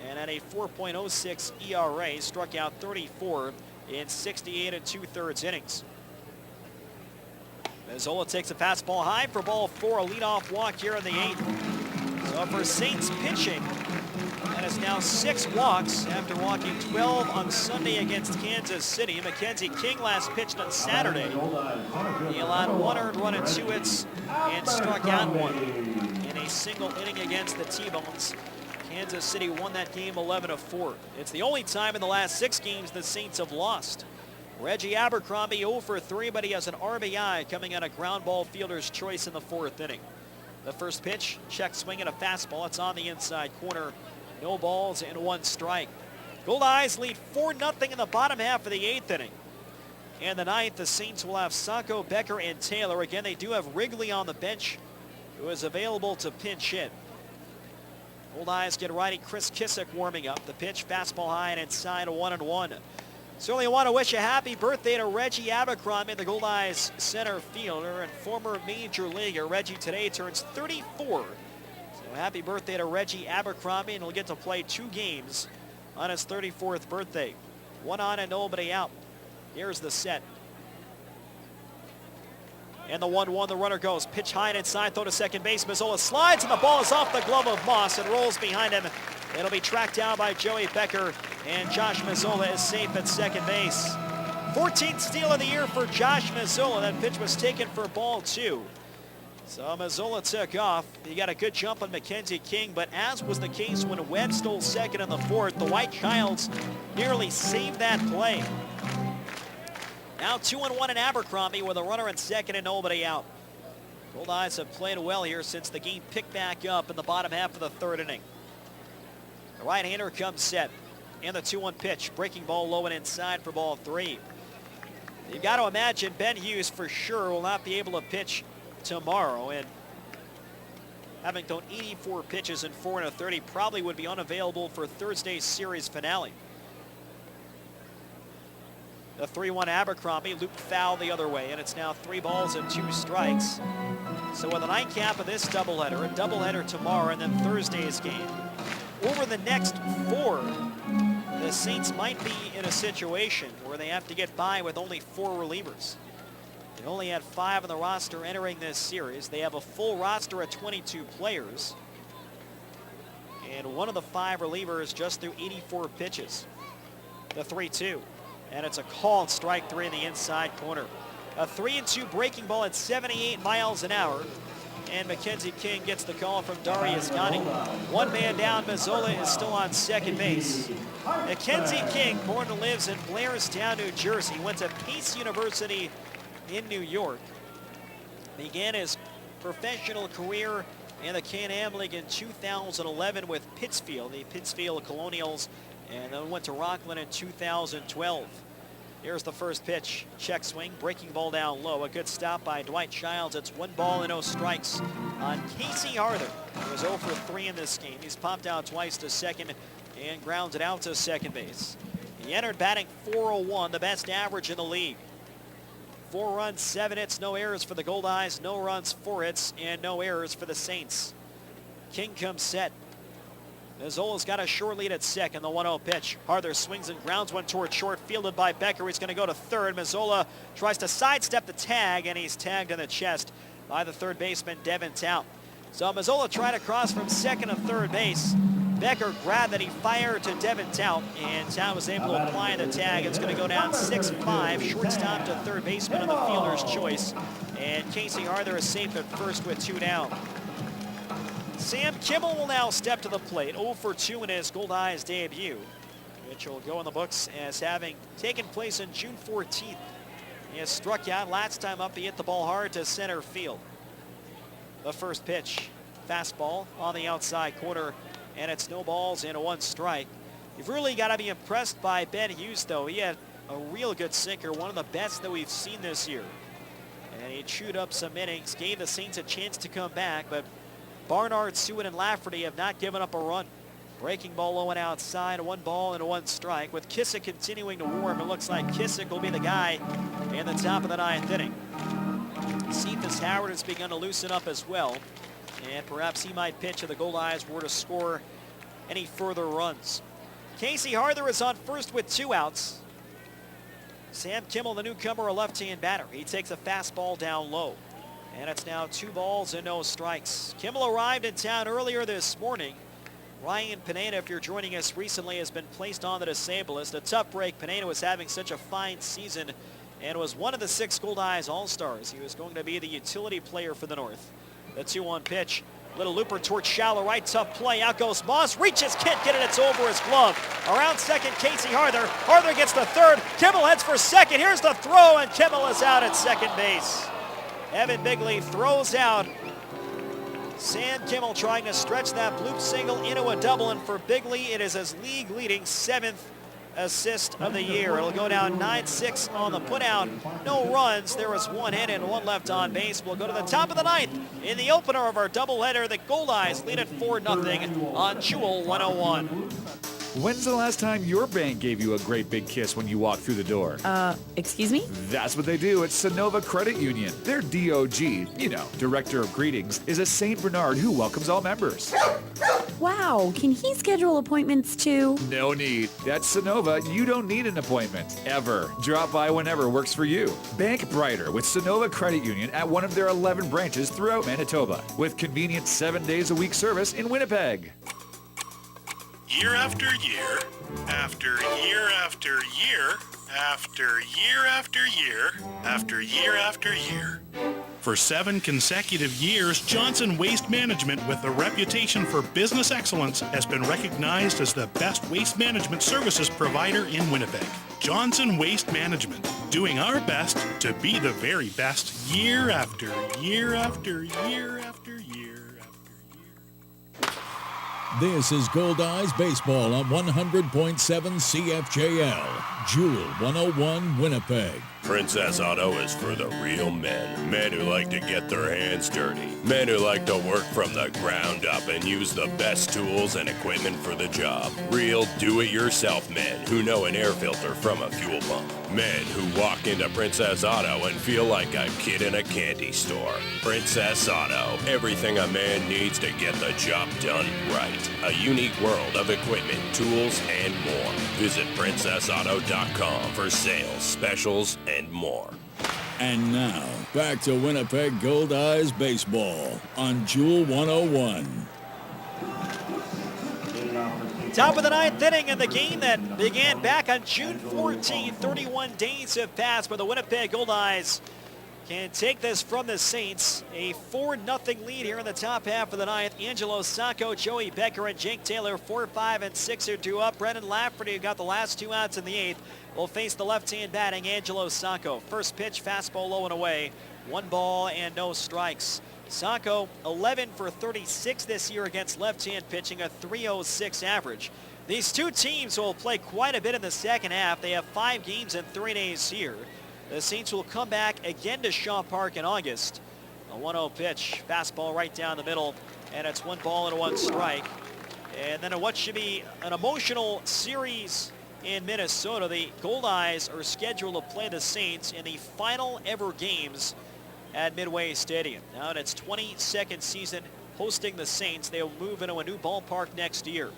and had a 4.06 ERA, struck out 34, in 68 2/3 innings. Mazzola takes a fastball high for ball 4, a leadoff walk here in the 8th. So for Saints pitching, that is now 6 walks after walking 12 on Sunday against Kansas City. Mackenzie King last pitched on Saturday. He allowed 1 earned run and 2 hits and struck out 1 in a single inning against the T-Bones. Kansas City won that game 11-4. It's the only time in the last 6 games the Saints have lost. Reggie Abercrombie 0 for 3, but he has an RBI coming on a ground ball fielder's choice in the 4th inning. The first pitch, check swing and a fastball. It's on the inside corner. No balls and 1 strike. Goldeyes lead 4-0 in the bottom half of the 8th inning. And the 9th, the Saints will have Sacco, Becker, and Taylor. Again, they do have Wrigley on the bench, who is available to pinch hit. Goldeyes get righty Chris Kissick warming up. The pitch, fastball high and inside, a 1-1. Certainly want to wish a happy birthday to Reggie Abercrombie, the Goldeyes center fielder and former major leaguer. Reggie today turns 34. So happy birthday to Reggie Abercrombie, and he'll get to play 2 games on his 34th birthday. 1 on and nobody out. Here's the set. And the 1-1, the runner goes. Pitch high and inside, throw to second base. Mazzola slides, and the ball is off the glove of Moss and rolls behind him. It'll be tracked down by Joey Becker, and Josh Mazzola is safe at second base. 14th steal of the year for Josh Mazzola. That pitch was taken for ball 2. So Mazzola took off. He got a good jump on Mackenzie King, but as was the case when Webb stole second in the 4th, the White Childs nearly saved that play. Now 2-1 in Abercrombie with a runner in second and nobody out. Goldeyes have played well here since the game picked back up in the bottom half of the 3rd inning. The right-hander comes set. And the 2-1 pitch. Breaking ball low and inside for ball 3. You've got to imagine Ben Hughes for sure will not be able to pitch tomorrow. And having thrown 84 pitches in 4 1/3, he probably would be unavailable for Thursday's series finale. The 3-1 Abercrombie looped foul the other way, and it's now 3 balls and 2 strikes. So with a nightcap of this doubleheader, a doubleheader tomorrow, and then Thursday's game, over the next 4, the Saints might be in a situation where they have to get by with only 4 relievers. They only had 5 on the roster entering this series. They have a full roster of 22 players. And one of the 5 relievers just threw 84 pitches. The 3-2. And it's a called strike 3 in the inside corner. A 3-2 breaking ball at 78 miles an hour. And Mackenzie King gets the call from Darius Ghani. 1 man down, Mazzola is still on second base. Mackenzie King, born and lives in Blairstown, New Jersey, went to Pace University in New York. Began his professional career in the Can-Am League in 2011 with Pittsfield, the Pittsfield Colonials, and then went to Rockland in 2012. Here's the first pitch, check swing, breaking ball down low. A good stop by Dwight Childs. It's 1 ball and no strikes on Casey Arthur, who was 0 for 3 in this game. He's popped out twice to second and grounded out to second base. He entered batting .401, the best average in the league. 4 runs, 7 hits, no errors for the Goldeyes, no runs, 4 hits, and no errors for the Saints. King comes set. Mazzola's got a short lead at second, the 1-0 pitch. Arthur swings and grounds one toward short, fielded by Becker. He's going to go to third. Mazzola tries to sidestep the tag, and he's tagged in the chest by the third baseman, Devin Tout. So Mazzola tried to cross from second to third base. Becker grabbed that, he fired to Devin Tout, and Tout was able to apply the tag. It's going to go down 6-5, shortstop to third baseman on the fielder's choice. And Casey Arthur is safe at first with 2 down. Sam Kimmel will now step to the plate, 0 for 2 in his Goldeyes debut, which will go in the books as having taken place on June 14th. He has struck out. Last time up, he hit the ball hard to center field. The first pitch, fastball on the outside corner, and it's no balls and a 1 strike. You've really got to be impressed by Ben Hughes, though. He had a real good sinker, one of the best that we've seen this year. And he chewed up some innings, gave the Saints a chance to come back, but Barnard, Seward, and Lafferty have not given up a run. Breaking ball low and outside, 1 ball and a 1 strike. With Kissick continuing to warm, it looks like Kissick will be the guy in the top of the 9th inning. Cephas Howard has begun to loosen up as well, and perhaps he might pitch if the Goldeyes were to score any further runs. Casey Arthur is on first with 2 outs. Sam Kimmel, the newcomer, a left-hand batter. He takes a fastball down low. And it's now 2 balls and no strikes. Kimmel arrived in town earlier this morning. Ryan Pineda, if you're joining us recently, has been placed on the disabled list. A tough break. Pineda was having such a fine season and was one of the 6 Goldeyes All-Stars. He was going to be the utility player for the North. The 2-1 pitch. Little looper towards shallow right, tough play. Out goes Moss, reaches, can't get it, it's over his glove. Around second, Casey Harther. Harther gets the third. Kimmel heads for second. Here's the throw, and Kimmel is out at second base. Evan Bigley throws out. Sam Kimmel trying to stretch that bloop single into a double, and for Bigley, it is his league-leading 7th assist of the year. It'll go down 9-6 on the putout. No runs. There was 1 hit and 1 left on base. We'll go to the top of the 9th in the opener of our doubleheader. The Goldeyes lead it 4-0 on Jewel 101. When's the last time your bank gave you a great big kiss when you walked through the door? Excuse me? That's what they do at Sonova Credit Union. Their DOG, Director of Greetings, is a St. Bernard who welcomes all members. Wow, can he schedule appointments too? No need. At Sonova, you don't need an appointment, ever. Drop by whenever works for you. Bank brighter with Sonova Credit Union at one of their 11 branches throughout Manitoba, with convenient 7 days a week service in Winnipeg. Year after year, after year after year, after year after year, after year after year. For 7 consecutive years, Johnson Waste Management, with a reputation for business excellence, has been recognized as the best waste management services provider in Winnipeg. Johnson Waste Management, doing our best to be the very best year after year after year after year. This is Goldeyes Baseball on 100.7 CFJL, Jewel 101, Winnipeg. Princess Auto is for the real men. Men who like to get their hands dirty. Men who like to work from the ground up and use the best tools and equipment for the job. Real do-it-yourself men who know an air filter from a fuel pump. Men who walk into Princess Auto and feel like a kid in a candy store. Princess Auto. Everything a man needs to get the job done right. A unique world of equipment, tools, and more. Visit princessauto.com for sales, specials, and more. And now, back to Winnipeg Goldeyes Baseball on Jewel 101. Top of the 9th inning in the game that began back on June 14. 31 days have passed, but the Winnipeg Goldeyes can take this from the Saints. A 4-0 lead here in the top half of the 9th. Angelo Sacco, Joey Becker, and Jake Taylor, 4, 5, and 6 are due up. Brendan Lafferty, who got the last 2 outs in the 8th, will face the left-hand batting Angelo Sacco. First pitch, fastball low and away. 1 ball and no strikes. Sacco, 11 for 36 this year against left-hand pitching, a .306 average. These two teams will play quite a bit in the second half. They have 5 games in 3 days here. The Saints will come back again to Shaw Park in August. A 1-0 pitch, fastball right down the middle, and it's 1 ball and 1 strike. And then what should be an emotional series in Minnesota. The Goldeyes are scheduled to play the Saints in the final ever games at Midway Stadium. Now in its 22nd season hosting the Saints, they'll move into a new ballpark next year.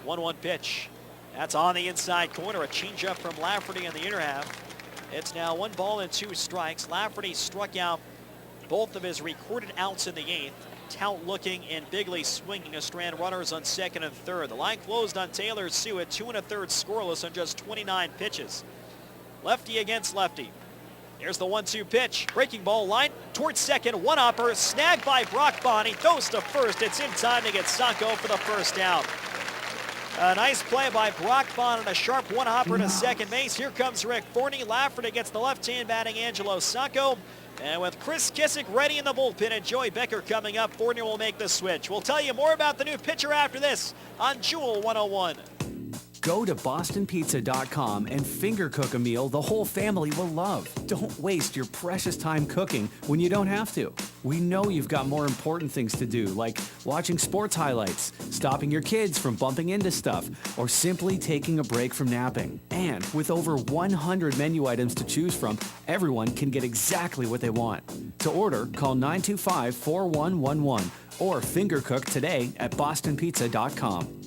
1-1 pitch. That's on the inside corner. A changeup from Lafferty in the inner half. It's now 1 ball and 2 strikes. Lafferty struck out both of his recorded outs in the 8th. Tout looking and Bigley swinging a strand runners on 2nd and 3rd. The line closed on Taylor Sue at 2 1/3 scoreless on just 29 pitches. Lefty against lefty. Here's the 1-2 pitch. Breaking ball line towards second. 1-upper snagged by Brock Bonney. Throws to first. It's in time to get Sacco for the first out. A nice play by Brock Bonney and a sharp 1-hopper to second base. Here comes Rick Forney. Lafferty gets the left-hand batting Angelo Sacco. And with Chris Kissick ready in the bullpen and Joey Becker coming up, Forney will make the switch. We'll tell you more about the new pitcher after this on Jewel 101. Go to bostonpizza.com and finger cook a meal the whole family will love. Don't waste your precious time cooking when you don't have to. We know you've got more important things to do, like watching sports highlights, stopping your kids from bumping into stuff, or simply taking a break from napping. And with over 100 menu items to choose from, everyone can get exactly what they want. To order, call 925-4111 or finger cook today at bostonpizza.com.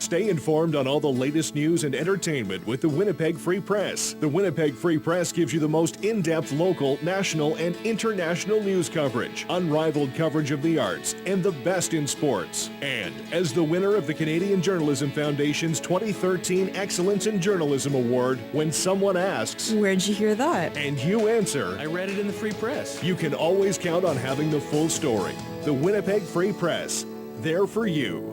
Stay informed on all the latest news and entertainment with the Winnipeg Free Press. The Winnipeg Free Press gives you the most in-depth local, national, and international news coverage, unrivaled coverage of the arts, and the best in sports. And as the winner of the Canadian Journalism Foundation's 2013 Excellence in Journalism Award, when someone asks, "Where'd you hear that?" and you answer, I read it in the Free Press. you can always count on having the full story. The Winnipeg Free Press, there for you.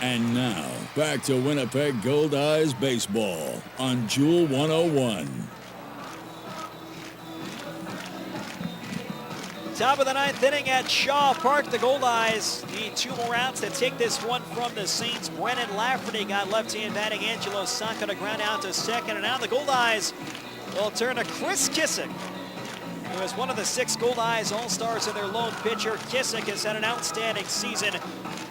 And now, back to Winnipeg Goldeyes baseball on Jewel 101. Top of the ninth inning at Shaw Park. The Goldeyes need 2 more outs to take this one from the Saints. Brennan Lafferty got left-hand batting. Angelo Sacco to ground out to second. And now the Goldeyes will turn to Chris Kissick, who is one of the 6 Goldeyes All-Stars and their lone pitcher. Kissick has had an outstanding season.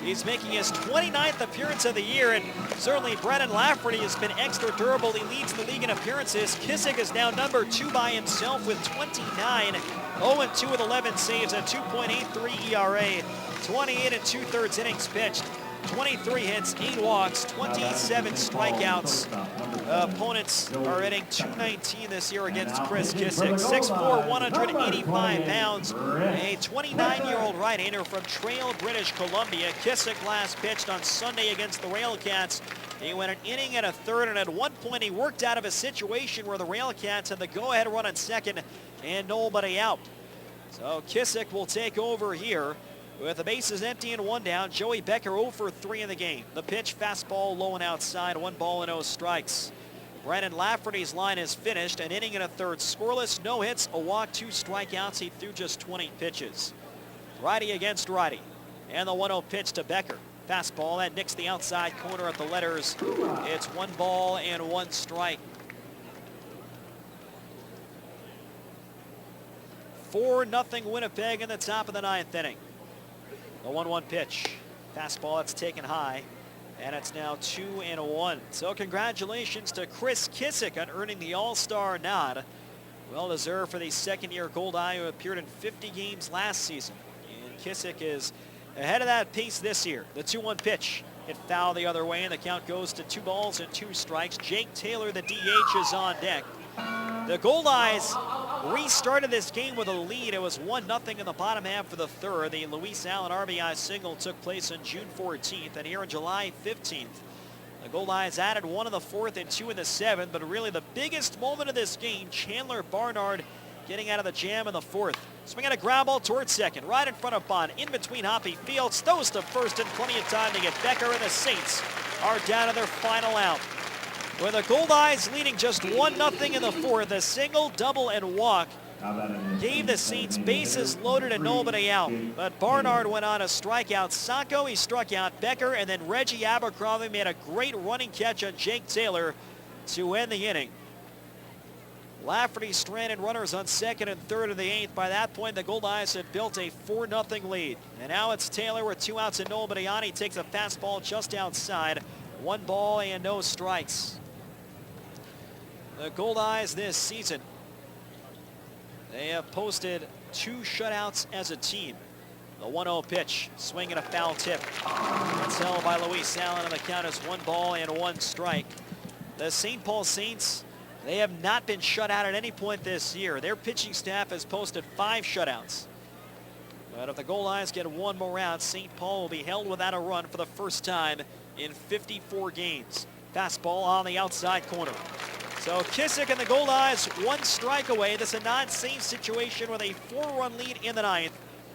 He's making his 29th appearance of the year, and certainly Brennan Lafferty has been extra durable. He leads the league in appearances. Kissick is now number 2 by himself with 29, 0-2 with 11 saves, a 2.83 ERA, 28 2/3 innings pitched, 23 hits, 8 walks, 27 strikeouts. Opponents are hitting .219 this year against Chris Kissick. 6'4", 185 pounds, a 29-year-old right-hander from Trail, British Columbia. Kissick last pitched on Sunday against the Railcats. He went an inning and a third, and at one point he worked out of a situation where the Railcats had the go-ahead run at second and nobody out. So Kissick will take over here with the bases empty and 1 down. Joey Becker 0 for 3 in the game. The pitch, fastball low and outside, 1 ball and 0 strikes. Brennan Lafferty's line is finished. An inning and a third scoreless, no hits, a walk, 2 strikeouts. He threw just 20 pitches. Righty against righty. And the 1-0 pitch to Becker. Fastball that nicks the outside corner at the letters. It's 1 ball and 1 strike. 4-0 Winnipeg in the top of the 9th inning. The 1-1 pitch. Fastball that's taken high. And it's now 2-1. So congratulations to Chris Kissick on earning the All-Star nod. Well deserved for the second-year Goldeye who appeared in 50 games last season. And Kissick is ahead of that pace this year. The 2-1 pitch hit foul the other way, and the count goes to 2 balls and 2 strikes. Jake Taylor, the DH, is on deck. The Goldeyes restarted this game with a lead. It was 1-0 in the bottom half of the third. The Luis Allen RBI single took place on June 14th, and here on July 15th, the Goldeyes added 1 in the 4th and 2 in the 7th, but really the biggest moment of this game, Chandler Barnard getting out of the jam in the 4th. Swinging a ground ball towards second, right in front of Bond, in between Hoppy Fields, throws to first in plenty of time to get Becker, and the Saints are down to their final out. With the Goldeyes leading just 1-0 in the 4th, a single, double, and walk gave the Saints bases loaded and nobody out. But Barnard went on to strike out Sacco. He struck out Becker, and then Reggie Abercrombie made a great running catch on Jake Taylor to end the inning. Lafferty stranded runners on second and third of the 8th. By that point, the Goldeyes had built a 4-0 lead. And now it's Taylor with 2 outs and nobody on. He takes a fastball just outside. 1 ball and no strikes. The Goldeyes this season, they have posted 2 shutouts as a team. The 1-0 pitch, swing and a foul tip. It's held by Luis Allen, and the count is 1 ball and 1 strike. The St. Paul Saints, they have not been shut out at any point this year. Their pitching staff has posted 5 shutouts. But if the Goldeyes get 1 more out, St. Paul will be held without a run for the first time in 54 games. Fastball on the outside corner. So Kissick and the Goldeyes 1 strike away. This is a non-save situation with a 4-run lead in the 9th.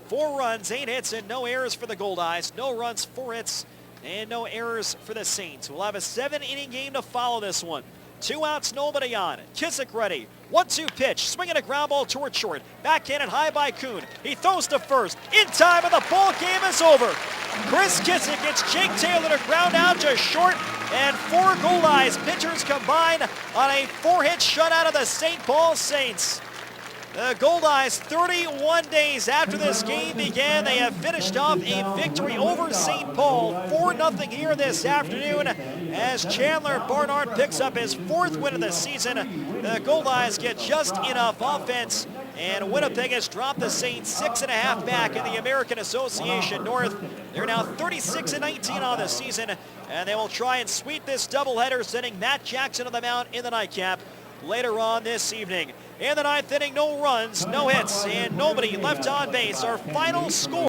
4 runs, 8 hits, and no errors for the Goldeyes. No runs, 4 hits, and no errors for the Saints. We'll have a 7-inning game to follow this one. 2 outs, nobody on. Kissick ready. 1-2 pitch, swinging a ground ball toward short. Backhanded high by Kuhn. He throws to first. In time, and the ball game is over. Chris Kissick gets Jake Taylor to ground out to short, and 4 Goldeyes pitchers combine on a 4-hit shutout of the St. Paul Saints. The Goldeyes, 31 days after this game began, they have finished off a victory over St. Paul, 4-0 here this afternoon, as Chandler Barnard picks up his 4th win of the season. The Goldeyes get just enough offense, and Winnipeg has dropped the Saints 6.5 back in the American Association North. They're now 36-19 on the season, and they will try and sweep this doubleheader, sending Matt Jackson to the mound in the nightcap later on this evening. In the 9th inning, no runs, no hits, and nobody left on base. Our final score.